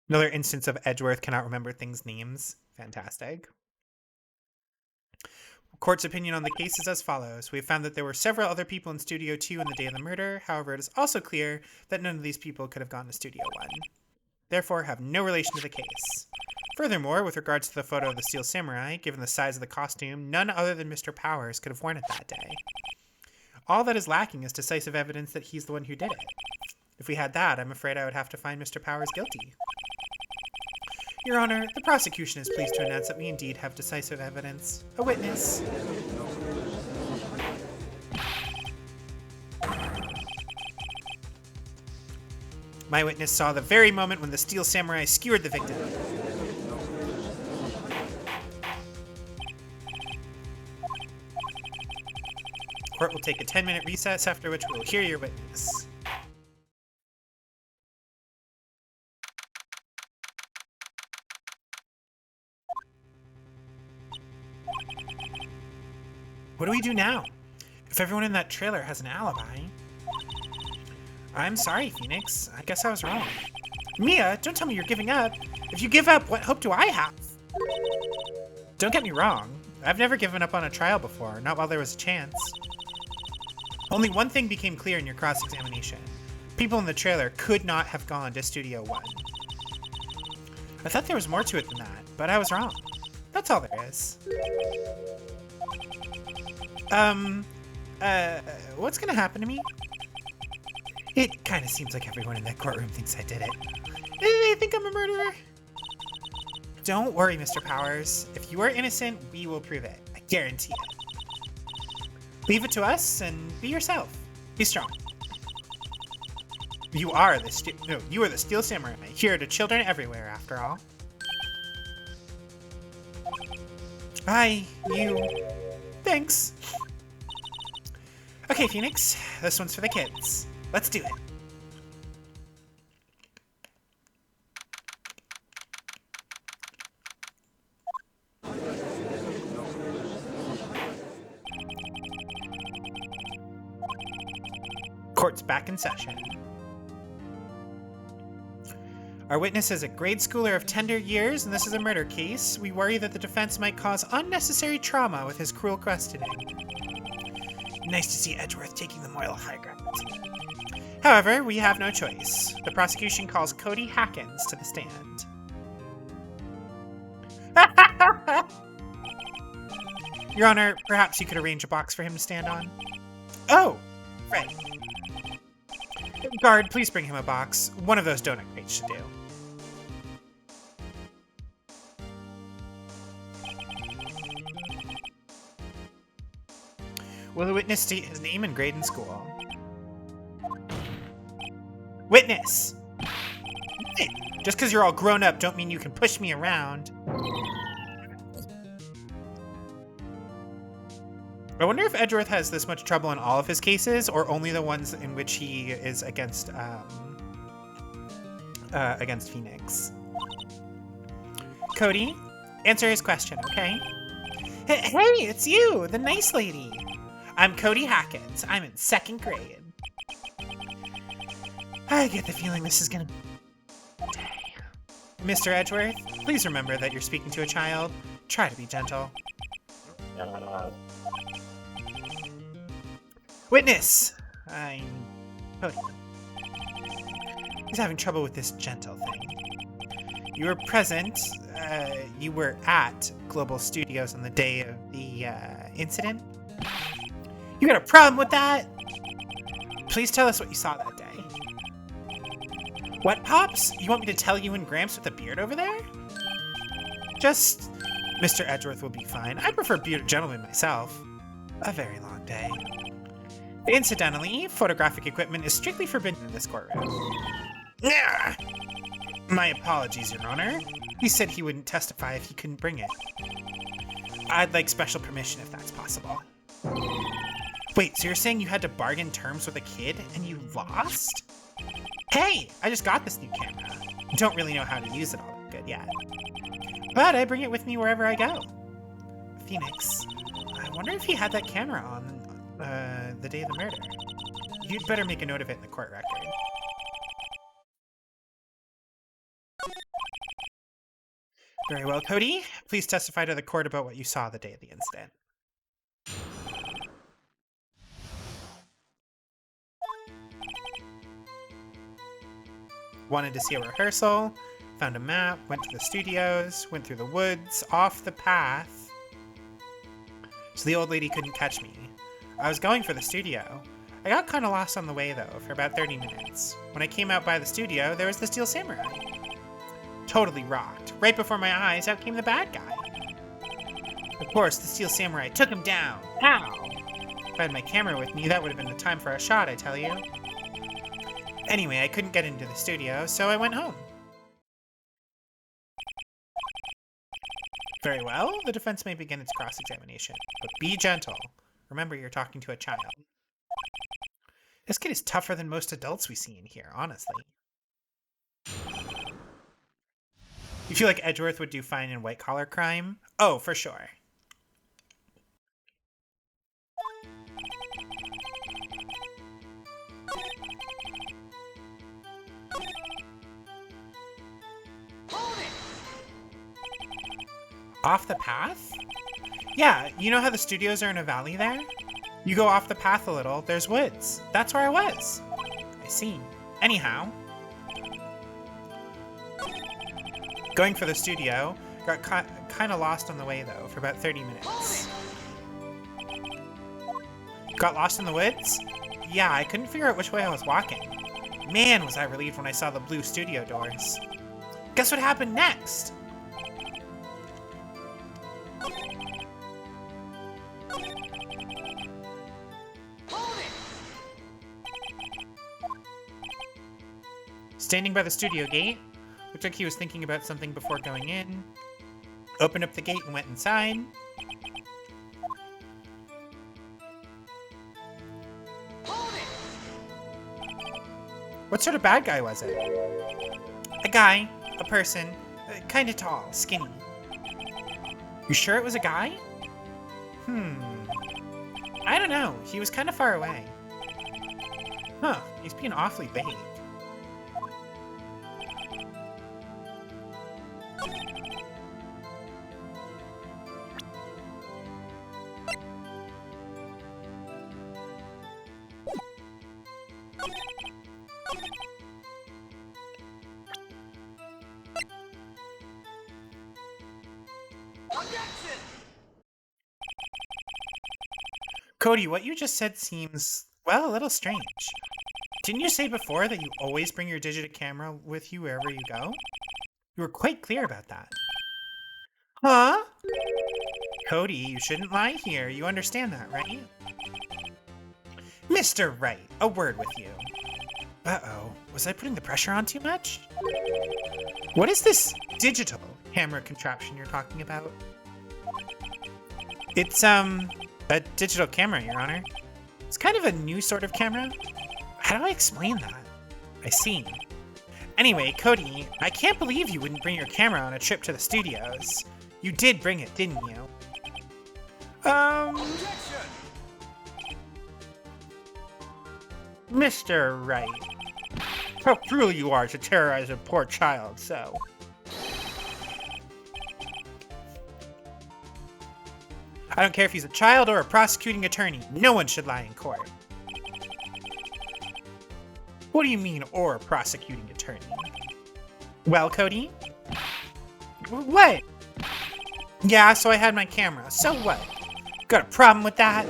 Another instance of Edgeworth cannot remember things' names. Fantastic. Court's opinion on the case is as follows. We have found that there were several other people in Studio 2 on the day of the murder. However, it is also clear that none of these people could have gone to Studio 1. Therefore, have no relation to the case. Furthermore, with regards to the photo of the Steel Samurai, given the size of the costume, none other than Mr. Powers could have worn it that day. All that is lacking is decisive evidence that he's the one who did it. If we had that, I'm afraid I would have to find Mr. Powers guilty. Your Honor, the prosecution is pleased to announce that we indeed have decisive evidence. A witness. My witness saw the very moment when the Steel Samurai skewered the victim. Court will take a 10-minute recess, after which we will hear your witness. What do we do now? If everyone in that trailer has an alibi... I'm sorry, Phoenix. I guess I was wrong. Mia, don't tell me you're giving up. If you give up, what hope do I have? Don't get me wrong. I've never given up on a trial before, not while there was a chance. Only one thing became clear in your cross-examination. People in the trailer could not have gone to Studio 1. I thought there was more to it than that, but I was wrong. That's all there is. What's gonna happen to me? It kind of seems like everyone in that courtroom thinks I did it. They think I'm a murderer. Don't worry, Mr. Powers. If you are innocent, we will prove it. I guarantee it. Leave it to us and be yourself. Be strong. You are the Steel Samurai, here to children everywhere, after all. Hi, you. Thanks. Okay, Phoenix, this one's for the kids. Let's do it. Court's back in session. Our witness is a grade schooler of tender years, and this is a murder case. We worry that the defense might cause unnecessary trauma with his cruel questioning. Nice to see Edgeworth taking the moral high ground. However, we have no choice. The prosecution calls Cody Hackins to the stand. Your Honor, perhaps you could arrange a box for him to stand on? Oh, right. Guard, please bring him a box. One of those donut crates should do. Will the witness state his name and grade in school? Witness! Just because you're all grown up don't mean you can push me around. I wonder if Edgeworth has this much trouble in all of his cases, or only the ones in which he is against Phoenix. Cody, answer his question, okay? Hey, it's you, the nice lady. I'm Cody Hackins. I'm in 2nd grade. I get the feeling this is gonna be a day. Mr. Edgeworth, please remember that you're speaking to a child. Try to be gentle. Witness! I'm Cody. He's having trouble with this gentle thing. You were present, you were at Global Studios on the day of the incident. You got a problem with that? Please tell us what you saw that day. What, Pops? You want me to tell you and Gramps with a beard over there? Just... Mr. Edgeworth will be fine. I prefer bearded gentlemen myself. A very long day. Incidentally, photographic equipment is strictly forbidden in this courtroom. Yeah. My apologies, Your Honor. He said he wouldn't testify if he couldn't bring it. I'd like special permission if that's possible. Wait, so you're saying you had to bargain terms with a kid and you lost? Hey, I just got this new camera. Don't really know how to use it all that good yet. But I bring it with me wherever I go. Phoenix, I wonder if he had that camera on the day of the murder. You'd better make a note of it in the court record. Very well, Cody. Please testify to the court about what you saw the day of the incident. Wanted to see a rehearsal, found a map, went to the studios, went through the woods, off the path. So the old lady couldn't catch me. I was going for the studio. I got kind of lost on the way though, for about 30 minutes. When I came out by the studio, there was the Steel Samurai. Totally rocked. Right before my eyes, out came the bad guy. Of course, the Steel Samurai took him down. How? If I had my camera with me, that would have been the time for a shot, I tell you. Anyway, I couldn't get into the studio, so I went home. Very well, the defense may begin its cross-examination, but be gentle. Remember, you're talking to a child. This kid is tougher than most adults we see in here, honestly. You feel like Edgeworth would do fine in white-collar crime? Oh, for sure. Off the path? Yeah, you know how the studios are in a valley there? You go off the path a little, there's woods. That's where I was. I see. Anyhow, going for the studio, got kind of lost on the way though for about 30 minutes. Got lost in the woods? Yeah, I couldn't figure out which way I was walking. Man, was I relieved when I saw the blue studio doors. Guess what happened next? Standing by the studio gate, looked like he was thinking about something before going in. Opened up the gate and went inside. What sort of bad guy was it? A guy, a person, kinda tall, skinny. You sure it was a guy? I don't know, he was kinda far away. Huh, he's being awfully behaved. Objection! Cody, what you just said seems, well, a little strange. Didn't you say before that you always bring your digital camera with you wherever you go? You were quite clear about that. Huh? Cody, you shouldn't lie here. You understand that, right? Mr. Wright, a word with you. Uh-oh, was I putting the pressure on too much? What is this digital camera contraption you're talking about? It's, a digital camera, Your Honor. It's kind of a new sort of camera. How do I explain that? I see. Anyway, Cody, I can't believe you wouldn't bring your camera on a trip to the studios. You did bring it, didn't you? Objection! Mr. Wright. How cruel you are to terrorize a poor child so. I don't care if he's a child or a prosecuting attorney. No one should lie in court. What do you mean, or a prosecuting attorney? Well, Cody? What? Yeah, so I had my camera. So what? Got a problem with that?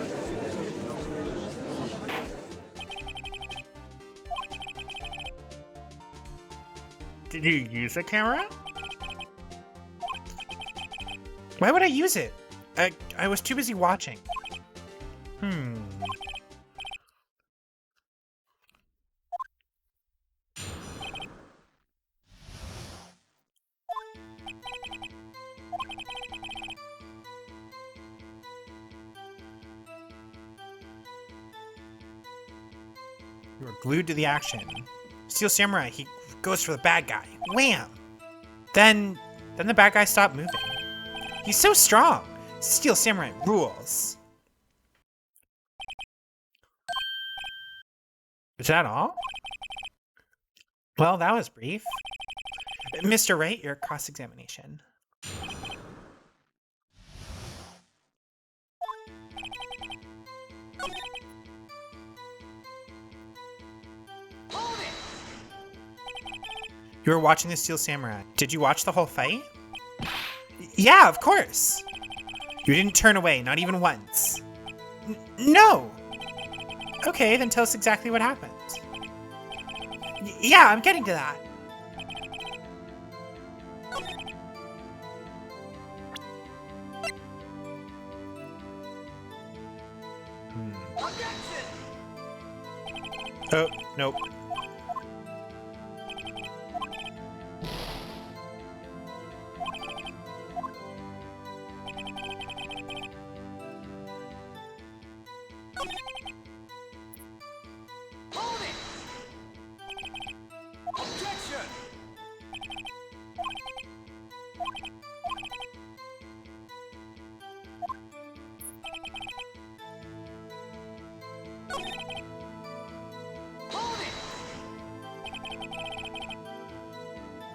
Did you use a camera? Why would I use it? I was too busy watching. You were glued to the action. Steel Samurai, he goes for the bad guy. Wham! Then the bad guy stopped moving. He's so strong. Steel Samurai rules. Is that all? Well, that was brief. Mr. Wright, your cross-examination. You were watching the Steel Samurai. Did you watch the whole fight? Yeah, of course. You didn't turn away, not even once. No! Okay, then tell us exactly what happened. Yeah, I'm getting to that. Objection! Oh, nope. Hold it! Objection! Hold it!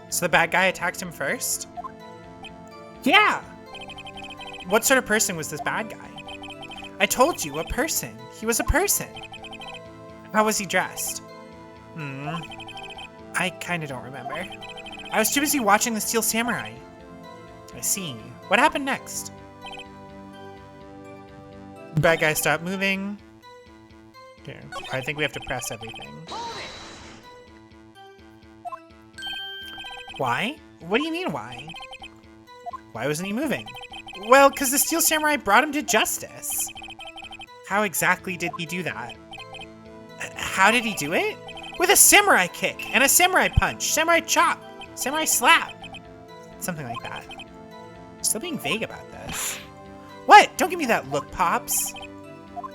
So the bad guy attacked him first? Yeah! What sort of person was this bad guy? I told you, a person. He was a person. How was he dressed? I kinda don't remember. I was too busy watching the Steel Samurai. I see. What happened next? Bad guy stopped moving. Here, I think we have to press everything. Why? What do you mean, why? Why wasn't he moving? Well, because the Steel Samurai brought him to justice. How exactly did he do that? How did he do it? With a samurai kick, and a samurai punch, samurai chop, samurai slap. Something like that. Still being vague about this. What? Don't give me that look, Pops.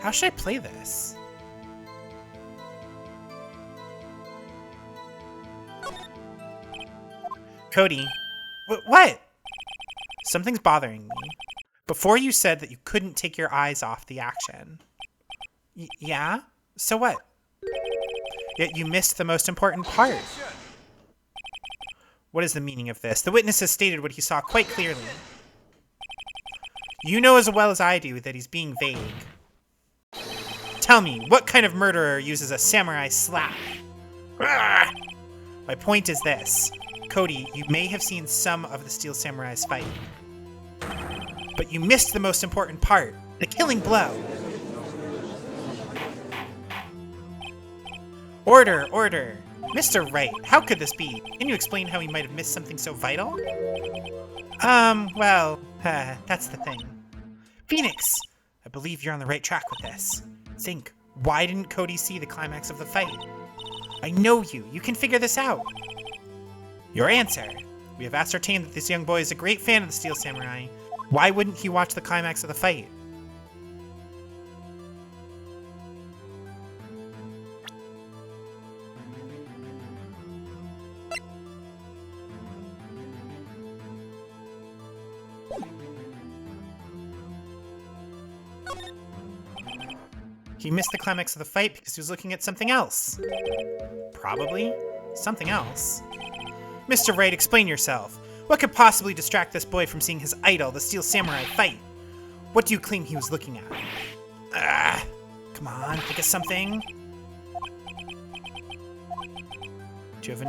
How should I play this? Cody. What? Something's bothering me. Before you said that you couldn't take your eyes off the action. Yeah? So what? Yet you missed the most important part. What is the meaning of this? The witness has stated what he saw quite clearly. You know as well as I do that he's being vague. Tell me, what kind of murderer uses a samurai slap? Arrgh! My point is this. Cody, you may have seen some of the Steel Samurai's fight. But you missed the most important part. The killing blow. Order, order. Mr. Wright, how could this be? Can you explain how he might have missed something so vital? Well, that's the thing. Phoenix, I believe you're on the right track with this. Think, why didn't Cody see the climax of the fight? I know you. You can figure this out. Your answer. We have ascertained that this young boy is a great fan of the Steel Samurai. Why wouldn't he watch the climax of the fight? He missed the climax of the fight because he was looking at something else. Probably. Something else. Mr. Wright, explain yourself. What could possibly distract this boy from seeing his idol, the Steel Samurai, fight? What do you claim he was looking at? Come on, think of something. Do you have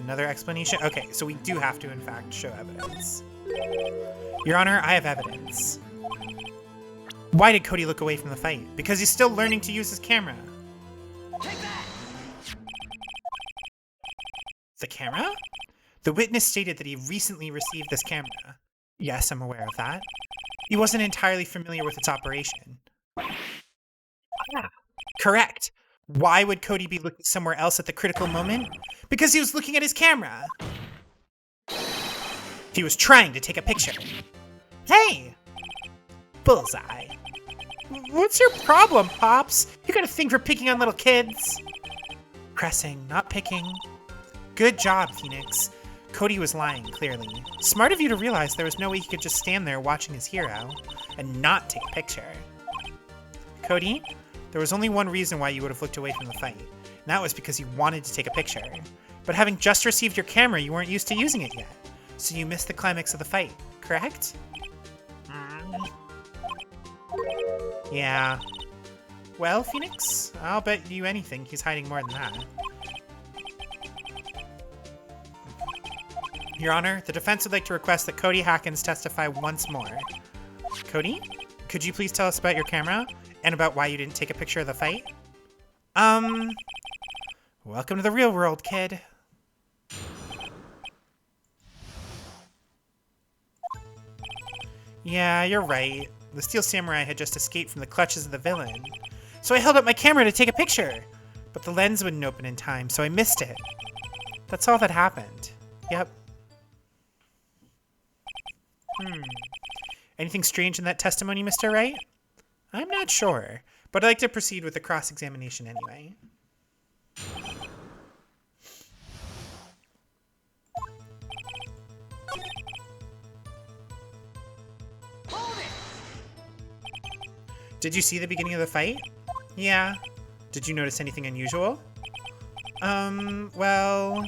another explanation? Okay, so we do have to, in fact, show evidence. Your Honor, I have evidence. Why did Cody look away from the fight? Because he's still learning to use his camera. Take that! The camera? The witness stated that he recently received this camera. Yes, I'm aware of that. He wasn't entirely familiar with its operation. Yeah. Correct. Why would Cody be looking somewhere else at the critical moment? Because he was looking at his camera. He was trying to take a picture. Hey! Bullseye. What's your problem, Pops? You got a thing for picking on little kids. Pressing, not picking. Good job, Phoenix. Cody was lying, clearly. Smart of you to realize there was no way he could just stand there watching his hero and not take a picture. Cody, there was only one reason why you would have looked away from the fight, and that was because you wanted to take a picture. But having just received your camera, you weren't used to using it yet, so you missed the climax of the fight, correct? Yeah. Well, Phoenix, I'll bet you anything he's hiding more than that. Your Honor, the defense would like to request that Cody Hawkins testify once more. Cody, could you please tell us about your camera and about why you didn't take a picture of the fight? Welcome to the real world, kid. Yeah, you're right. The Steel Samurai had just escaped from the clutches of the villain. So I held up my camera to take a picture, but the lens wouldn't open in time, so I missed it. That's all that happened. Yep. Anything strange in that testimony, Mr. Wright? I'm not sure, but I'd like to proceed with the cross-examination anyway. Did you see the beginning of the fight? Yeah. Did you notice anything unusual? Well,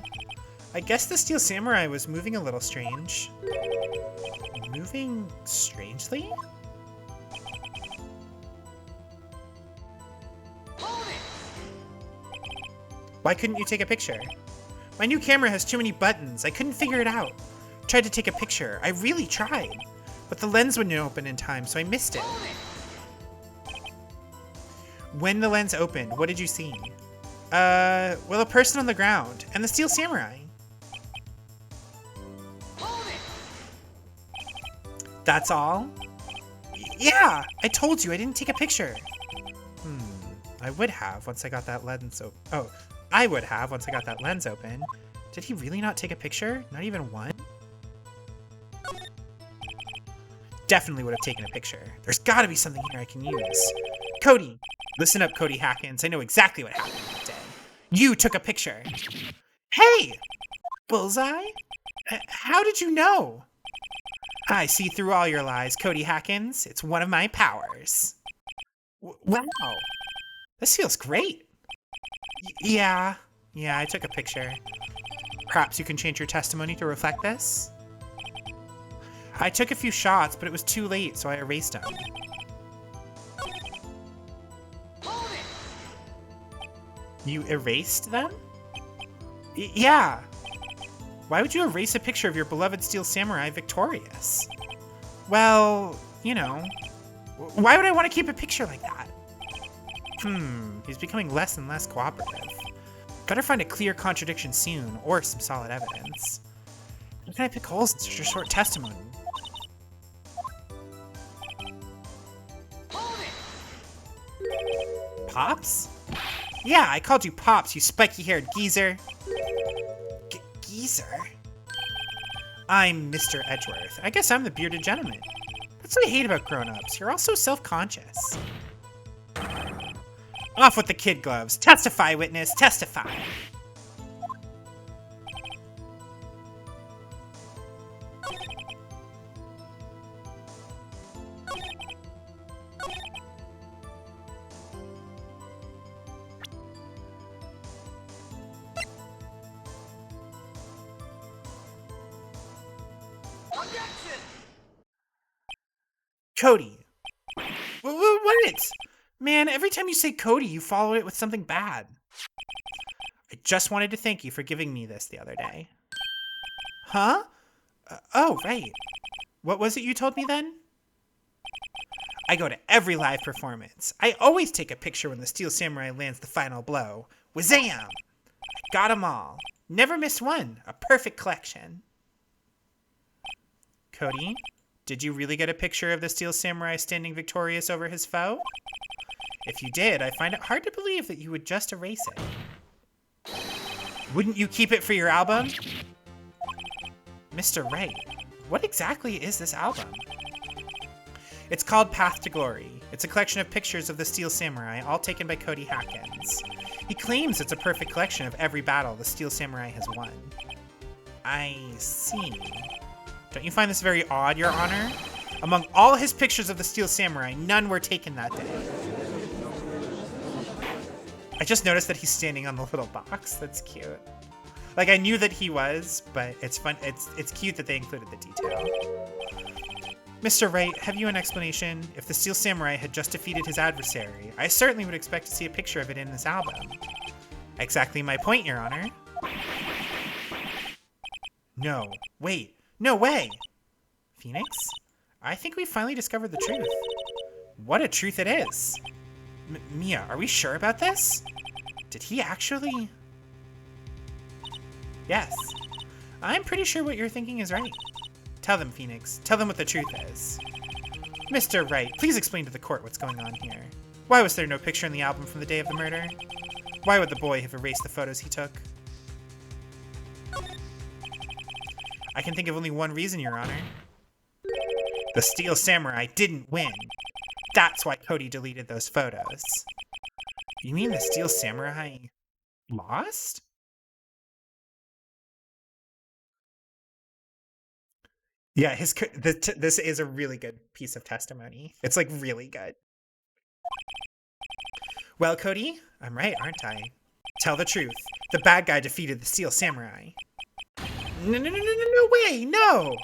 I guess the Steel Samurai was moving a little strange. Moving moving strangely? Hold it! Why couldn't you take a picture? My new camera has too many buttons. I couldn't figure it out. Tried to take a picture. I really tried. But the lens wouldn't open in time, so I missed it. Hold it! When the lens opened, what did you see? Well, a person on the ground and the Steel Samurai. Hold it! That's all? Yeah, I told you I didn't take a picture. I would have once I got that lens open. Oh, I would have once I got that lens open. Did he really not take a picture? Not even one? Definitely would have taken a picture. There's gotta be something here I can use. Cody! Listen up, Cody Hackins. I know exactly what happened that day. You took a picture. Hey! Bullseye? How did you know? I see through all your lies, Cody Hackins. It's one of my powers. Wow. This feels great. Yeah, I took a picture. Perhaps you can change your testimony to reflect this? I took a few shots, but it was too late, so I erased them. Hold it! You erased them? Yeah. Why would you erase a picture of your beloved Steel Samurai victorious? Well, you know, why would I want to keep a picture like that? He's becoming less and less cooperative. Better find a clear contradiction soon, or some solid evidence. How can I pick holes in such a short testimony? Hold it! Pops? Yeah, I called you Pops, you spiky-haired geezer. Geezer? I'm Mr. Edgeworth. I guess I'm the bearded gentleman. That's what I hate about grown-ups. You're all so self-conscious. Off with the kid gloves. Testify, witness. Testify. Objection! Cody. What? Man, every time you say Cody, you follow it with something bad. I just wanted to thank you for giving me this the other day. Huh? Oh, right. What was it you told me then? I go to every live performance. I always take a picture when the Steel Samurai lands the final blow. Wazam! Got 'em all. Never missed one. A perfect collection. Cody, did you really get a picture of the Steel Samurai standing victorious over his foe? If you did, I find it hard to believe that you would just erase it. Wouldn't you keep it for your album? Mr. Wright, what exactly is this album? It's called Path to Glory. It's a collection of pictures of the Steel Samurai, all taken by Cody Hackins. He claims it's a perfect collection of every battle the Steel Samurai has won. I see. Don't you find this very odd, Your Honor? Among all his pictures of the Steel Samurai, none were taken that day. I just noticed that he's standing on the little box. That's cute. Like, I knew that he was, but it's fun. It's cute that they included the detail. Mr. Wright, have you an explanation? If the Steel Samurai had just defeated his adversary, I certainly would expect to see a picture of it in this album. Exactly my point, Your Honor. No. Wait. No way! Phoenix? I think we finally discovered the truth. What a truth it is! Mia, are we sure about this? Did he actually... Yes. I'm pretty sure what you're thinking is right. Tell them, Phoenix. Tell them what the truth is. Mr. Wright, please explain to the court what's going on here. Why was there no picture in the album from the day of the murder? Why would the boy have erased the photos he took? I can think of only one reason, Your Honor. The Steel Samurai didn't win. That's why Cody deleted those photos. You mean the Steel Samurai lost? Yeah, this is a really good piece of testimony. It's like really good. Well, Cody, I'm right, aren't I? Tell the truth. The bad guy defeated the Steel Samurai. No way, no!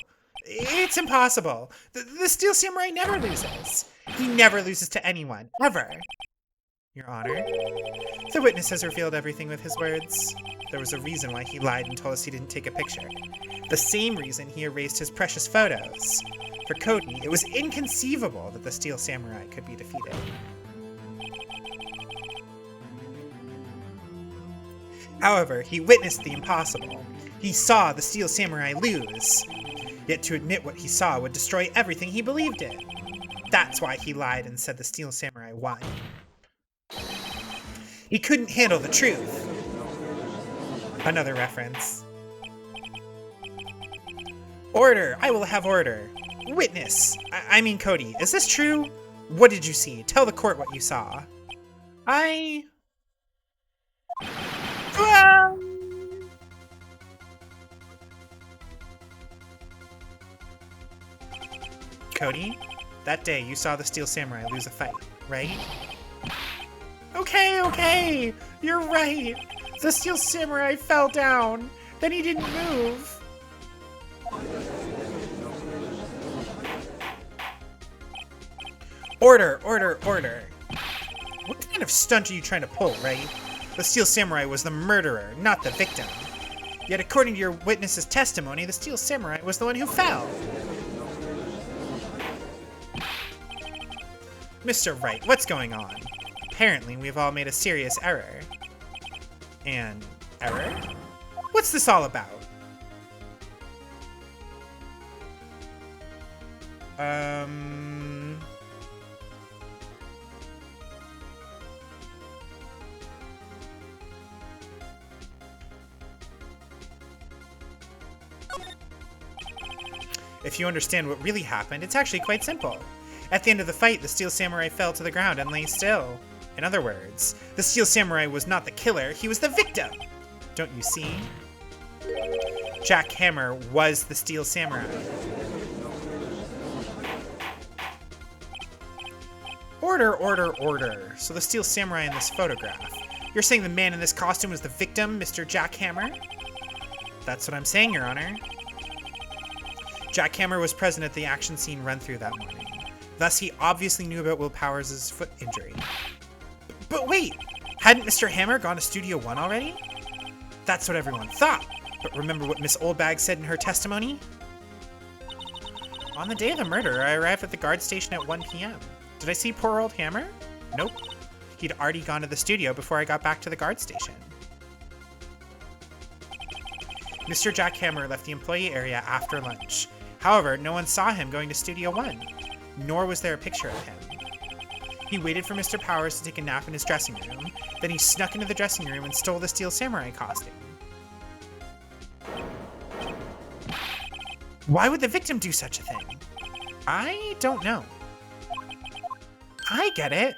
It's impossible. The Steel Samurai never loses. He never loses to anyone, ever. Your Honor, the witness has revealed everything with his words. There was a reason why he lied and told us he didn't take a picture. The same reason he erased his precious photos. For Cody, it was inconceivable that the Steel Samurai could be defeated. However, he witnessed the impossible. He saw the Steel Samurai lose. Yet to admit what he saw would destroy everything he believed in. That's why he lied and said the Steel Samurai won. He couldn't handle the truth. Another reference. Order! I will have order. Witness! I mean Cody, is this true? What did you see? Tell the court what you saw. Cody, that day you saw the Steel Samurai lose a fight, right? Okay, you're right. The Steel Samurai fell down. Then he didn't move. Order. What kind of stunt are you trying to pull, right? The Steel Samurai was the murderer, not the victim. Yet according to your witness's testimony, the Steel Samurai was the one who fell. Mr. Wright, what's going on? Apparently, we've all made a serious error. An error? What's this all about? If you understand what really happened, it's actually quite simple. At the end of the fight, the Steel Samurai fell to the ground and lay still. In other words, the Steel Samurai was not the killer, he was the victim! Don't you see? Jack Hammer was the Steel Samurai. Order. So the Steel Samurai in this photograph. You're saying the man in this costume was the victim, Mr. Jack Hammer? That's what I'm saying, Your Honor. Jack Hammer was present at the action scene run-through that morning. Thus, he obviously knew about Will Powers' foot injury. But wait! Hadn't Mr. Hammer gone to Studio One already? That's what everyone thought. But remember what Miss Oldbag said in her testimony? On the day of the murder, I arrived at the guard station at 1 p.m. Did I see poor old Hammer? Nope. He'd already gone to the studio before I got back to the guard station. Mr. Jack Hammer left the employee area after lunch. However, no one saw him going to Studio One, nor was there a picture of him. He waited for Mr. Powers to take a nap in his dressing room, then he snuck into the dressing room and stole the Steel Samurai costume. Why would the victim do such a thing? I don't know. I get it.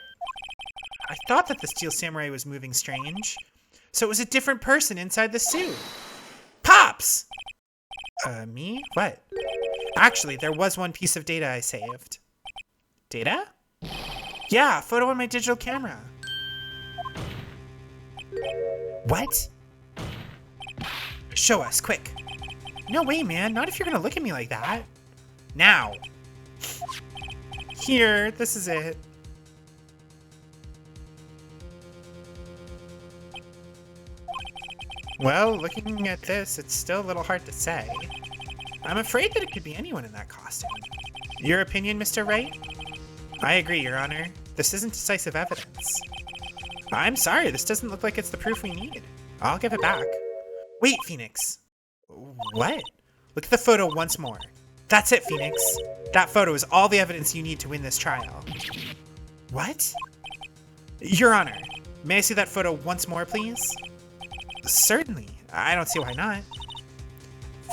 I thought that the Steel Samurai was moving strange, so it was a different person inside the suit. Pops! Me? What? Actually, there was one piece of data I saved. Data? Yeah, photo on my digital camera. What? Show us, quick. No way, man. Not if you're gonna look at me like that. Now. Here, this is it. Well, looking at this, it's still a little hard to say. I'm afraid that it could be anyone in that costume. Your opinion, Mr. Wright? I agree, Your Honor. This isn't decisive evidence. I'm sorry, this doesn't look like it's the proof we need. I'll give it back. Wait, Phoenix. What? Look at the photo once more. That's it, Phoenix. That photo is all the evidence you need to win this trial. What? Your Honor, may I see that photo once more, please? Certainly. I don't see why not.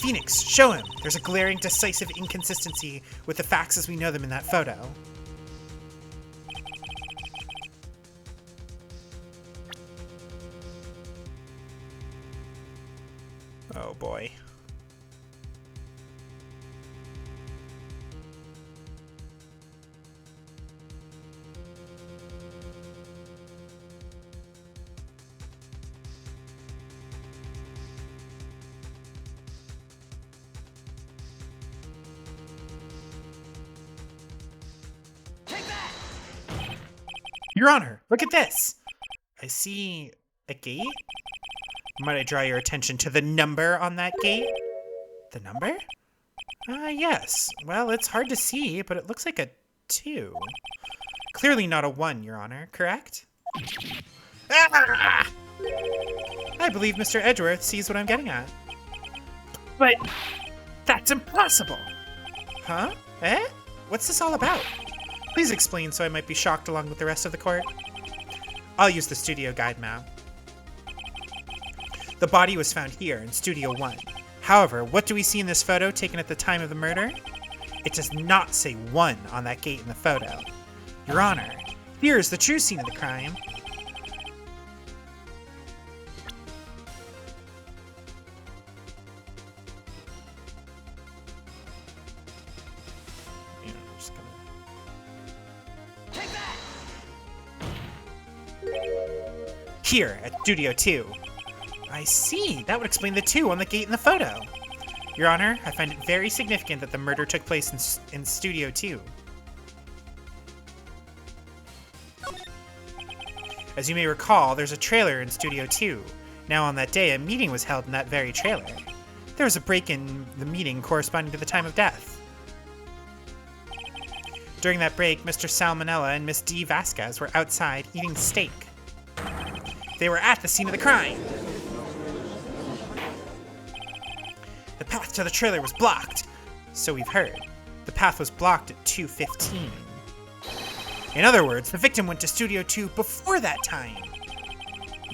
Phoenix, show him. There's a glaring, decisive inconsistency with the facts as we know them in that photo. Oh boy. Your Honor, look at this. I see a gate. Might I draw your attention to the number on that gate? The number? Yes. Well, it's hard to see, but it looks like a 2. Clearly not a 1, Your Honor, correct? Ah! I believe Mr. Edgeworth sees what I'm getting at. But that's impossible! Huh? Eh? What's this all about? Please explain so I might be shocked along with the rest of the court. I'll use the studio guide map. The body was found here in Studio 1. However, what do we see in this photo taken at the time of the murder? It does not say 1 on that gate in the photo. Your Honor, here is the true scene of the crime. Take that! Here at Studio 2. I see. That would explain the 2 on the gate in the photo. Your Honor, I find it very significant that the murder took place in Studio 2. As you may recall, there's a trailer in Studio 2. Now on that day, a meeting was held in that very trailer. There was a break in the meeting corresponding to the time of death. During that break, Mr. Salmonella and Miss D. Vasquez were outside eating steak. They were at the scene of the crime. The path to the trailer was blocked, so we've heard. The path was blocked at 2:15. In other words, the victim went to Studio 2 before that time.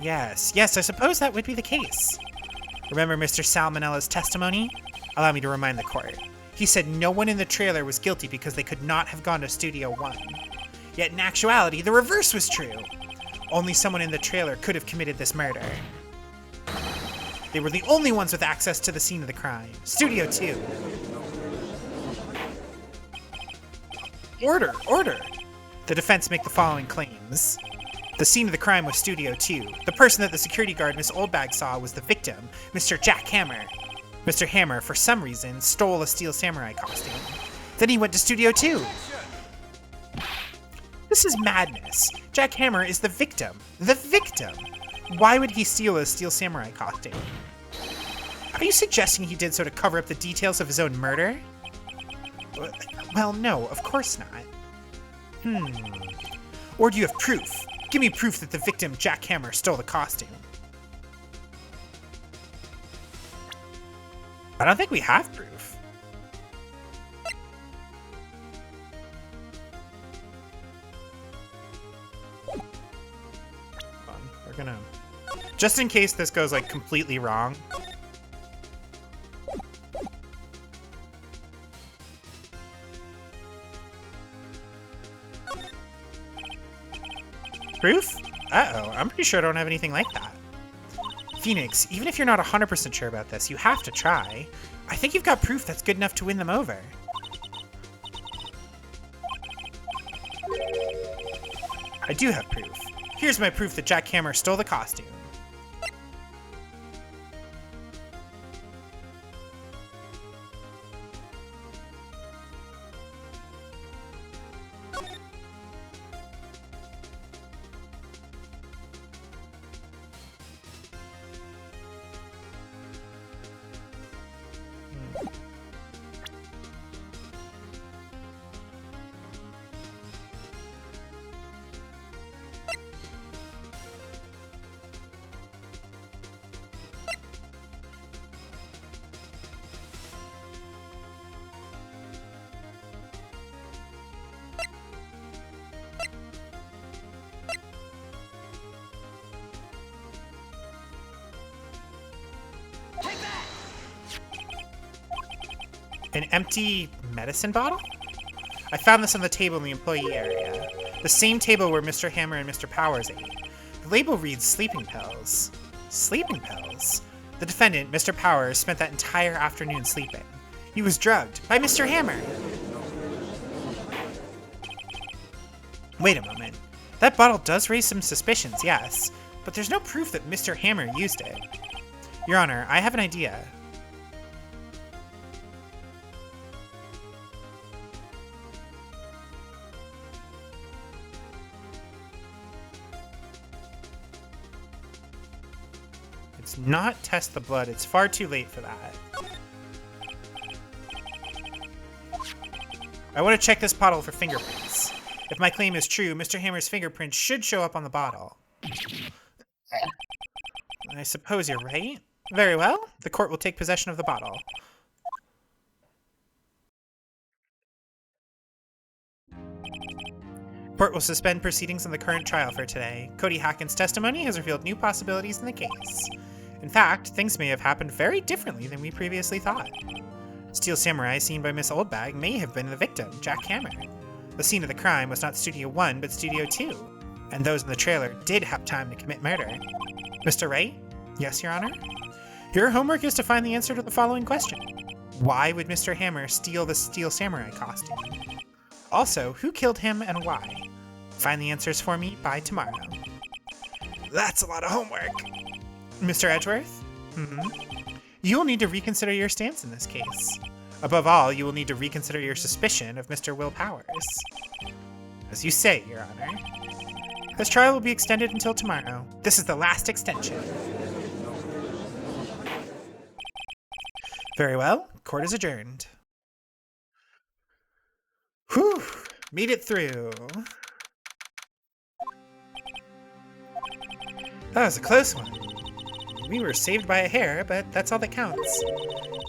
Yes, I suppose that would be the case. Remember Mr. Salmonella's testimony? Allow me to remind the court. He said no one in the trailer was guilty because they could not have gone to Studio 1. Yet in actuality, the reverse was true. Only someone in the trailer could have committed this murder. They were the only ones with access to the scene of the crime. Studio 2. Order! The defense make the following claims. The scene of the crime was Studio 2. The person that the security guard Miss Oldbag saw was the victim, Mr. Jack Hammer. Mr. Hammer, for some reason, stole a Steel Samurai costume. Then he went to Studio 2. This is madness. Jack Hammer is the victim. The victim! Why would he steal a Steel Samurai costume? Are you suggesting he did so to cover up the details of his own murder? Well, no, of course not. Or do you have proof? Give me proof that the victim, Jack Hammer, stole the costume. I don't think we have proof. We're gonna... Just in case this goes, like, completely wrong. Proof? Uh-oh, I'm pretty sure I don't have anything like that. Phoenix, even if you're not 100% sure about this, you have to try. I think you've got proof that's good enough to win them over. I do have proof. Here's my proof that Jack Hammer stole the costume. An empty medicine bottle? I found this on the table in the employee area. The same table where Mr. Hammer and Mr. Powers ate. The label reads sleeping pills. Sleeping pills? The defendant, Mr. Powers, spent that entire afternoon sleeping. He was drugged by Mr. Hammer. Wait a moment. That bottle does raise some suspicions, yes, but there's no proof that Mr. Hammer used it. Your Honor, I have an idea. Let's not test the blood. It's far too late for that. I want to check this bottle for fingerprints. If my claim is true, Mr. Hammer's fingerprints should show up on the bottle. I suppose you're right. Very well. The court will take possession of the bottle. Court will suspend proceedings on the current trial for today. Cody Hacken's testimony has revealed new possibilities in the case. In fact, things may have happened very differently than we previously thought. Steel Samurai seen by Miss Oldbag may have been the victim, Jack Hammer. The scene of the crime was not Studio 1, but Studio 2, and those in the trailer did have time to commit murder. Mr. Wright? Yes, Your Honor? Your homework is to find the answer to the following question. Why would Mr. Hammer steal the Steel Samurai costume? Also, who killed him and why? Find the answers for me by tomorrow. That's a lot of homework. Mr. Edgeworth? You will need to reconsider your stance in this case. Above all, you will need to reconsider your suspicion of Mr. Will Powers. As you say, Your Honor. This trial will be extended until tomorrow. This is the last extension. Very well. Court is adjourned. Whew. Made it through. That was a close one. We were saved by a hair, but that's all that counts.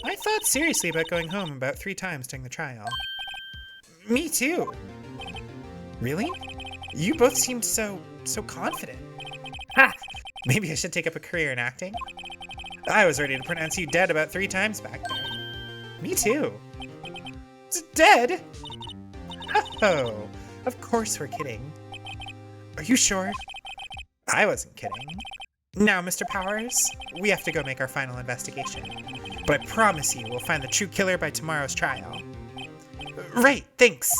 I thought seriously about going home about 3 times during the trial. Me too. Really? You both seemed so confident. Ha! Maybe I should take up a career in acting. I was ready to pronounce you dead about 3 times back there. Me too. Dead? Oh, of course we're kidding. Are you sure? I wasn't kidding. Now, Mr. Powers, we have to go make our final investigation. But I promise you we'll find the true killer by tomorrow's trial. Right, thanks.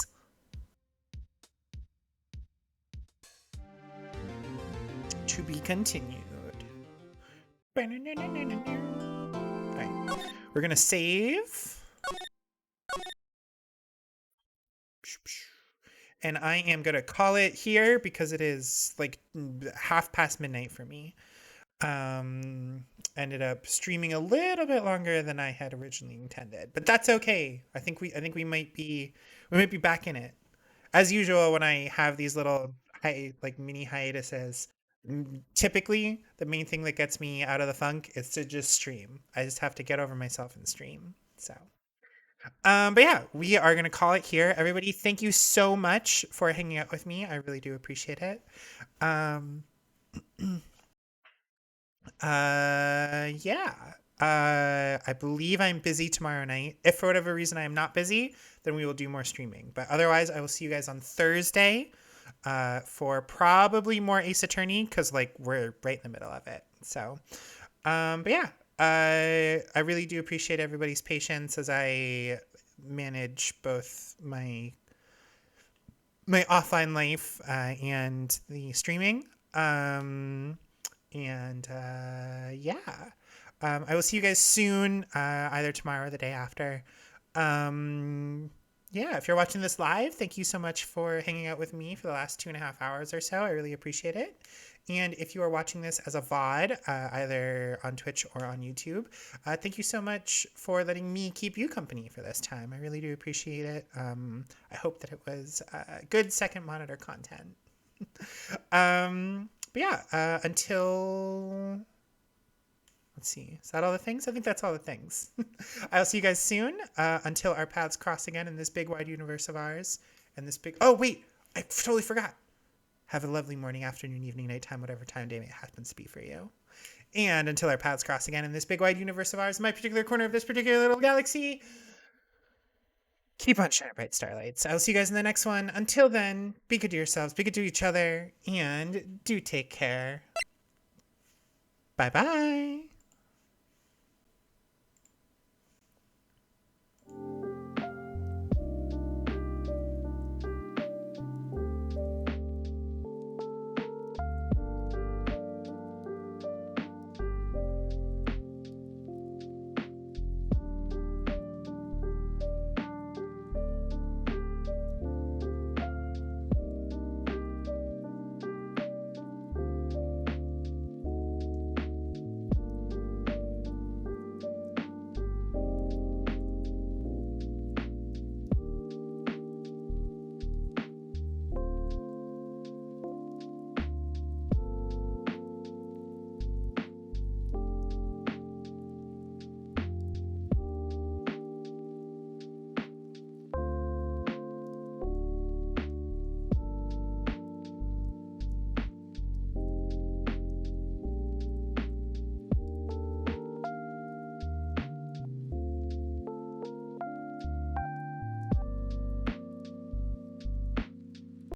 To be continued. Alright, we're gonna save. And I am gonna call it here because it is like midnight for me. Ended up streaming a little bit longer than I had originally intended, but that's okay. I think we might be back in it. As usual, when I have these little mini hiatuses, typically the main thing that gets me out of the funk is to just stream. I just have to get over myself and stream. So but yeah, we are going to call it here. Everybody, thank you so much for hanging out with me. I really do appreciate it. Yeah. I believe I'm busy tomorrow night. If for whatever reason I am not busy, then we will do more streaming. But otherwise, I will see you guys on Thursday for probably more Ace Attorney because we're right in the middle of it. So, but yeah. I really do appreciate everybody's patience as I manage both my offline life and the streaming. Yeah. I will see you guys soon, either tomorrow or the day after. Yeah, if you're watching this live, thank you so much for hanging out with me for the last 2.5 hours or so. I really appreciate it. And if you are watching this as a VOD, either on Twitch or on YouTube, thank you so much for letting me keep you company for this time. I really do appreciate it. I hope that it was good second monitor content. But yeah, until... Let's see. Is that all the things? I think that's all the things. I'll see you guys soon until our paths cross again in this big wide universe of ours. And this big... Oh, wait! I totally forgot. Have a lovely morning, afternoon, evening, nighttime, whatever time day it happens to be for you. And until our paths cross again in this big wide universe of ours, in my particular corner of this particular little galaxy, keep on shining bright starlights. I'll see you guys in the next one. Until then, be good to yourselves, be good to each other, and do take care. Bye-bye.